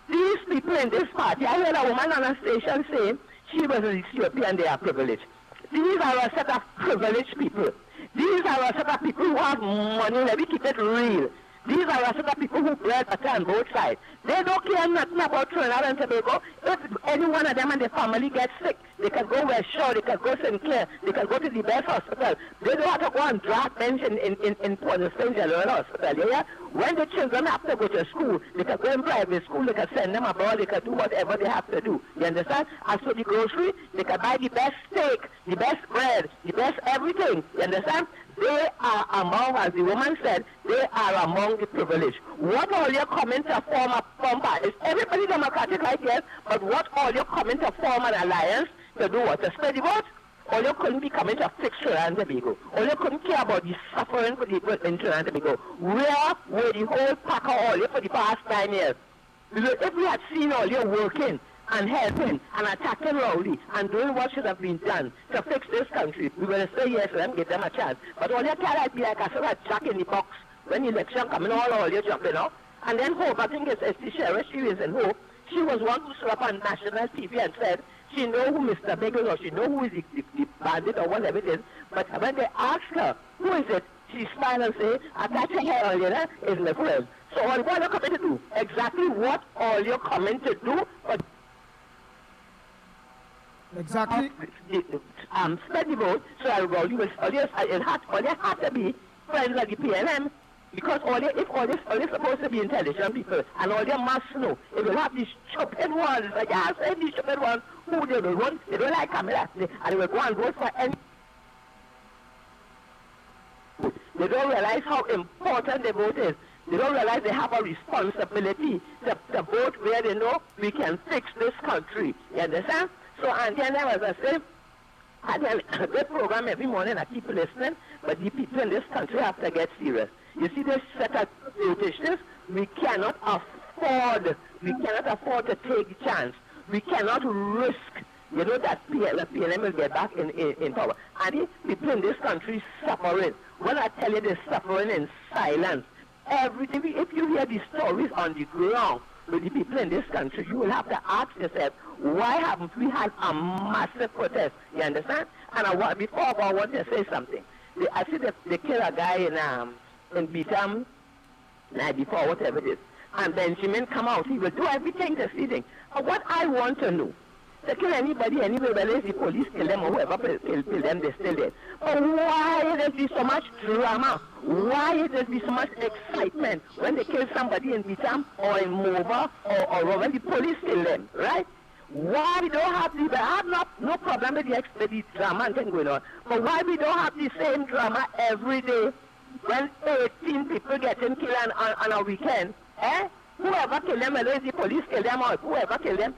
These people in this party, I heard a woman on a station saying she was an Ethiopian and they are privileged. These are a set of privileged people. These are a set of people who have money, let me keep it real. These are a set of people who bread butter on both sides. They don't care nothing about Trinidad and Tobago. If any one of them and their family gets sick, they can go West Shore, they can go St. Clair, they can go to the best hospital. They don't have to go and drop bench in Port of St. General Hospital. Yeah? When the children have to go to school, they can go in private school, they can send them abroad, they can do whatever they have to do. You understand? As for the grocery, they can buy the best steak, the best bread, the best everything. You understand? They are among, as the woman said, they are among the privileged. What all your coming to form a party? Is everybody democratic like yes, but what all your coming to form an alliance to do what? To spread the vote? Or you couldn't be coming to fix Trinidad and Tobago? Or you couldn't care about the suffering for people in Trinidad and Tobago? Where were the whole pack of all for the past 9 years? If we had seen all you working and helping and attacking Rowley and doing what should have been done to fix this country, we will say yes, let them give them a chance. But all you can't be like a sort of jack in the box when the election coming, all you jumping up. And then Hope, I think it's the sheriff, she is in Hope. She was one who stood up on national TV and said she know who Mr. Biggs or she know who is the bandit or whatever it is. But when they ask her, who is it? She smiled and say, I got your hair earlier, is my friend. So what are you coming to do? Exactly what all you're coming to do, but Exactly. Spread the vote, so everybody will it had to be friends of the PNM. Because if all they supposed to be intelligent people, and all they must know, if you have these stupid ones, like I said, these stupid ones, who they will want, they don't like Kamala, and they will go and vote for any. They don't realize how important the vote is. They don't realize they have a responsibility to vote where they know we can fix this country. You understand? So, and then as I say, I tell a great program every morning, I keep listening, but the people in this country have to get serious. You see this set of politicians, we cannot afford to take a chance. We cannot risk, that the PNM will get back in power. And the people in this country suffering. When I tell you they're suffering in silence, everything, if you hear the stories on the ground with the people in this country, you will have to ask yourself, why haven't we had a massive protest? You understand? And before I want to say something. I see they kill a guy in Bitam night before, whatever it is. And Benjamin come out. He will do everything to see things. But what I want to know, they kill anybody anyway, whether it's the police kill them or whoever kill them, they're still dead. But why there be so much drama? Why there be so much excitement when they kill somebody in Bitam or in Mova or when the police kill them, right? Why we don't have the, I have no problem with the drama and thing going on, but why we don't have the same drama every day when 18 people getting killed on a weekend, eh? Whoever kill them, whether it's the police kill them or whoever kill them,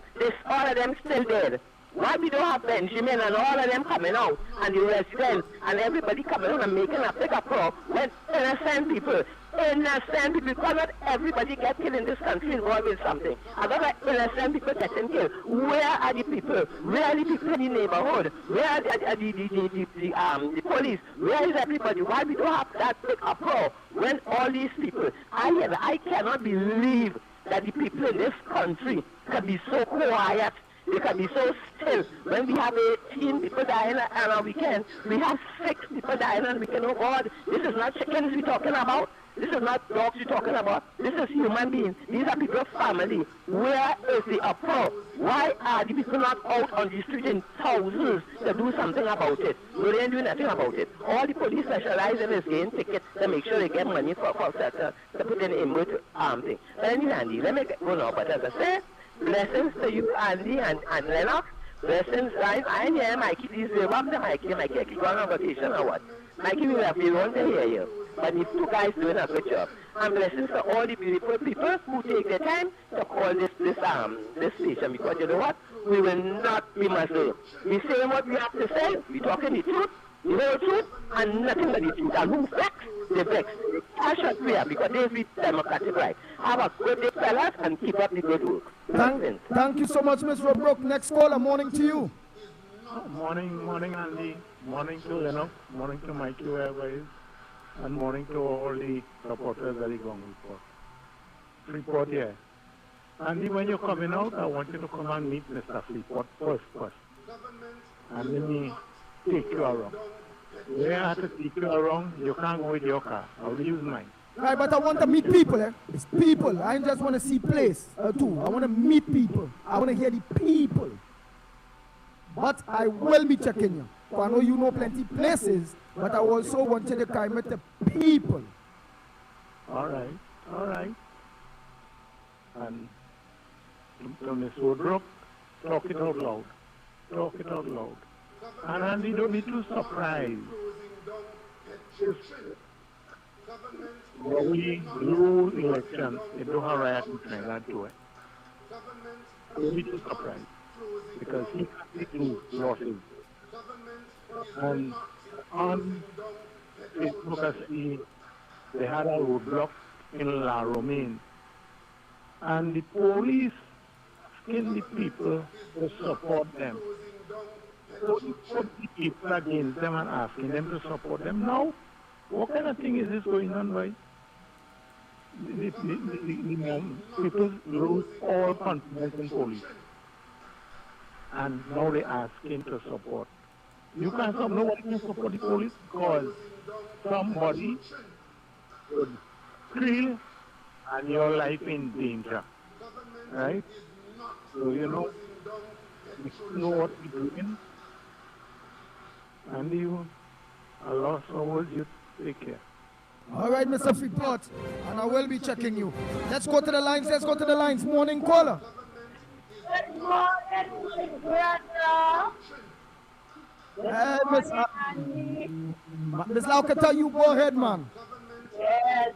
all of them still dead. Why we don't have Benjamin and all of them coming out and the residents and everybody coming out and making a big uproar when innocent people, because not everybody gets killed in this country involved in something. Other innocent people getting killed. Where are the people? Where are the people in the neighborhood? Where are the police? Where is everybody? Why we don't have that big uproar when all these people? I cannot believe that the people in this country can be so quiet. They can be so still. When we have 18 people dying on a weekend, we have 6 people dying on a weekend. Oh God, this is not chickens we're talking about. This is not dogs we're talking about. This is human beings. These are people's family. Where is the uproar? Why are the people not out on the street in thousands to do something about it? No, they ain't doing nothing about it. All the police specialize in is getting tickets to make sure they get money to put in inward thing. But anyway, Andy, let me go now. But as I said, blessings to you, Andy and Lennox. Blessings. I hear Mikey these days. What's the Mikey? Mikey going on vacation or what? Mikey will have been on to hear you. But these two guys doing a good job. And blessings to all the beautiful people who take the time to call this station, because you know what? We will not be muzzled. We say what we have to say. We talking the truth, the whole truth, and nothing but the truth. And who vex? They vex. I should prayer because they be democratic right. Have a good day, fellas, and keep up the good work. Thank you so much, Mr. Brook. Next caller, morning to you. Morning, Andy. Morning to Lennox. Morning to Mikey, wherever he is. And morning to all the supporters that are going for. Report here. Andy, when you're coming out, I want you to come and meet Mr. Freeport first. And let me take you around. Where I have to take you around, you can't go with your car. I'll use mine. Right, but I want to meet people, eh? It's people. I just want to see place, too. I want to meet people. I want to hear the people. But I will be checking you. I know you know plenty places, but I also want you to come with the people. All right. And to Miss Woodruff, talk it out loud. And Andy, don't be too surprised. When we lose election, they don't have right to try that to it. Don't be too surprised. Because he can losses. And on Facebook, I see they had a roadblock in La Romaine. And the police asking the people to support them. So they put the people against them and asking them to support them. Now, what kind of thing is this going on, right? The people lose all confidence in police. And now they're asking to support. You can't stop, nobody can support the police because somebody would kill and your life in danger. Right? So, we know what we're doing. And you, I lost always you take care. All right, Mr. Freeport, and I will be checking you. Let's go to the lines. Let's go to the lines. Morning caller. Good morning, brother. Miss Laukata, you go ahead, man. Yes.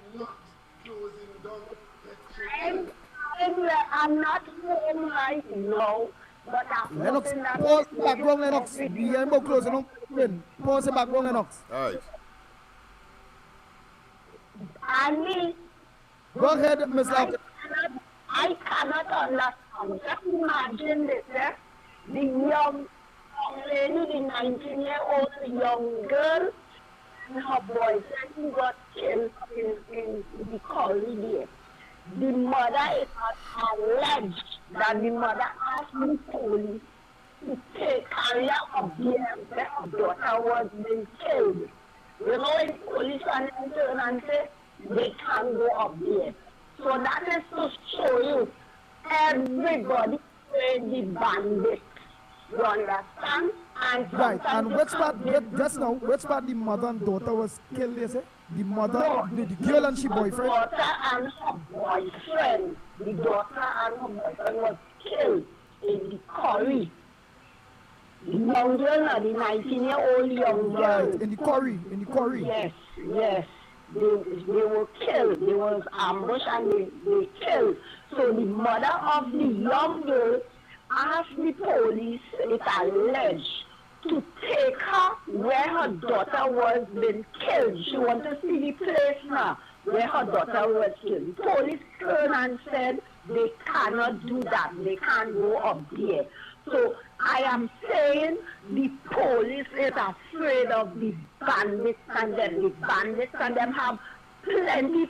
I'm not home right now, but I'm Lennox, hoping that pause the background, Lennox. We are more close. Pause the background, Lennox. All right. Andy, go ahead, Miss Laukata. I cannot understand. Just imagine this, the young lady, the 19-year-old young girl, and her boyfriend who got killed in the corridor. The mother is alleged that the mother asked the police to carry out a beer where her daughter was being killed. You know, when police and them turn and say they can't go up there. So that is to show you everybody played the bandit. You understand? And right, and which part, just now, which part the mother and daughter was killed, they say? The mother, no, the girl and she boyfriend? The daughter and her boyfriend. The daughter and her boyfriend was killed in the quarry. The young girl, the 19-year-old young girl. Right, in the quarry. Yes, yes. They were killed. They was ambushed and they killed. So the mother of the young girl asked the police, it's alleged, to take her where her daughter was being killed. She wanted to see the place now where her daughter was killed. The police turned and said they cannot do that. They can't go up there. So I am saying the police is afraid of the bandits and them. The bandits and them have plenty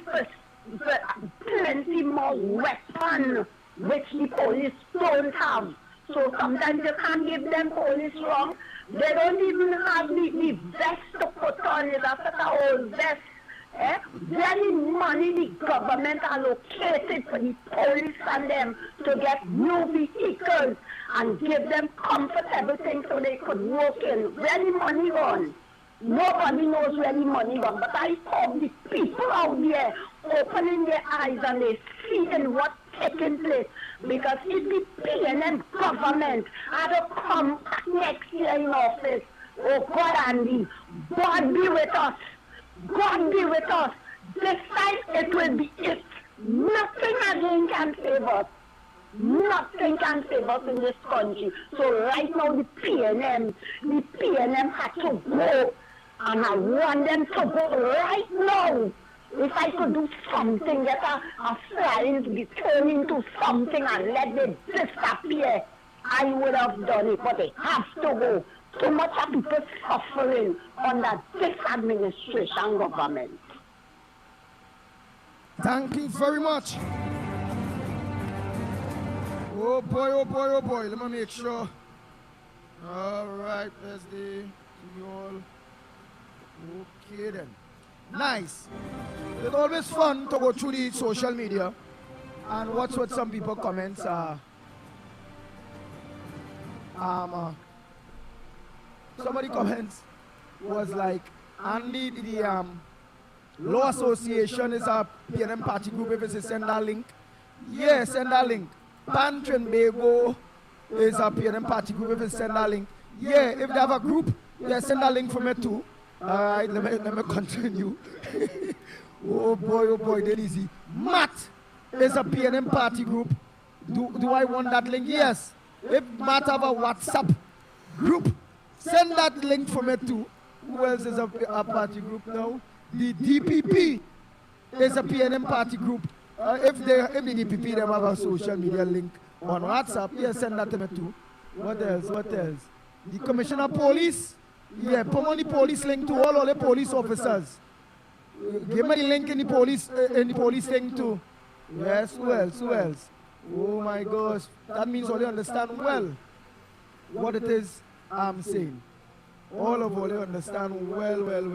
more weapons which the police don't have. So sometimes you can't give them police wrong. They don't even have the vest to put on. It's a set of old vest. Very money the government allocated for the police and them to get new vehicles and give them comfortable things so they could walk in. Where the money gone? Nobody knows where the money gone. But I hope the people out there opening their eyes and they seeing what's taking place. Because if the PNM government had to come next year in office, oh God, Andy, God be with us. God be with us. This time it will be it. Nothing again can save us. Nothing can save us in this country. So right now the PNM had to go. And I want them to go right now. If I could do something, get a flying to be turned into something and let them disappear, I would have done it. But they have to go. Too much of people suffering under this administration government. Thank you very much. Oh boy, oh boy, oh boy. Let me make sure. All right, there's the all. Okay then. Nice. It's always fun to go through the social media and watch what some people comments somebody comments was like, Andy, the Law Association is a PNM party group if it's a sender link. Yes, sender link. Pantrenbego is a PNM party group if it's sender link. Yeah, if they have a group, yeah, sender link for me too. Alright, let me continue. Oh boy, that easy. Matt is a PNM party group. Do I want that link? Yes. If Matt have a WhatsApp group, send that link for me too. Who else is a party group now? The DPP is a PNM party group. If the DPP them have a social media link on WhatsApp, yes, send that to me too. What else? The Commissioner of Police, yeah, put on the police link to all the police officers. Give me the link in the police link too. Yes, who else? Oh my gosh, that means all they understand well what it is I'm saying. All of all they understand well.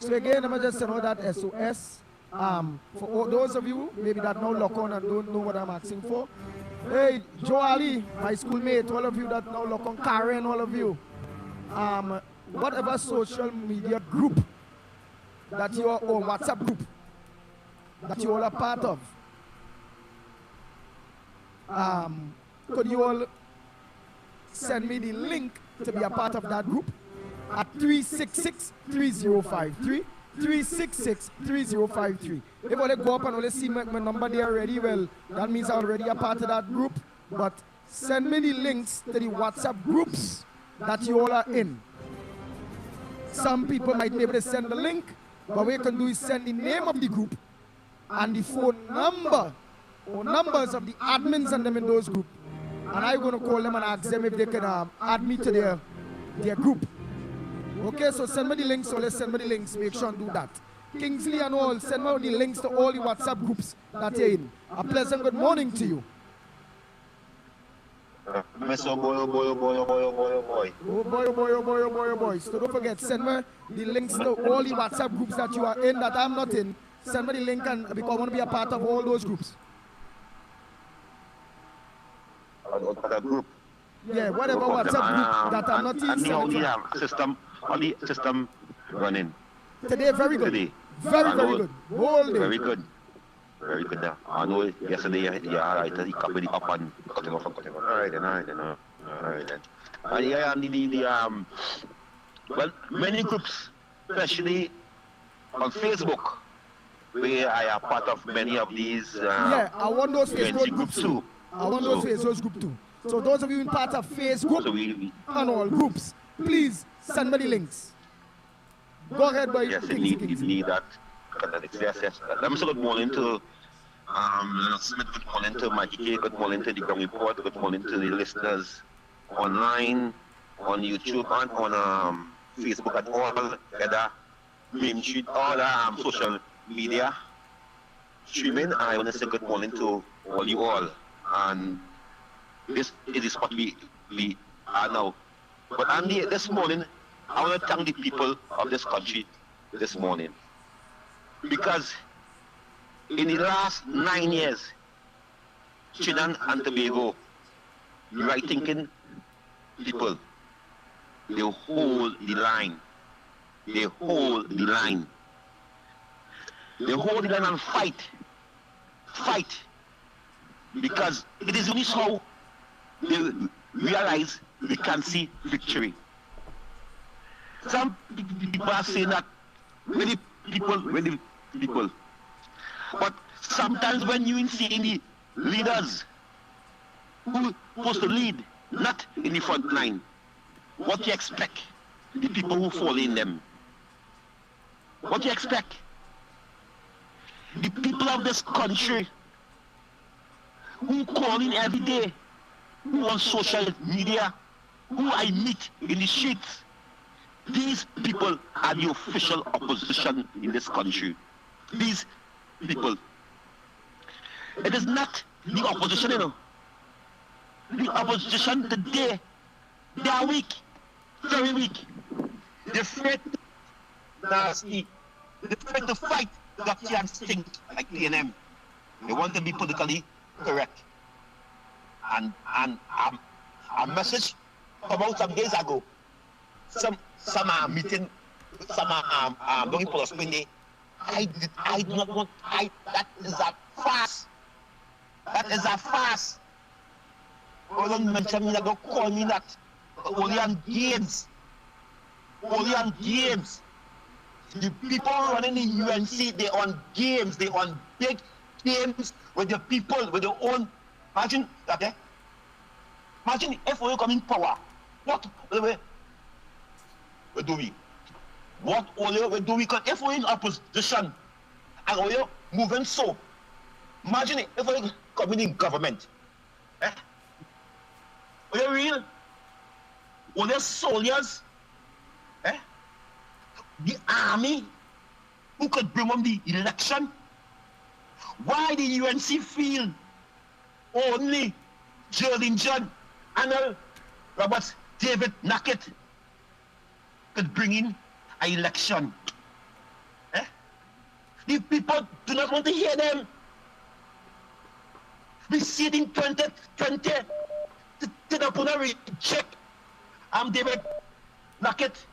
So again, I'm just saying that SOS. For all those of you maybe that now lock on and don't know what I'm asking for, Hey, Joe Ali, my schoolmate, all of you that now look on Karen, all of you. Whatever social media group that you are, or WhatsApp group that you all are part of, could you all send me the link to be a part of that group at 366-3053? 366-3053. If I go up and only see my number there already, well, that means I'm already a part of that group. But send me the links to the WhatsApp groups that you all are in. Some people might be able to send the link, but what we can do is send the name of the group and the phone number or numbers of the admins and them in those groups. And I'm going to call them and ask them if they can add me to their group. Okay, so send me the links, so let's send me the links. Make sure and do that. Kingsley and all, send me the links to all the WhatsApp groups that you're in. A pleasant good morning to you. Mr. Boy, oh boy, oh boy, oh boy, oh boy, oh boy. Oh boy, oh boy, oh boy, oh boy, oh boy. So don't forget, send me the links to all the WhatsApp groups that you are in that I'm not in. Send me the link and because I want to be a part of all those groups. WhatsApp group? Yeah, whatever WhatsApp group that I'm not in. And how the system running? Today, very good. Today. Very good. Whole day. Very good. Very good there. I know yesterday you highlighted the company up and cutting off. All right then. And yeah, and well, many groups, especially on Facebook, where I am part of many of these. Yeah, I want those Facebook groups too. I want those Facebook groups too. So those of you in part of Facebook and all groups, please send me the links. Go ahead, boy. Yes, you need that. Yes. Let me say good morning to LENNOX SMITH, good morning to Mikey K, good morning to the Ground Report, good morning to the listeners online, on YouTube, and on Facebook, and all other mainstream, all social media streaming. I want to say good morning to all you all. And this is what we are now. But Andy, this morning, I want to thank the people of this country this morning. Because in the last 9 years, Trinidad and Tobago, right thinking people, they hold the line. They hold the line. They hold the line and fight. Fight. Because it is only how they realize they can see victory. Some people are saying that when the people. But sometimes when you see the leaders who are supposed to lead, not in the front line, what do you expect? The people who fall in them. What do you expect? The people of this country who call in every day, who on social media, who I meet in the streets, these people are the official opposition in this country. These people. It is not the opposition, you know. The opposition today, they are weak, very weak. They're afraid to nasty. They're afraid to fight that can stink like TNM. They want to be politically correct. And a message come out some days ago. Some are meeting, some are going for a spin day. I do not want, that is a farce. That is a farce. Oh, don't mention me, don't call me that. Only on games. Only on games. The people running the UNC, they on games, they on big games with the people, with their own. Imagine that, eh? Imagine if we come in power. What do we? What we do we? If we're in opposition and we're moving so, imagine if we're coming in government. Eh? Are you real? Only soldiers, eh? The army who could bring on the election. Why the UNC feel only Geraldine John and Robert David Nackett could bring in an election? Eh? The people do not want to hear them. We see it in 2020. Tinapuna reject. David Lockett.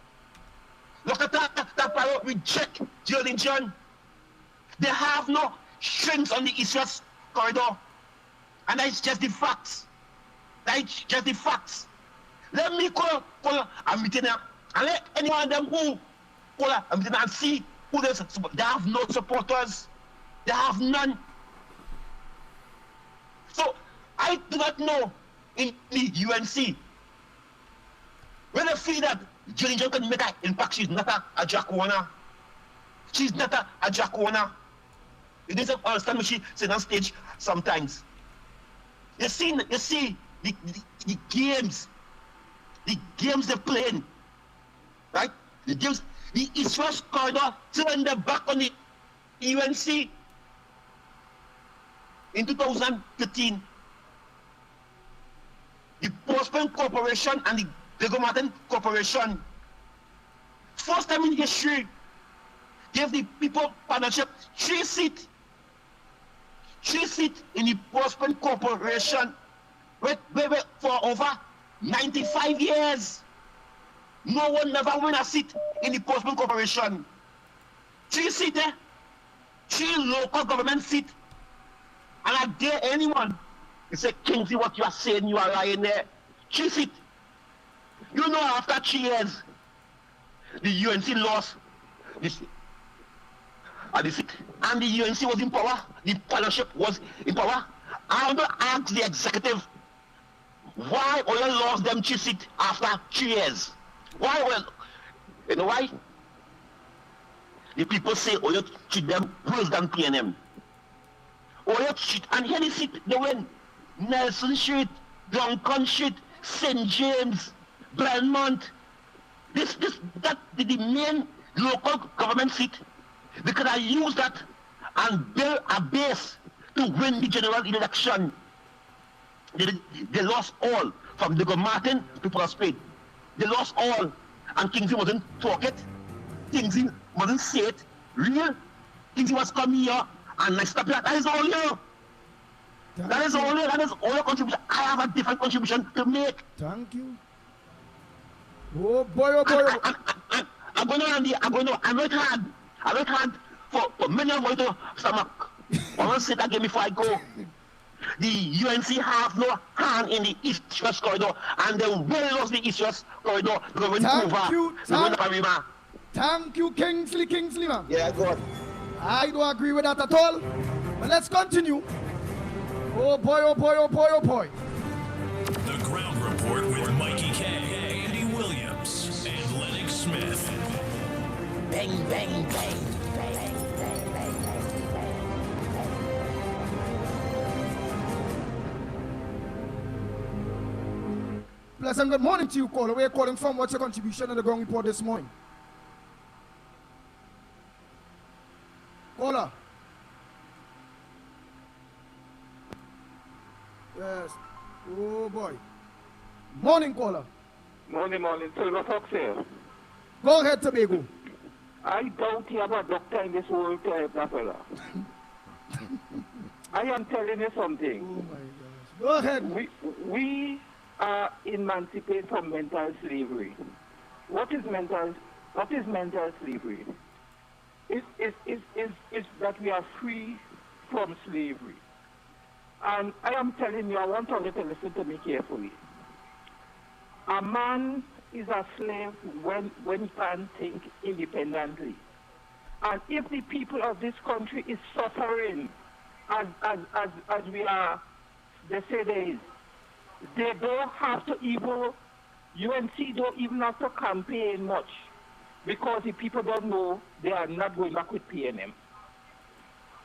Look at that pilot reject Jolin John. They have no strings on the East-West corridor. And that's just the facts. That's just the facts. Let me call a meeting and let anyone of them who call a meeting and see who they support. They have no supporters. They have none. So I do not know in the UNC when they feel that Jolin John can make an impact. She's not a Jack Warner. She's not a Jack Warner. You need to understand what she said on stage sometimes. You see the games they're playing, right? The games, the East-West corridor turned their back on the UNC in 2015. The Postman Corporation and the Diego Martin Corporation, first time in history, gave the People Partnership 3 seats in the Postman Corporation for over 95 years. No one never win a seat in the Postman Corporation. 3 seats there, 3 local government seats. And I dare anyone to say, Kingsley, what you are saying, you are lying there. 3 seats. You know, after 3 years, the UNC lost this. And the UNC was in power, the partnership was in power. I want to ask the executive, why Oil lost them 3 seats after 3 years? Why Oil? You know why? The people say Oil treat them worse than PNM. Oil treat, and here they sit, they win. Nelson Street, Duncan Street, St. James, Belmont. That the main local government seat. Because I use that and build a base to win the general election. They lost all, from Diego Martin to Prosper. They lost all, and Kingsley wasn't talk it. Kingsley wasn't say it. Real. Kingsley was coming here and next up that is all you. That is all your contribution. I have a different contribution to make. Thank you. Oh boy, oh boy. I'm going to, I work hard for many of you to stomach. I want to say that again before I go. The UNC have no hand in the East-West corridor, and they will lose the East-West corridor because when Thank you, Kingsley, man. Yeah, go on. I don't agree with that at all. But let's continue. Oh boy, oh boy, oh boy, oh boy. The Ground Report with Mikey K, Andy Williams, and LENNOX Smith. Bang, bang, bang. Pleasant good morning to you, caller. Where are you calling from? What's your contribution to the Ground Report this morning? Caller. Yes. Oh boy. Morning, caller. Morning. Silver Fox here. Go ahead, Tobago. I doubt you have a doctor in this world to help that fella. I am telling you something. Oh my gosh. Go ahead. We are emancipated from mental slavery. What is mental slavery? It's that we are free from slavery. And I am telling you, I want all you to listen to me carefully. A man is a slave when he can't think independently. And if the people of this country is suffering as we are, they say there is, they don't have to even, UNC don't even have to campaign much because the people don't know they are not going back with PNM.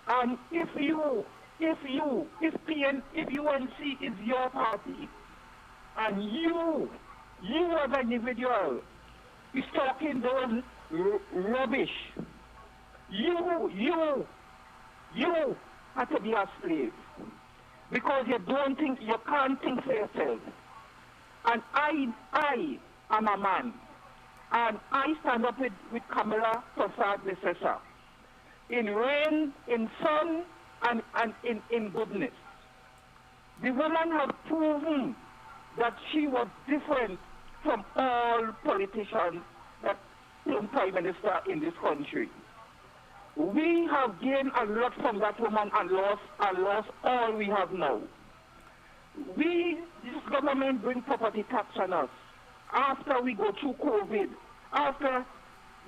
And if UNC is your party and you as an individual is talking those rubbish, you have to be a slave because you can't think for yourself. And I am a man, and I stand up with Kamala Prasad Visesa in rain, in sun, and in goodness. The woman had proven that she was different from all politicians that became prime minister in this country. We have gained a lot from that woman and lost all we have now. This government bring property tax on us. After we go through COVID, after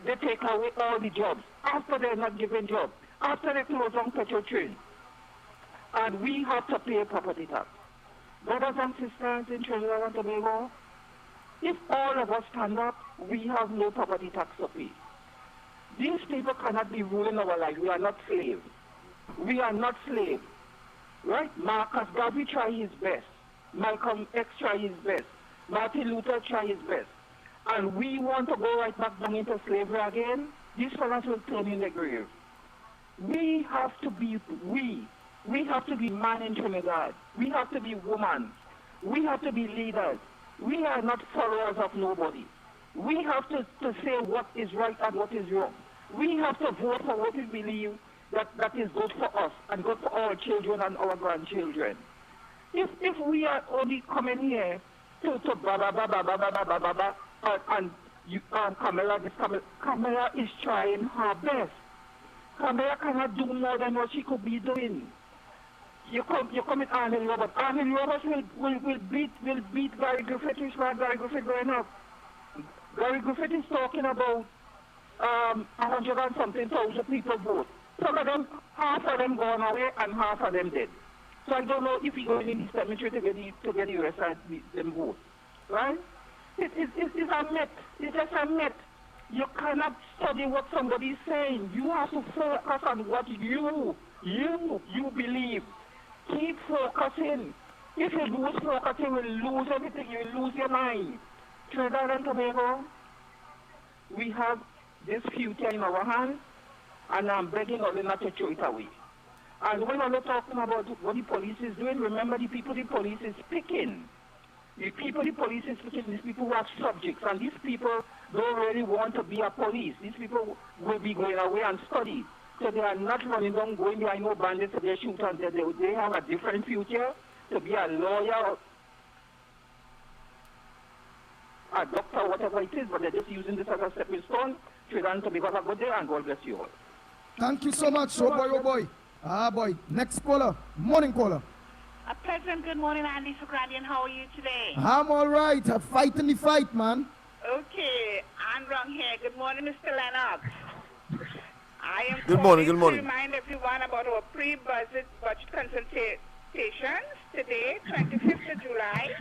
they take away all the jobs, after they're not giving jobs, after they close down petrol train, and we have to pay property tax. Brothers and sisters in Trinidad and Tobago, if all of us stand up, we have no property tax to pay. These people cannot be ruling our life. We are not slaves. We are not slaves. Right? Marcus Garvey tried his best. Malcolm X tried his best. Martin Luther tried his best. And we want to go right back down into slavery again. These fellas will turn in the grave. We have to be We have to be man in Trinidad. We have to be woman. We have to be leaders. We are not followers of nobody. We have to say what is right and what is wrong. We have to vote for what we believe that is good for us and good for our children and our grandchildren. If we are only coming here to ba ba ba ba ba ba ba ba ba and Kamala is trying her best. Kamala cannot do more than what she could be doing. You come with Arnold Roberts. Arnold Roberts will beat Gary Griffith, which was Gary Griffith going up. Gary Griffith is talking about 100 and something thousand people vote. Some of them, half of them gone away and half of them dead. So I don't know if we go in the cemetery to get the rest of them vote. Right? It's a myth. It's just a myth. You cannot study what somebody is saying. You have to focus on what you believe. Keep focusing. If you lose focus, you will lose everything. You will lose your mind. Trinidad and Tobago, we have this future in our hands, and I'm begging all not to throw it away. And when I'm talking about what the police is doing, remember the people the police is picking. The people the police is picking, these people who are subjects, and these people don't really want to be a police. These people will be going away and study. So they are not running down, going behind no bandits, so they shoot and they have a different future to be a lawyer, a doctor, whatever it is, but they're just using this as a stepping stone. Trinidad to become a good day, and God bless you all. Thank you so much, oh boy. Ah, boy. Next caller, morning caller. A pleasant good morning, Andy Socratian. How are you today? I'm all right. I'm fighting the fight, man. Okay, I'm wrong here. Good morning, Mr. Lennox. I am Good morning. to remind everyone about our pre-budget consultations today, 25th of July.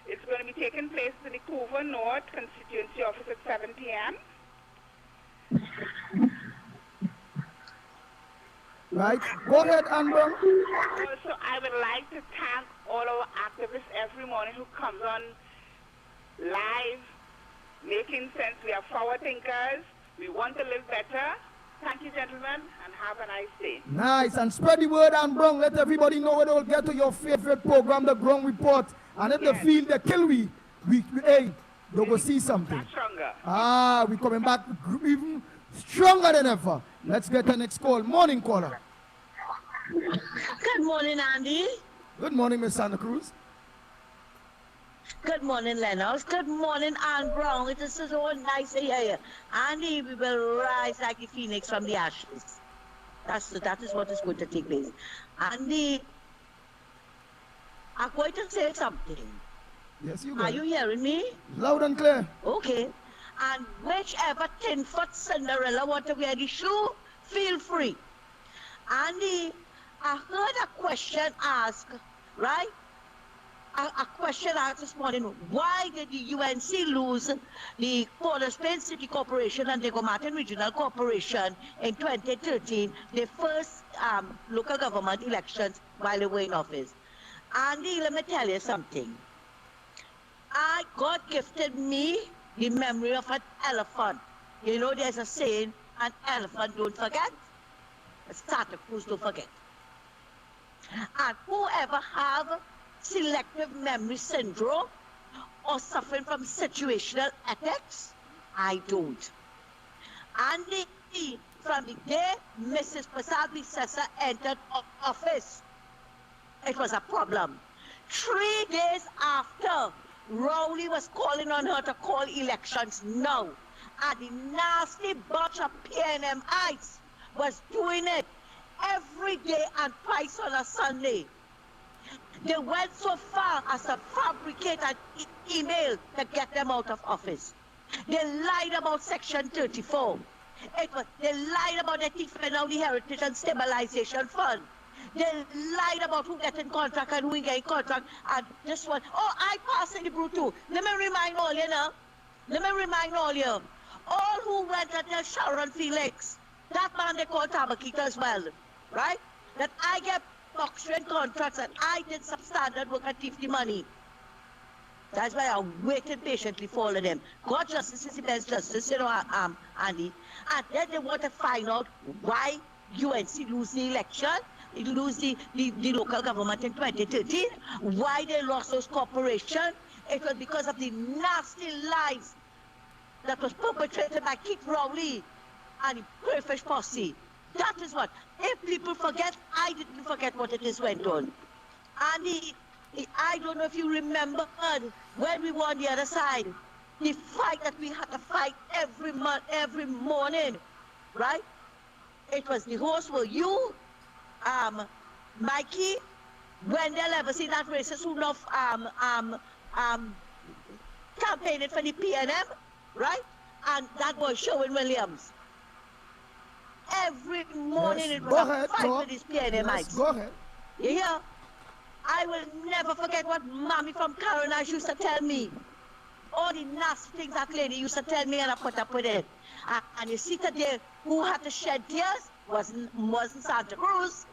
It's going to be taking place in the Couva North Constituency Office at 7 p.m. Right. Go ahead, Amber. Also, I would like to thank all our activists every morning who comes on live, making sense. We are forward thinkers. We want to live better. Thank you, gentlemen, and have a nice day. Nice. And spread the word, Amber. Let everybody know where they'll get to your favorite program, the Ground Report. And if they feel they kill we they'll go see something. Stronger. Ah, we're coming back even stronger than ever. Let's get the next call. Morning caller. Good morning, Andy. Good morning, Miss Santa Cruz. Good morning, Lennox. Good morning, Anne Brown. It is so nice to hear you. Andy, we will rise like a phoenix from the ashes. That is what is going to take place. Andy, I'm going to say something. Yes, you Are you hearing me? Loud and clear. Okay. And whichever 10-foot Cinderella want to wear the shoe, feel free. Andy, I heard a question asked, right? A question asked this morning, why did the UNC lose the Port of Spain City Corporation and Diego Martin Regional Corporation in 2013, the first local government elections while they were in office? Andy, let me tell you something. God gifted me the memory of an elephant. You know, there's a saying, an elephant don't forget, a Santa Cruz don't forget. And whoever have selective memory syndrome or suffering from situational attacks, I don't. And from the day Mrs. Prasad Bissessa entered office, it was a problem. 3 days after, Rowley was calling on her to call elections now. And the nasty bunch of PNMites was doing it every day and twice on a Sunday. They went so far as to fabricate an email to get them out of office. They lied about Section 34. They lied about the defend of the Heritage and Stabilization Fund. They lied about who getting contract and who ain't getting contract. And this one, oh, I passed in the brew too. Let me remind all you now. Let me remind all you. All who went at the Sharon Felix, that man they call Tabakita as well, right? That I get box train contracts and I did substandard work and thief the money. That's why I waited patiently for all of them. God justice is the best justice, you know, Andy. And then they want to find out why UNC lose the election, lose the local government in 2013, why they lost those corporations. It was because of the nasty lies that was perpetrated by Keith Rowley and the Crayfish Posse. That is what. If people forget, I didn't forget what it is went on. And I don't know if you remember when we were on the other side, the fight that we had to fight every morning, right? It was the hosts were you, Mikey, Wendell Everseen, that racist who loved campaigning for the PNM, right? And that was Sherwin Williams. Every morning it was a fight with these PNMites. Go ahead. You hear? I will never forget what Mommy from Carolina used to tell me. All the nasty things that lady used to tell me, and I put up with it. And you see today, who had to shed tears wasn't Santa Cruz.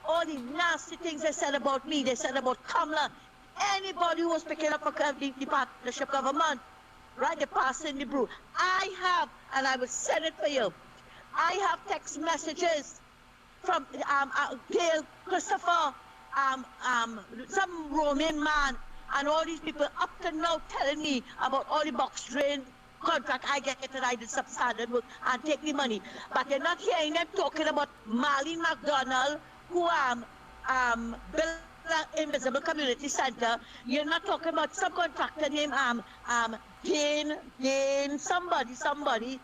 All the nasty things they said about me, they said about Kamala. Anybody who was picking up for the partnership government, right? They passed in the brew. I have, and I will send it for you. I have text messages from Dale, Christopher, some Roman man, and all these people up to now telling me about all the box train contract I get and I did substandard work and take the money. But you're not hearing them talking about Marlene McDonald, who built the Invisible Community Center. You're not talking about some contractor named Dane, somebody.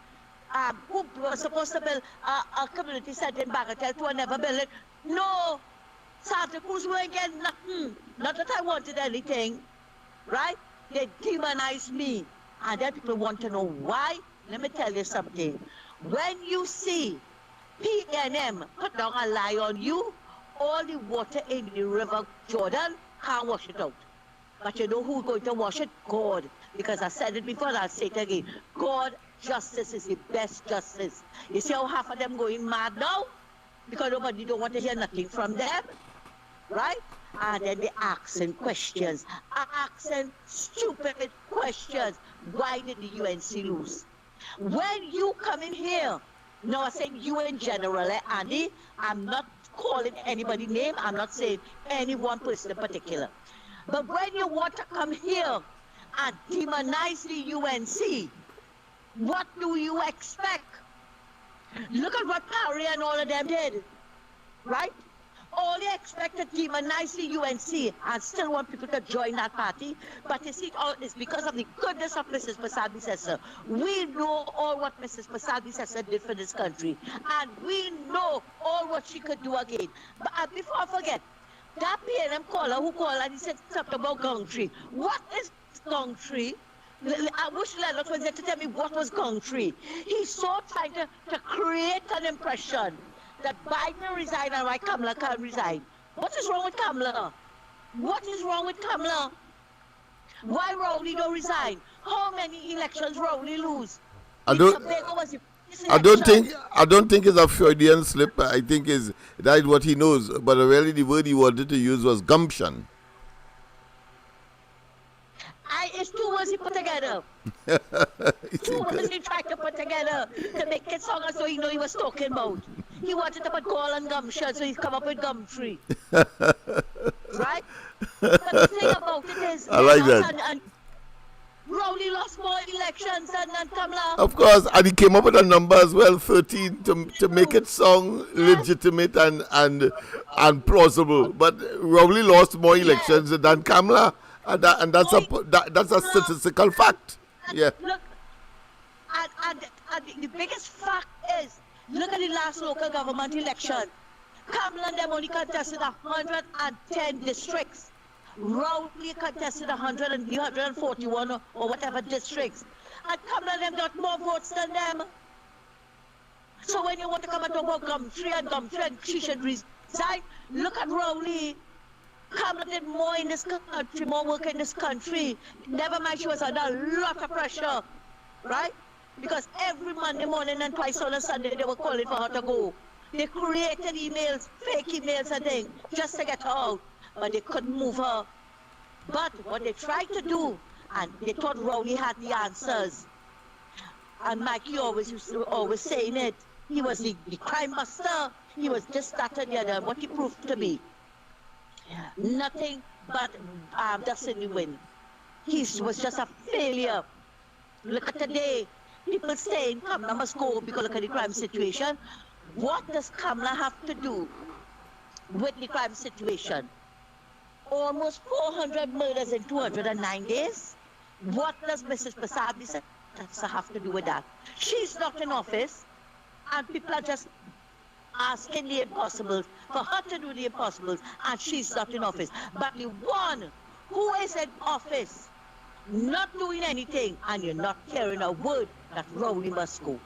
Who was supposed to build a community center in Bagatelle to never build it. No, Santa Cruz won't get nothing. Not that I wanted anything, right? They demonized me. And then people want to know why. Let me tell you something. When you see PNM put down a lie on you, all the water in the River Jordan can't wash it out. But you know who's going to wash it? God. Because I said it before and I'll say it again. God, justice is the best justice. You see how half of them going mad now? Because nobody don't want to hear nothing from them. Right? And then they asking questions. Asking stupid questions. Why did the UNC lose? When you come in here, no, I'm saying you in general, Andy, I'm not calling anybody's name. I'm not saying any one person in particular. But when you want to come here and demonize the UNC, what do you expect? Look at what Parry and all of them did, right? All they expected to demonize the UNC and still want people to join that party. But you see, all this because of the goodness of Mrs. Prasad-Bissessar. We know all what Mrs. Prasad-Bissessar did for this country. And we know all what she could do again. But before I forget, that PNM caller who called and he said something about Gong Tree. What is Gong Tree? I wish LENNOX was there to tell me what was Gong Tree. He's so trying to create an impression that Biden resigned and why Kamala can't resign. What is wrong with Kamala? What is wrong with Kamala? Why Rowley don't resign? How many elections Rowley lose? I don't think it's a Freudian slip. I think that is what he knows. But really the word he wanted to use was gumption. It's two words he put together. Two words he tried to put together to make it sound as though he knew he was talking about. He wanted to put gall and gumption, so he's come up with Gumtree. Right? But the thing about it is, I like that. And Rowley lost more elections and Kamala. Of course, and he came up with a number as well, 13, to make it sound legitimate and plausible. But Rowley lost more elections than Kamala, and that's a statistical fact. Yeah. Look, and the biggest fact is, look at the last local government election. Kamala and them only contested 110 districts. Rowley contested 141 or whatever districts. And Kamala and them got more votes than them. So when you want to come and talk about Gumtree and she should resign, look at Rowley. Kamala did more in this country, more work in this country. Never mind, she was under a lot of pressure, right? Because every Monday morning and twice on a Sunday, they were calling for her to go. They created emails, fake emails and things, just to get her out. But they couldn't move her. But what they tried to do, and they thought Rowley had the answers. And Mikey always saying it. He was the crime buster. He was just that and the other. What he proved to be, nothing but dust in the wind. He was just a failure. Look at today. People saying Kamala must go because look at the crime situation. What does Kamala have to do with the crime situation? Almost 400 murders in 209 days. What does Mrs. Prasad have to do with that? She's not in office, and people are just asking the impossible for her to do the impossible, and she's not in office. But the one who is in office, not doing anything, and you're not hearing a word, that Rowley must go.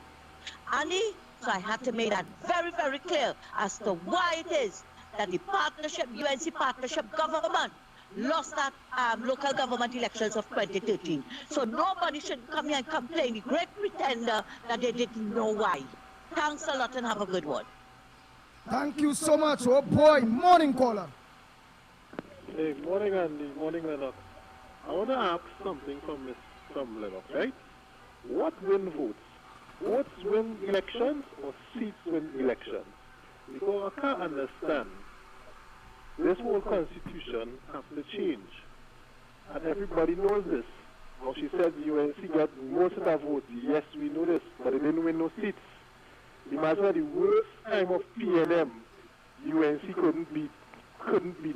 Annie, so I had to make that very, very clear as to why it is that the partnership, UNC partnership government, lost that local government elections of 2013. So nobody should come here and complain, the great pretender, that they didn't know why. Thanks a lot and have a good one. Thank you so much. Oh boy, morning caller. Hey, morning Andy, morning Lennox. I want to ask something from Lennox, right? What win votes? Votes win elections or seats win elections? Because I can't understand. This whole constitution has to change. And everybody knows this. Now she said the UNC got most of the votes. Yes, we know this, but they didn't win no seats. Imagine the worst time of PNM, UNC couldn't beat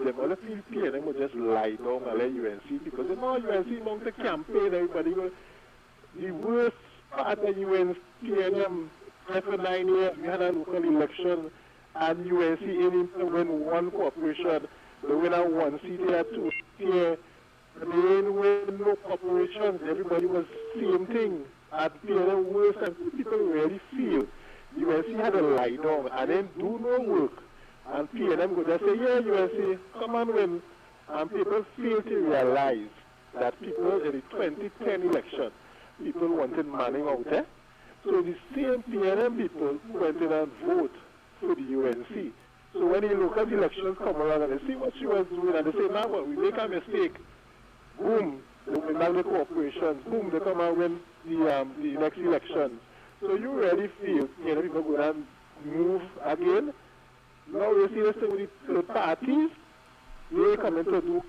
them. Well, I feel PNM would just lie down and let UNC because they know UNC among the campaign, everybody goes. The worst part of UNC PNM, for 9 years, we had a local election and UNC aiming to win one corporation. They win out one seat here, two here. They didn't win no corporations. Everybody was same thing. At PNM worse, and people really feel UNC had to lie down and then do no work. And PNM would just say, yeah, UNC, come and win. And people fail to realize that people in the 2010 election, people wanted Manning out there. So the same PNM people who went in and vote for the UNC. So when the local elections come around and they see what she was doing and they say, now what, we make a mistake, boom, they win back the corporations, boom, they come and win the next election. So you really feel, people go and move again. Now you see this thing with the third parties, they come in to do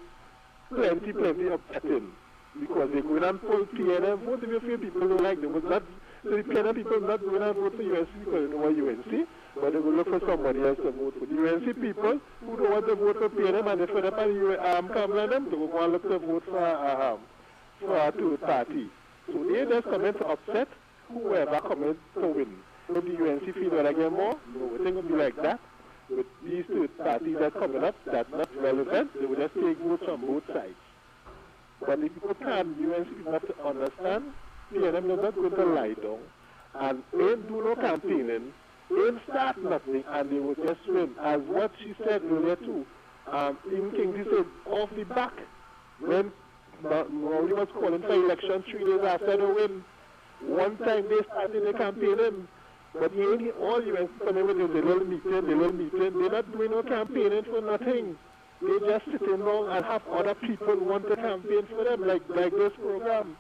plenty of betting. Because they go in and pull PNM vote if you feel people don't like them. So the PNM people not going and vote for UNC because they know what UNC, but they will look for somebody else to vote for. The UNC people who don't want to vote for PNM and they fed up on Kamala them, they will go and look to vote for a third party. So they just come in to upset whoever come in to win. If the UNC feel that again more, no, it ain't going to be like that. With these third parties that coming up, that's not relevant. They will just take votes on both sides. But if people can, UNC people have to understand, PNM is not going to lie down and ain't do no campaigning, ain't start nothing, and they will just win. As what she said earlier too, even Kingsley said, off the back, when Rowley was calling for election 3 days after the win, one time they started the campaigning, but all UNC coming with the little meeting, they're not doing no campaigning for nothing. They just sitting down and have other people want to campaign for them, like this program.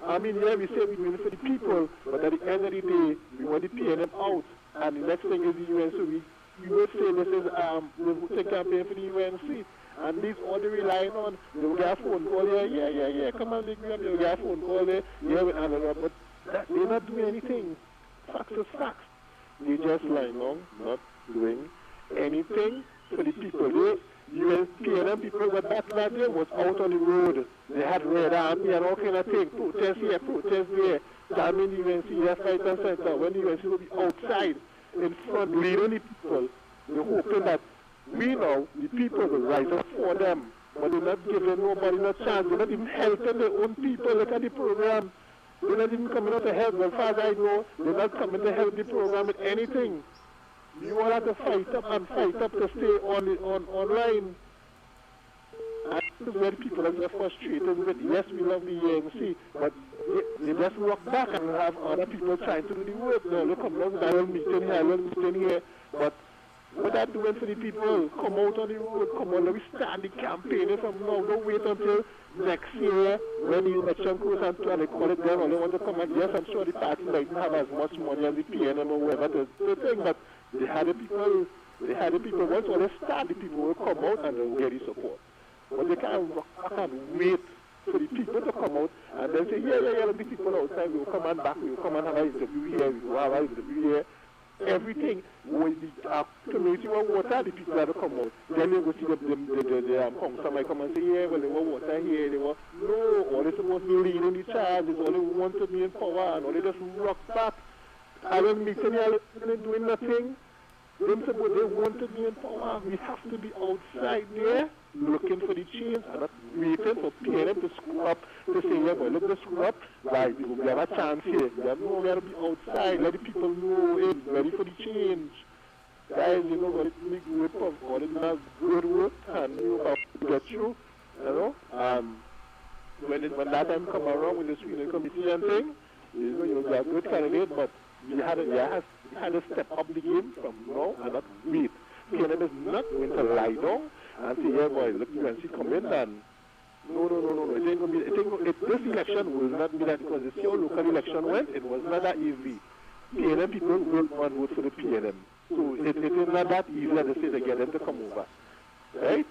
I mean, yeah, we say we win for the people, but at the end of the day, we want the PNM out. And the next thing is the UNC. We would say this is the campaign for the UNC. And these all they relying on, they will get a phone call here, yeah, come on, big grab, they'll get a phone call there, yeah, with another, but they're not doing anything. Facts is facts. They just lying on, not doing anything for the people. You PNM people, but that day was out on the road. They had red army and all kind of things, protest here, protest there. That means the UNC left, right, and center. When the UNC will be outside, in front, leading the people. They're hoping that we know the people will rise up for them. But they're not giving nobody no chance. They're not even helping their own people. Look at the program. They're not even coming out to help. As far as I know, they're not coming to help the program with anything. You all have to fight up to stay online. And this is where people are just frustrated with. Yes, we love the ANC, but they just walk back and have other people trying to do the work. Now, look, come down, I will meeting here, but what they're doing for the people, come out on the road, come on, let me start the campaign from now. Don't wait until next year when the election goes and they call it then, or they want to come and yes, I'm sure the party might not have as much money as the PNM or whatever the thing, but they had the people, once when they start, the people will come out and they will get the support. But they can't wait for the people to come out and then say, yeah, the people outside, we will come and back, we will come and have an interview here, we will have an interview here. Everything with the community want water, the people have to come out. Then they go see the somebody come and say, yeah, well, they want water here, they want, no, all they're supposed to be leading the charge, is all they want to be in power, and all they just rock back. I don't meet any other doing nothing. They want to be in power. We have to be outside there looking for the change and not waiting for PNM to screw up, to say, yeah, boy, let us screw up. Right, we have a chance here. We have to be outside. Let the people know it's ready for the change. Guys, you know what it's really good for. All it does good work and you know how to get you. You know, when that time come around with the screening committee and thing, you know, you're a good candidate, but you had to step up the game from now and not wait. PNM is not going to lie down and say, yeah, boy, look, UNC come in and no. It ain't going to be, this election will not be that because the how local election went, it was not that easy. PNM people will not vote for the PNM. So it is not that easy as they say to get them to come over. Right?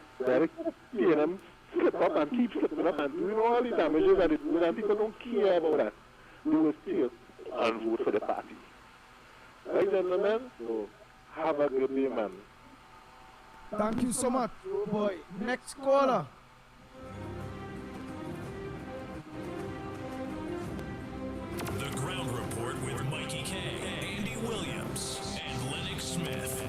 PNM slip up and keep slipping up and doing all the damages that it does and people don't care about that. They will still and vote for the party. Right, gentlemen? So have a good day, man. Thank you so much, boy. Next caller. The Ground Report with Mikey K, Andy Williams, and LENNOX Smith.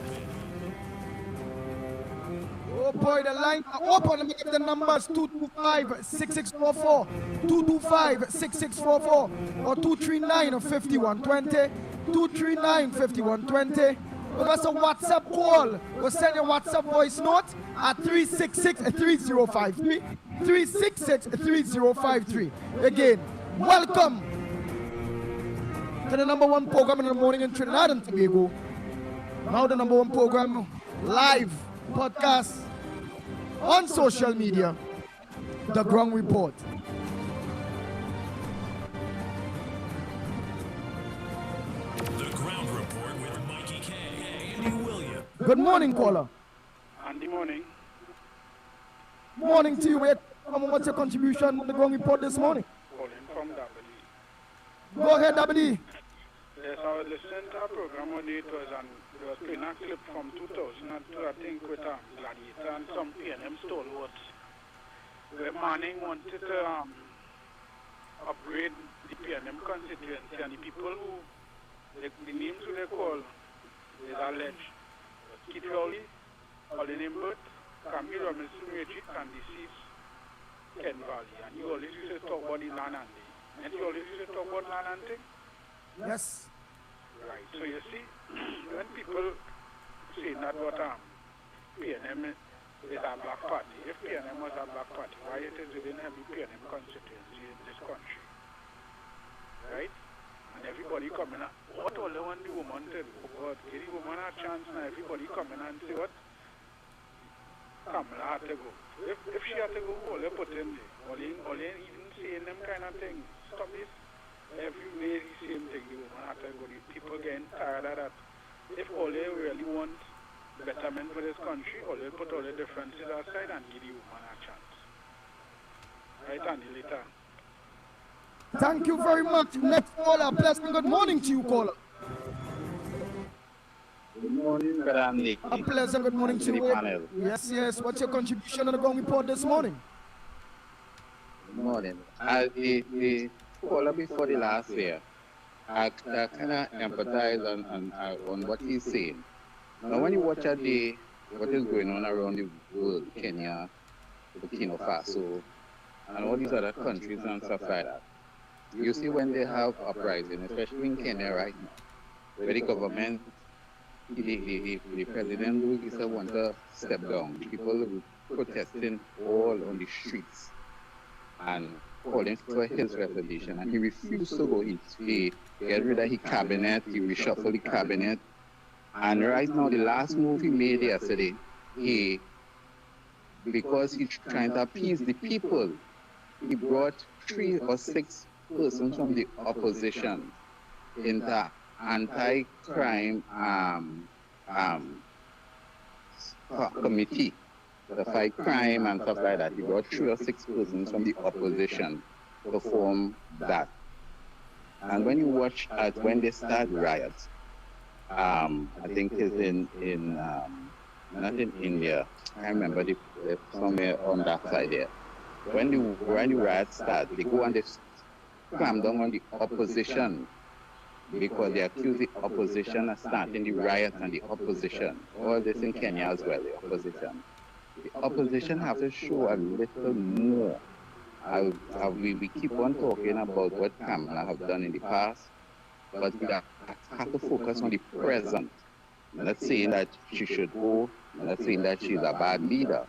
Oh boy, the line are open. Let me give the numbers 225-6644, 225-6644, or 239-5120, 239-5120. Give us a WhatsApp call. We'll send your WhatsApp voice note at 366-3053, 366-3053. Again, welcome to the number one program in the morning in Trinidad and Tobago. Now the number one program, live podcast on social media, The Ground Report. The Ground Report with Mikey K, Andy Williams. Good morning, caller. Andy, morning. Morning to you. What's your contribution on The Ground Report this morning? Calling from W. Go ahead, W. Yes, I was listening to a program on it was playing a clip from 2002, I think, with Gladiator and some PNM stalwarts. Where Manning wanted to upgrade the PNM constituency and the people who, the names who they call is alleged. Kitty Hawley, Colin Imbert, Camille Robinson, Regit, and deceased Ken Valley. And you always used to talk about the land and thing. And you always used to talk about land and thing? Yes. Right. So you see, when people say that what PNM is a black party, if PNM was a black party, why it is within every PNM constituency in this country? Right? And everybody coming up, what all they want the woman to do? But give the woman a chance now, everybody coming and say what? Kamala had to go. If she had to go, all they put in there. All they even saying them kind of things. Stop this. Every day the same thing, the woman had to go. The people getting tired of that. If all they really want betterment for this country, or they'll put all the differences aside and give the woman a chance. Right, Andy, later. Thank you very much. Next caller, pleasant good morning to you, caller. Good morning, Brother Andy. A pleasant good morning to you. Panel. Yes, yes. What's your contribution on the ground report this morning? Good morning. The caller before the last year, I kind of empathize on what he's saying. Now, when you watch what is going on around the world, Kenya, Burkina Faso, and all these other countries and stuff like that, you see when they have uprising, especially in Kenya right now, where the government, the president, he said, want to step down. People protesting all on the streets and calling for his resignation, and he refused to go. He get rid of his cabinet, he reshuffled the cabinet, and right now the last move he made yesterday, because he's trying to appease the people, he brought 3 or 6 persons from the opposition into anti-crime committee to fight crime and stuff like that. He brought 3 or 6 persons from the opposition to form that. And when you watch when they start riots, I think it's in not in India. I remember somewhere on that side there. When the riots start, they go and they clamp down on the opposition because they accuse the opposition of starting the riot and the opposition. All this in Kenya as well, the opposition. The opposition have to show a little more. We keep on talking about what Kamala have done in the past, but we have to focus on the present. I'm not saying that she should go, I'm not saying that she's a bad leader,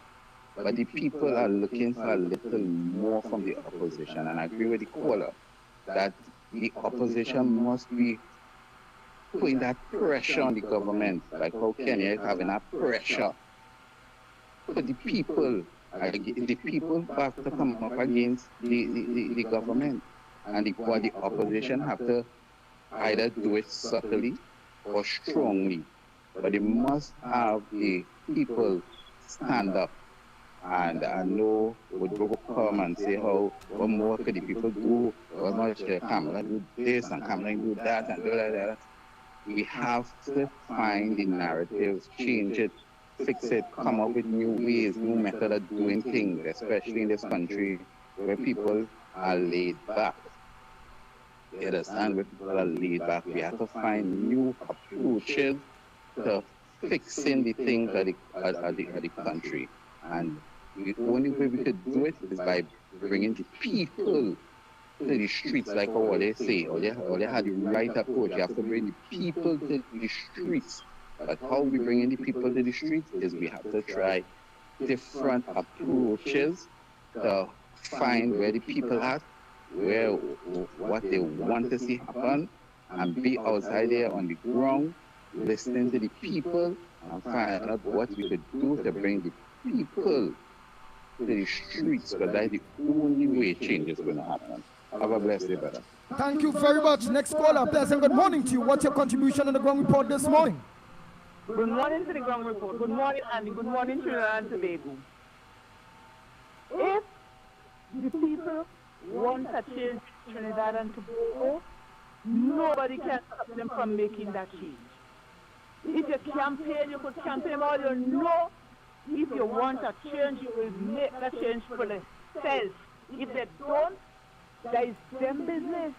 but the people are looking for a little more from the opposition. And I agree with the caller that the opposition must be putting that pressure on the government, like how Kenya is having that pressure. But the people have to come up against the government, and the opposition have to either do it subtly or strongly. But they must have the people stand up and know what will come and say what more could the people do, how much Kamala do this and Kamala do that and do that. We have to find the narratives, change it, fix it, come up with new ways, new methods of doing things, especially in this country where people are laid back. You understand? Where people are laid back. We have to find new approaches to fixing the things of the country. And the only way we could do it is by bringing the people to the streets, like what they say, or they had the right approach. You have to bring the people to the streets. But how we bring in the people to the streets is we have to try different approaches to find where the people are, what they want to see happen, and be outside there on the ground, listening to the people, and find out what we could do to bring the people to the streets, because that's the only way change is going to happen. Have a blessed day, brother. Thank you very much. Next caller, pleasant good morning to you. What's your contribution on the ground report this morning? Good morning to the ground report. Good morning, Andy. Good morning, Trinidad and Tobago. If the people want to change Trinidad and Tobago, nobody can stop them from making that change. If you campaign, you could campaign all you know. If you want a change, you will make that change for themselves. If they don't, that is them business.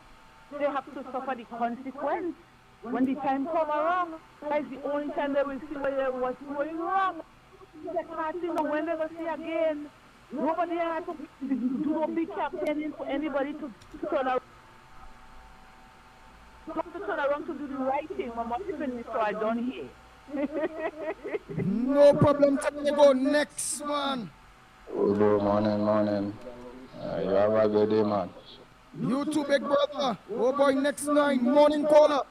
They have to suffer the consequence. When the time come around, that is the only time they will see what's going wrong. They can't see when they will see again. Nobody has to do no big campaigning for anybody to turn around. Not to turn around to do the right thing. Mama, even so I done here. No problem. Time to go. Next one. Good morning. You have a good day, man. You too, big brother. Oh boy, next 9. Morning caller.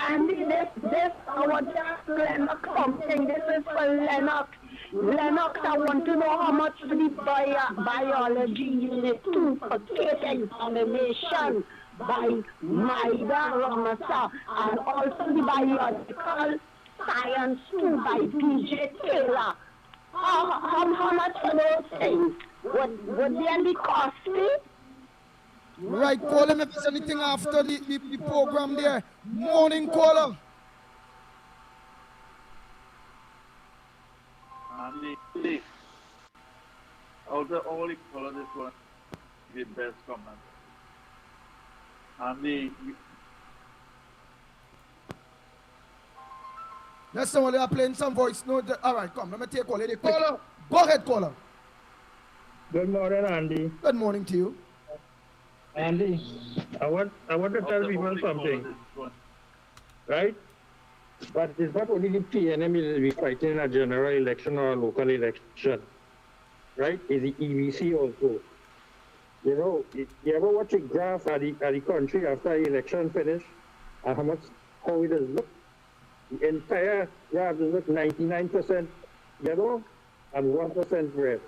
Andy, this our Lennox something. This is for Lennox. Lennox, I want to know how much the biology unit 2 for take examination by Maida Ramasa, and also the biological science too by DJ Taylor. How much are those things? Would they be costly? Right, call him if there's anything after the program there. Morning caller. And out of all the colors, this one the best comment. And That's the one they are playing some voice note. All right, come, let me take call. Caller. Go ahead, caller. Good morning, Andy. Good morning to you. Andy, I want to tell people something, right? But it's not only the PNM will be fighting a general election or a local election, right? It's the EBC also. You know, you ever watch a graph at the country after the election finish, and how it does look? The entire graph does look 99% yellow and 1% red.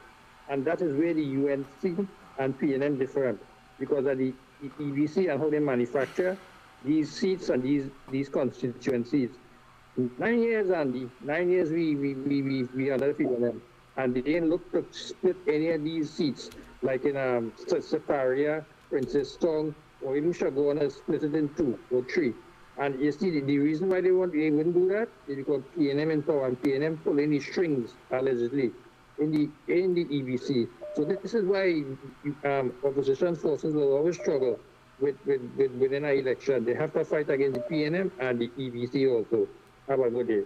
And that is where the UNC and PNM differ, because of the EBC and how they manufacture these seats and these constituencies. 9 years, Andy. 9 years we under PNM, and they didn't look to split any of these seats, like in Sataria, Princess Tong, or even Shagona, split it in 2 or 3. And you see, the reason why they wouldn't do that is because PNM in power, and PNM pulling the strings, allegedly, in the EBC. So this is why opposition forces will always struggle within an election. They have to fight against the PNM and the EBC also. Have a good day.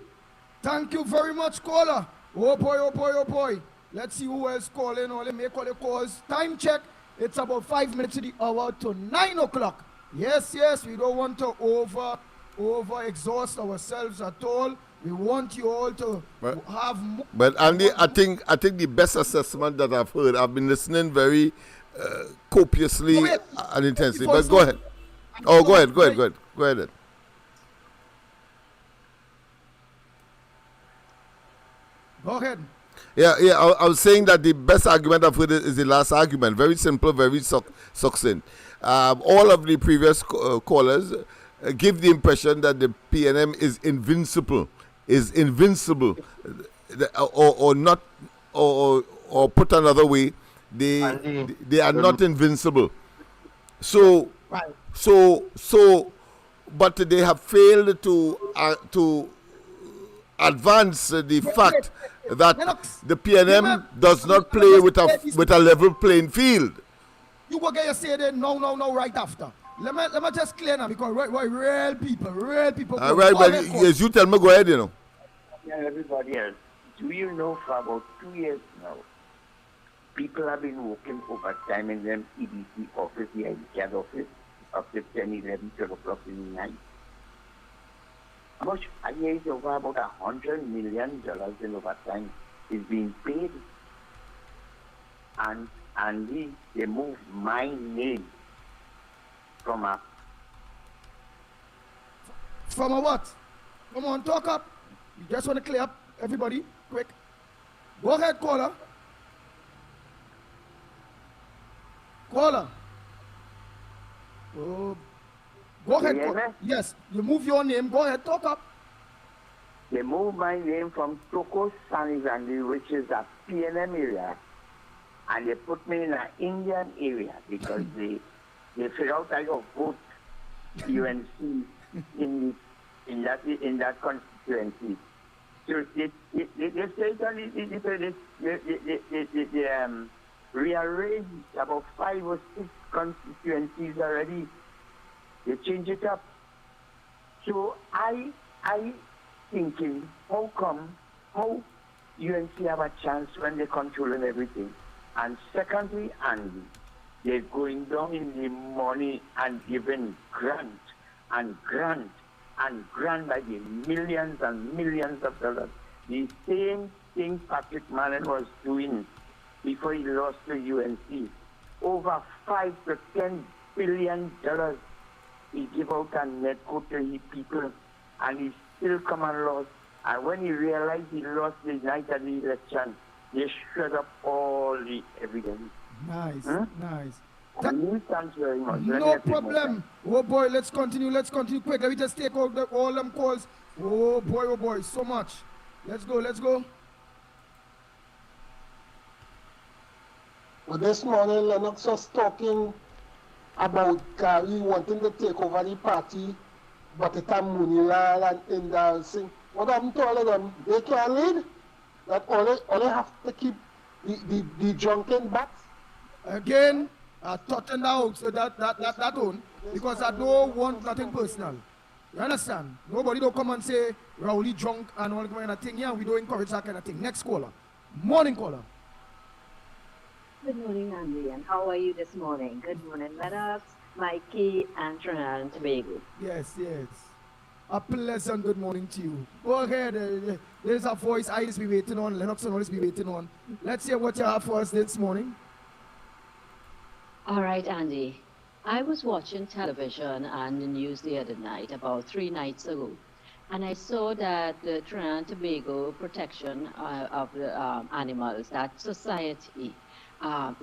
Thank you very much, caller. Oh boy, oh boy, oh boy. Let's see who else calling. Only make all the calls. Time check. It's about 5 minutes to the hour to 9 o'clock. Yes, we don't want to over exhaust ourselves at all. We want you all to have more. But Andy, I think the best assessment that I've heard, I've been listening very copiously and intensely. But go ahead. Oh, go ahead. Go ahead. Yeah. I was saying that the best argument I've heard is the last argument. Very simple, very succinct. All of the previous callers give the impression that the PNM is invincible, or put another way, they are not invincible. But they have failed to advance the fact that the PNM does not play with a level playing field. You go get your say there no, right after. Let me just clear now, because real people. All right, but as you tell me, go ahead, Yeah, everybody else. Do you know for about 2 years now, people have been working overtime in them EBC office, the ICAD office, up to 10, 11, 12 o'clock in the night. How much? I hear it's over about $100 million in overtime is being paid. And they moved my name from a what? Come on, talk up. You just want to clear up everybody, quick. Go ahead, caller. Oh, go ahead. Yes, you move your name. Go ahead, talk up. They moved my name from Toko Sanizandi, which is a PNM area, and they put me in an Indian area because they figured out I got vote UNC in that constituency. So they rearranged about 5 or 6 constituencies already. They changed it up. So I thinking, how UNC have a chance when they're controlling everything? And secondly, Andy, they're going down in the money and giving grant by the millions and millions of dollars. The same thing Patrick Manning was doing before he lost to UNC. Over $5 to $10 billion he gave out a netco to his people, and he still come and lost. And when he realized he lost the night of the election, they shred up all the evidence. Nice. Thanks very much. No problem. Oh boy, let's continue quick. Let me just take all them calls. Oh boy, so much. Let's go. Well, this morning, Lennox was talking about Gary wanting to take over the party, but it's a Munilal and Indal Singh. What happened to all of them? They can't lead? That all they have to keep the drunken bats? Again, I thought out so that one, because I don't want nothing personal. You understand? Nobody don't come and say Rowley drunk and all kind of thing. Yeah, we don't encourage that kind of thing. Next caller. Morning caller. Good morning, Andy, and how are you this morning? Good morning, Lennox, Mikey, and Trinidad and Tobago. Yes. A pleasant good morning to you. Go ahead. There's a voice I just be waiting on. Lennox will always be waiting on. Let's hear what you have for us this morning. All right, Andy. I was watching television and the news the other night, about 3 nights ago, and I saw that the Trinidad and Tobago protection of the animals, that society,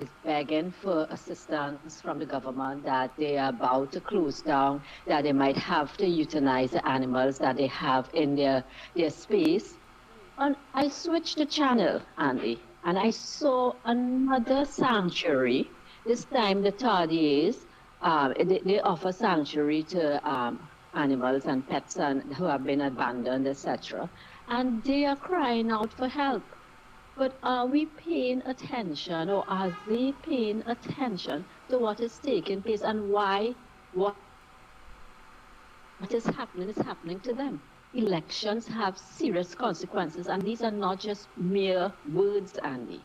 is begging for assistance from the government, that they are about to close down, that they might have to euthanize the animals that they have in their space. And I switched the channel, Andy, and I saw another sanctuary. This time the Tardiers, they offer sanctuary to animals and pets who have been abandoned, etc. And they are crying out for help. But are we paying attention, or are they paying attention to what is taking place and why what is happening to them? Elections have serious consequences, and these are not just mere words, Andy.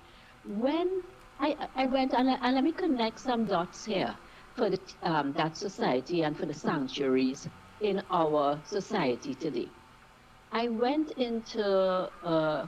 When I went and let me connect some dots here for that society and for the sanctuaries in our society today. I went into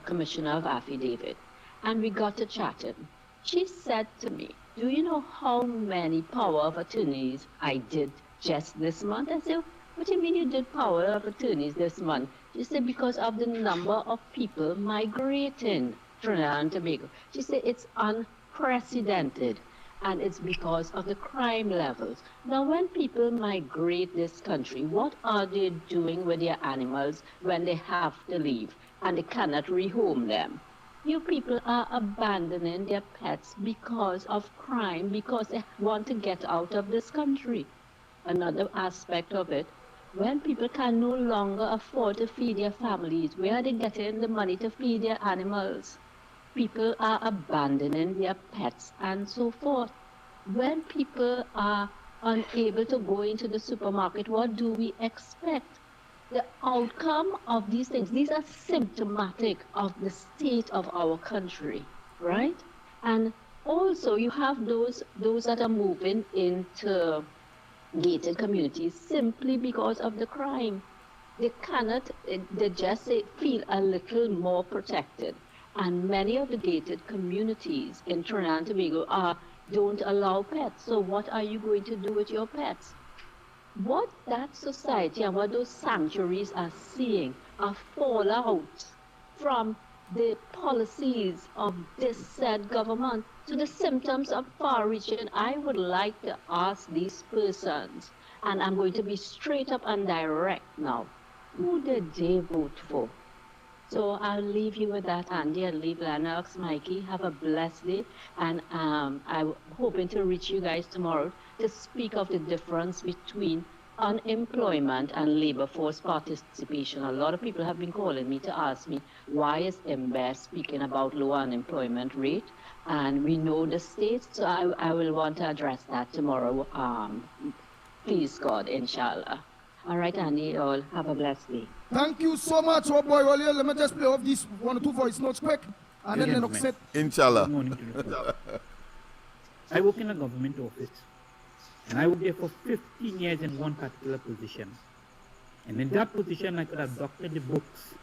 Commissioner of Affidavit, and we got to chatting. She said to me, do you know how many power of attorneys I did just this month? I said, what do you mean you did power of attorneys this month? She said, because of the number of people migrating Trinidad and Tobago. She said, it's unprecedented. And it's because of the crime levels. Now, when people migrate this country, what are they doing with their animals when they have to leave and they cannot rehome them? You people are abandoning their pets because of crime, because they want to get out of this country. Another aspect of it, when people can no longer afford to feed their families, where are they getting the money to feed their animals? People are abandoning their pets and so forth. When people are unable to go into the supermarket, what do we expect? The outcome of these things, these are symptomatic of the state of our country, right? And also you have those that are moving into gated communities simply because of the crime. They cannot, they just feel a little more protected. And many of the gated communities in Trinidad and Tobago don't allow pets. So what are you going to do with your pets? What that society and what those sanctuaries are seeing are fallout from the policies of this said government to the symptoms of far-reaching. I would like to ask these persons, and I'm going to be straight up and direct now, who did they vote for? So I'll leave you with that, Andy. I'll leave Lennox, Mikey. Have a blessed day. And I'm hoping to reach you guys tomorrow to speak of the difference between unemployment and labor force participation. A lot of people have been calling me to ask me, why is MBES speaking about low unemployment rate? And we know the states, so I will want to address that tomorrow. Please God, inshallah. All right, Andy, all have a blessed day. Thank you so much, oh boy. Well, let me just play off these 1 or 2 voice notes quick, and then Lennox Smith. Inshallah. Good morning to you. I work in a government office, and I worked there for 15 years in one particular position. And in that position, I could have doctored the books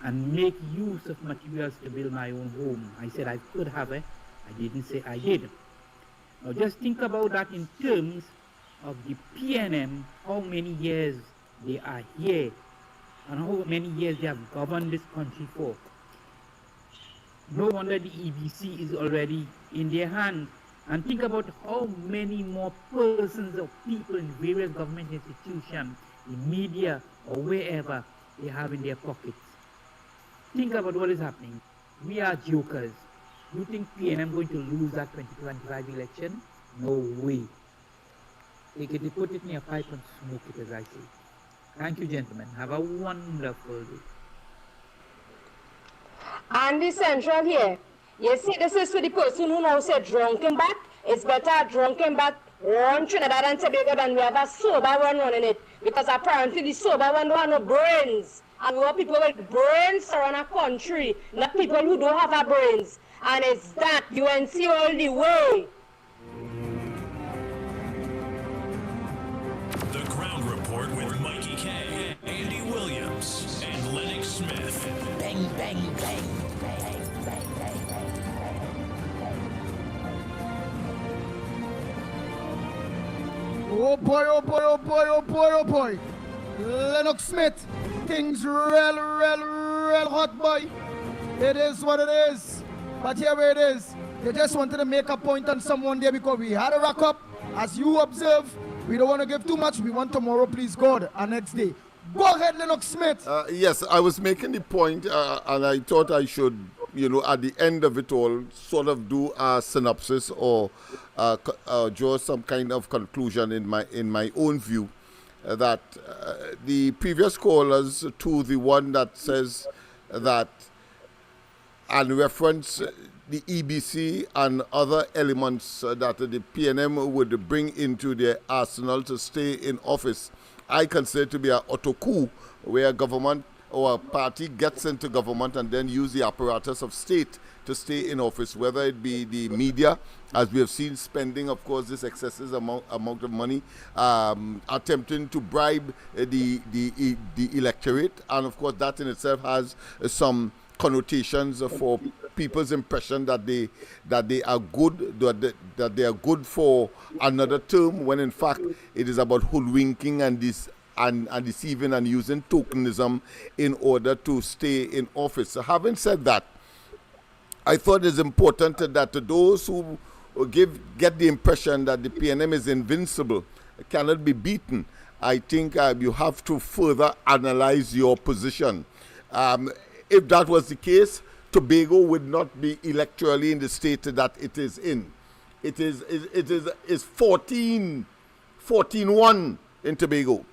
and make use of materials to build my own home. I said I could have it. I didn't say I did. Now just think about that in terms of the PNM, how many years they are here and how many years they have governed this country for. No wonder the EBC is already in their hands. And think about how many more persons or people in various government institutions, in media or wherever, they have in their pockets. Think about what is happening. We are jokers. You think PNM going to lose that 2025 election? No way. Take it, put it in your pipe and smoke it, as I say. Thank you, gentlemen. Have a wonderful day. And the central here, you see, this is for the person who now said drunken back. It's better drunken back run Trinidad and Tobago than we have a sober one running it. Because apparently the sober one don't have no brains. And we want people with brains around a country, not people who don't have a brains. And it's that UNC all the way. The Ground Report with Mikey K, Andy Williams, and Lennox Smith. Bang, bang, bang. Oh boy, oh boy, oh boy, oh boy, oh boy. Lennox Smith, things real hot, boy. It is what it is. But here it is. They just wanted to make a point on someone there because we had a rack up. As you observe, we don't want to give too much. We want tomorrow, please God, and next day. Go ahead, Lennox Smith. Yes, I was making the point, and I thought I should, at the end of it all, sort of do a synopsis or draw some kind of conclusion in my own view. That the previous callers to the one that says that and reference the EBC and other elements that the PNM would bring into their arsenal to stay in office, I consider to be an auto coup where government or a party gets into government and then use the apparatus of state to stay in office, whether it be the media, as we have seen spending, of course, this excessive amount of money, attempting to bribe the electorate, and of course that in itself has some connotations for people's impression that they are good, that they are good for another term, when in fact it is about hoodwinking and deceiving and using tokenism in order to stay in office. So having said that, I thought it's important that those who get the impression that the PNM is invincible, cannot be beaten, I think you have to further analyze your position. If that was the case, Tobago would not be electorally in the state that it is in. It is 14-1 in Tobago.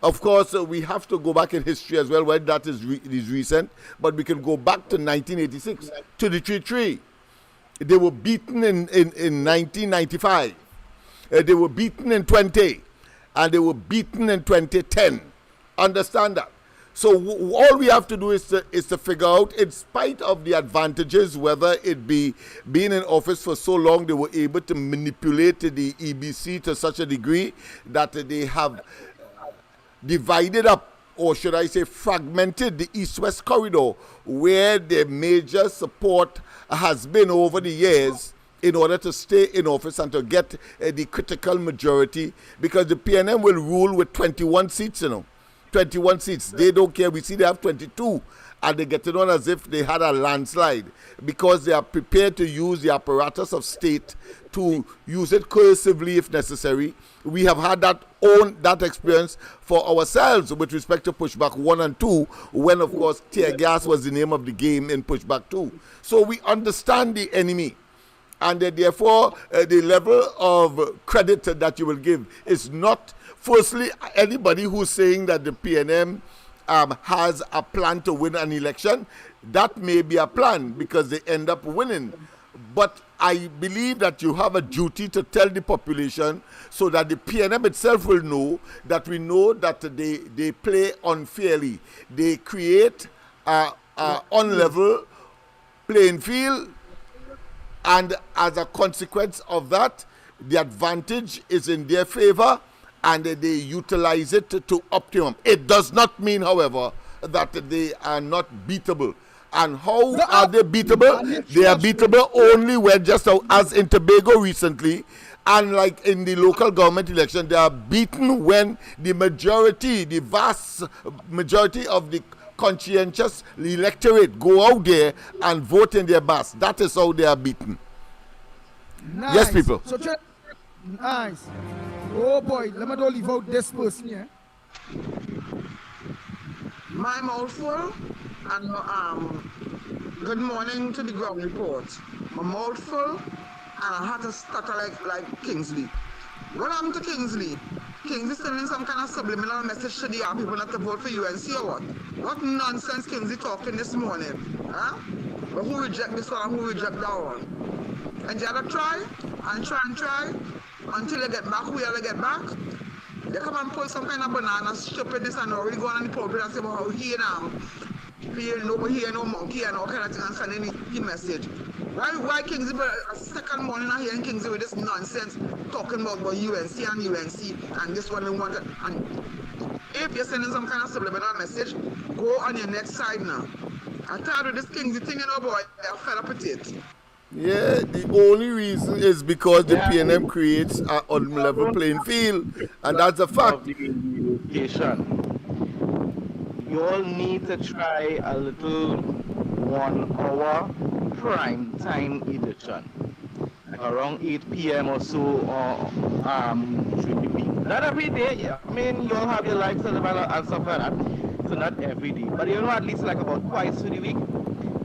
Of course, we have to go back in history as well, when that is recent, but we can go back to 1986, to the 3-3. They were beaten in 1995. They were beaten in 20, and they were beaten in 2010. Understand that? So all we have to do is to figure out, in spite of the advantages, whether it be being in office for so long, they were able to manipulate the EBC to such a degree that they have divided up, or should I say fragmented, the East-West corridor, where their major support has been over the years in order to stay in office and to get the critical majority, because the PNM will rule with 21 seats, 21 seats. They don't care. We see they have 22, and they get it on as if they had a landslide, because they are prepared to use the apparatus of state to use it coercively if necessary. We have had that experience for ourselves with respect to pushback 1 and 2, when of course tear gas was the name of the game in pushback 2. So we understand the enemy, and therefore the level of credit that you will give is not, firstly, anybody who's saying that the PNM has a plan to win an election. That may be a plan because they end up winning. But I believe that you have a duty to tell the population, so that the PNM itself will know that we know that they play unfairly. They create an unlevel playing field, and as a consequence of that, the advantage is in their favor, and they utilize it to optimum. It does not mean, however, that they are not beatable. And how are they beatable? They are beatable only when, just as in Tobago recently, and like in the local government election, they are beaten when the majority, the vast majority of the conscientious electorate go out there and vote in their mass. That is how they are beaten. Nice. Yes, people. So, nice. Oh boy, let me don't leave out this person here. My mouthful and good morning to the ground report. My mouthful and I had to stutter like Kingsley. What happened to Kingsley? Kingsley sending some kind of subliminal message to the people not to vote for UNC or what? What nonsense Kingsley talking this morning? Huh? But who reject this one and who reject that one? And you have to try and try until they get back who you get back. They come and pull some kind of banana stupidness and already go on the pulpit and say, well, how he no monkey and all kind of thing and sending the message. Why Kingsley, but a second morning I hearing Kingsley with this nonsense talking about UNC and this one we wanted. And if you're sending some kind of subliminal message, go on your next side now. I tired of this Kingsley thing, boy, I'm fed up with it. Yeah, the only reason is because the PNM creates an unlevel playing field, and that's a fact. You all need to try a little 1 hour prime time edition, like around 8 p.m. or so, or during the week. Not every day. I mean, you all have your lives to live and stuff like that, so not every day. But at least like about twice a week,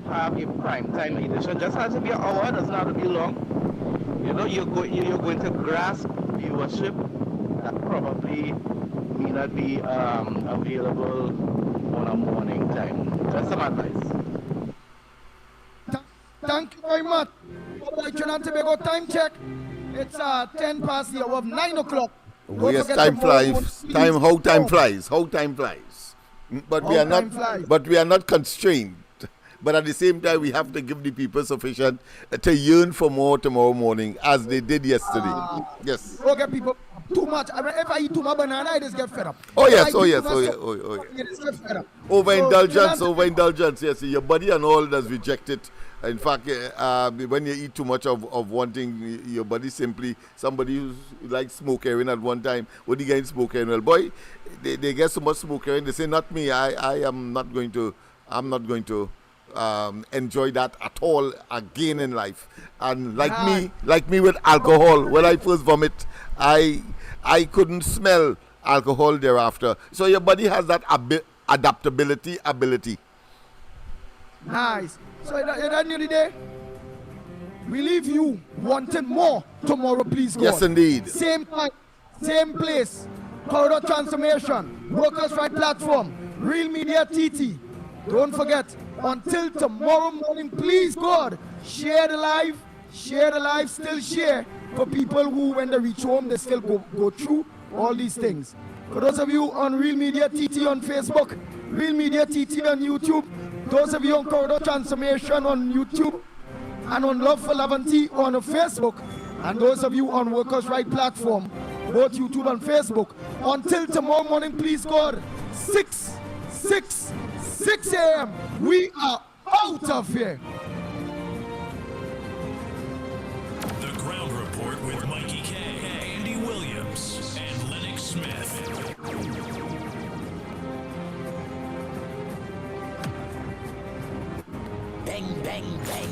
have a prime time edition. Just has to be an hour. Doesn't have to be long. You're going to grasp viewership that probably may not be available on a morning time. Just some advice. Thank you very much. Trinidad and Tobago time check. It's 10 past the hour of 9 o'clock. Oh, yes, time flies. How time flies. But we are not constrained. But at the same time, we have to give the people sufficient to yearn for more tomorrow morning, as they did yesterday. Yes. Don't get people too much. If I eat too much banana, I just get fed up. Oh yes. Overindulgence. Yes, your body and all does reject it. In fact, when you eat too much of one thing, your body simply, somebody who likes smoke heroin at one time, what do you get smoke heroin? Well, boy, they get so much smoke heroin, they say, not me, I'm not going to enjoy that at all again in life. And like me with alcohol, when I first vomit, I couldn't smell alcohol thereafter. So your body has that adaptability ability. Nice. So at the end of the day, we leave you wanting more tomorrow, please God. Yes, indeed. Same time, same place. Corridor Transformation, Workers' Right Platform, Real Media TT. Don't forget, until tomorrow morning, please God, share the live, still share for people who, when they reach home, they still go through all these things. For those of you on Real Media TT on Facebook, Real Media TT on YouTube, those of you on Corridor Transformation on YouTube, and on Love for Lavanti on Facebook, and those of you on Workers' Right Platform, both YouTube and Facebook, until tomorrow morning, please God, 6 a.m. we are out of here. The Ground Report with Mikey K, Andy Williams, and LENNOX Smith. Bang, bang, bang.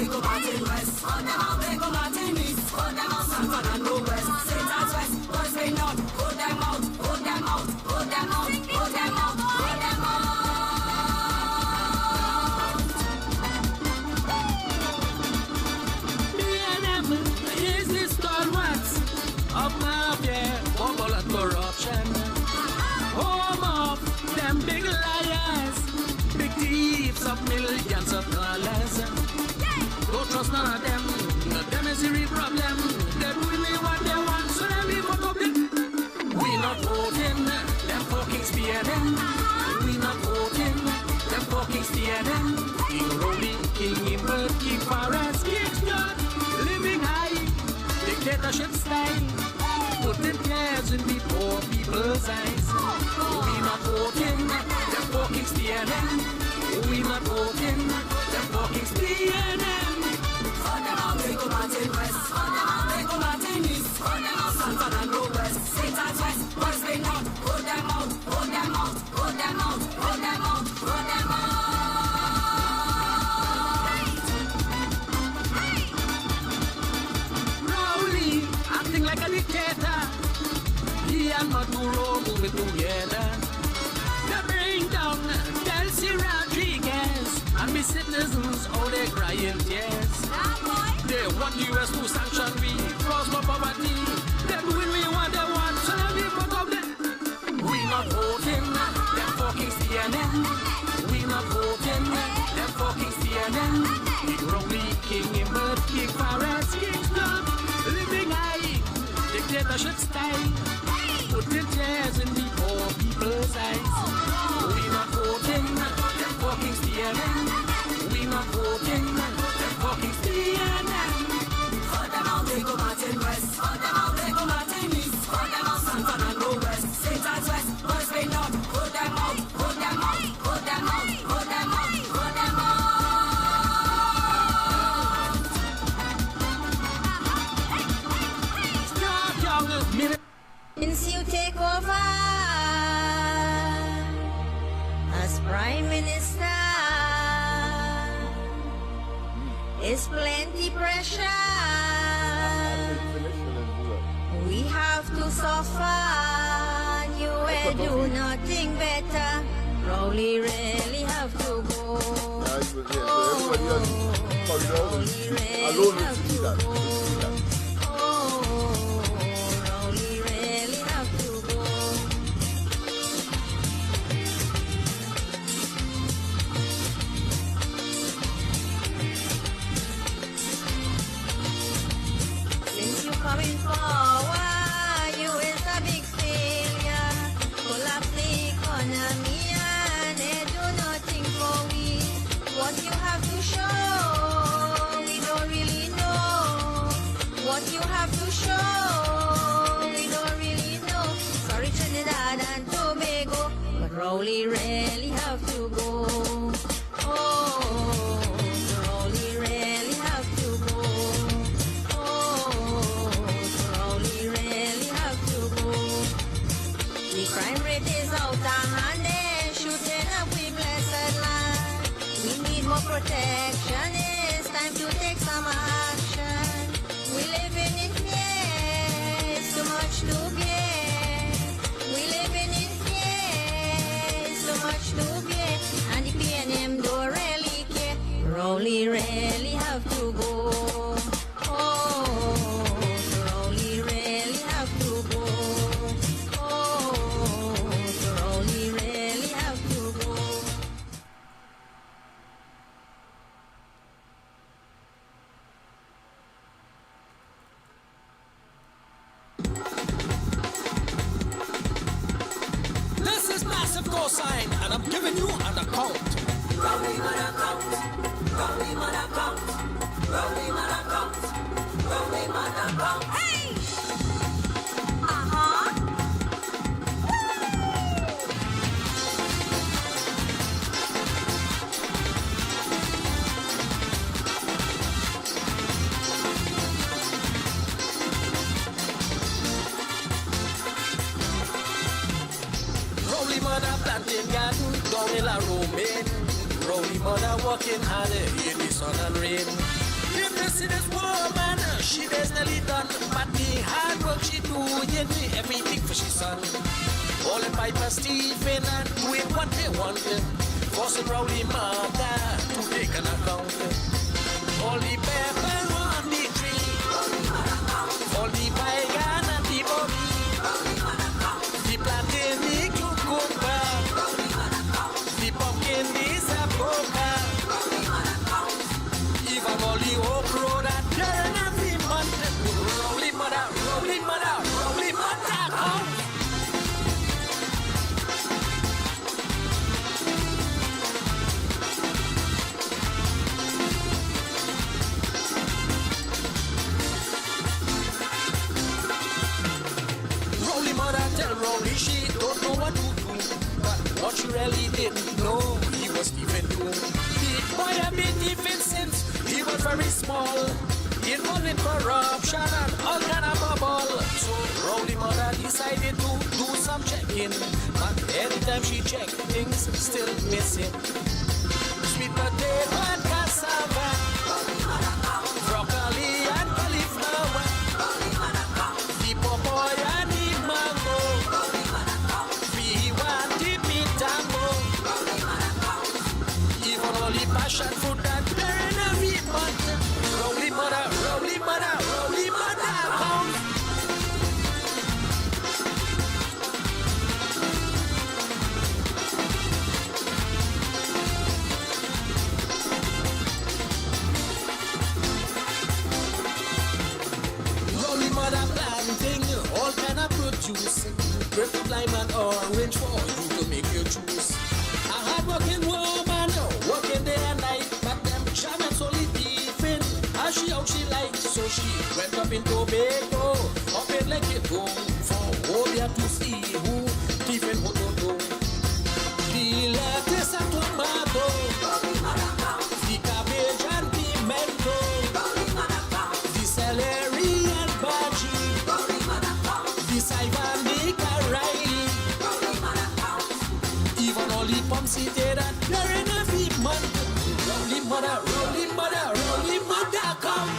they go Martin West. Cut them out, they go Martin East. Cut them out, San Fernando West. St. Anne's West, Boys Bay North. Hold them out, hold them out, hold them out, hold them out, hold them out. Is this stalwarts of mafia, bubble and corruption? Home of them big liars, big thieves of millions of dollars. Don't trust none of them. Them is the real problem. They do really what they want, so they leave up them. We not voting, them fucking spear them. We not voting, them fucking steer them. King Rolly, King Imbert, King Forrest, King Scott, living high, dictatorship style, putting tears in the poor people's eyes. We not voting, them fucking steer them. We not voting, them fucking steer them. Cut them out, they go Martin West. Cut them out, they go Martin East. Cut them out, San Fernando West. St. Anne's West, Boys Bay North. Hold them out, hold them out, hold them out, hold them out, hold them out. Rowley, acting like a dictator. He and Maduro moving together. They bring down Delcy Rodriguez and me citizens, all they crying tears. They want US to sanction me, cross my poverty. They doing me what they want, so let me fuck up them. We not voting, them fucking CNN. We not voting, them fucking CNN. King Rowley, King Imbert, King Forrest, King Scott, living high, dictatorship style, putting tears in the poor people's eyes. We not voting, them fucking CNN. We not voting, them fucking CNN. Cut them out, they go Martin West. Cut them out, they go Martin East. Cut them out, San Fernando West. St. Anne's West, Boys Bay North. Hold them out, hold them out, hold them out, hold them out, hold them out. Since you take over as Prime Minister, it's plenty pressure. We have to suffer. You will do nothing better. Rowley really have to go. Rowley really have to go. Rowley really have to go. Since you coming forward, you is a big failure. Collapse the economy and they do nothing for we. What you have to show, we don't really know. What you have to show, we don't really know. Sorry Trinidad and Tobago, but Rowley really have to go. Oh, Rowley really have to go. Oh, Rowley really have to go. The crime rate is out of hand, they're shooting up we blessed land. We need more protection, it's time to take some action. We living in fear, it's too much to bear. We living in fear, it's too much to bear. And the PNM don't really care. Rowley really have to go. Oh, Rowley really have to go. Oh, Rowley really have to go. This is massive cosine, and I'm giving you an account. Rowley man account, Rowley man account, Rowley man account, Rowley man account. Hey! Rowley mother planting garden down in La Romaine. Rowley mother working hard in the sun and rain. If you see this woman, she basically done, but the hard work she doing, everything for she son. All the Piper Stephen and doing what they want, forcing Rowdy mother to take an account. All the pepper on the tree, all the bygone and the bobby, the plantain, the cucumber, the pumpkin, the sapoca, even all the okra that turn every month. Rowdy mother, Rowdy mother, Rowdy mother, come. Tell Rowdy she don't know what to do, but what she really didn't know, he was Stephen too. The boy had been even since he was very small, involved in corruption and all kind of bubble. So Rowdy mother decided to do some checking, but anytime she checked, things still missing. Sweet potato and cassava, broccoli and cauliflower, the papaya and the mango, even all the passion fruit that burn every month. Rowdy mother, Rowdy mother, Rowdy mother, come. Rowdy mother planting all kind of produce, grape, lime and orange for you to make your juice. A hard-working woman, working day and night, but them shaman solely thieving. As she how she likes, so she went up in Tobago, up in like it go, for Obia to see who thieving what to do. The lettuce and tomato, the cabbage and pimento, the celery and bhaji, the saivan, the karai, even all the pumps he did and they're in every month. Rowdy mother, Rowdy mother, Rowdy mother, come.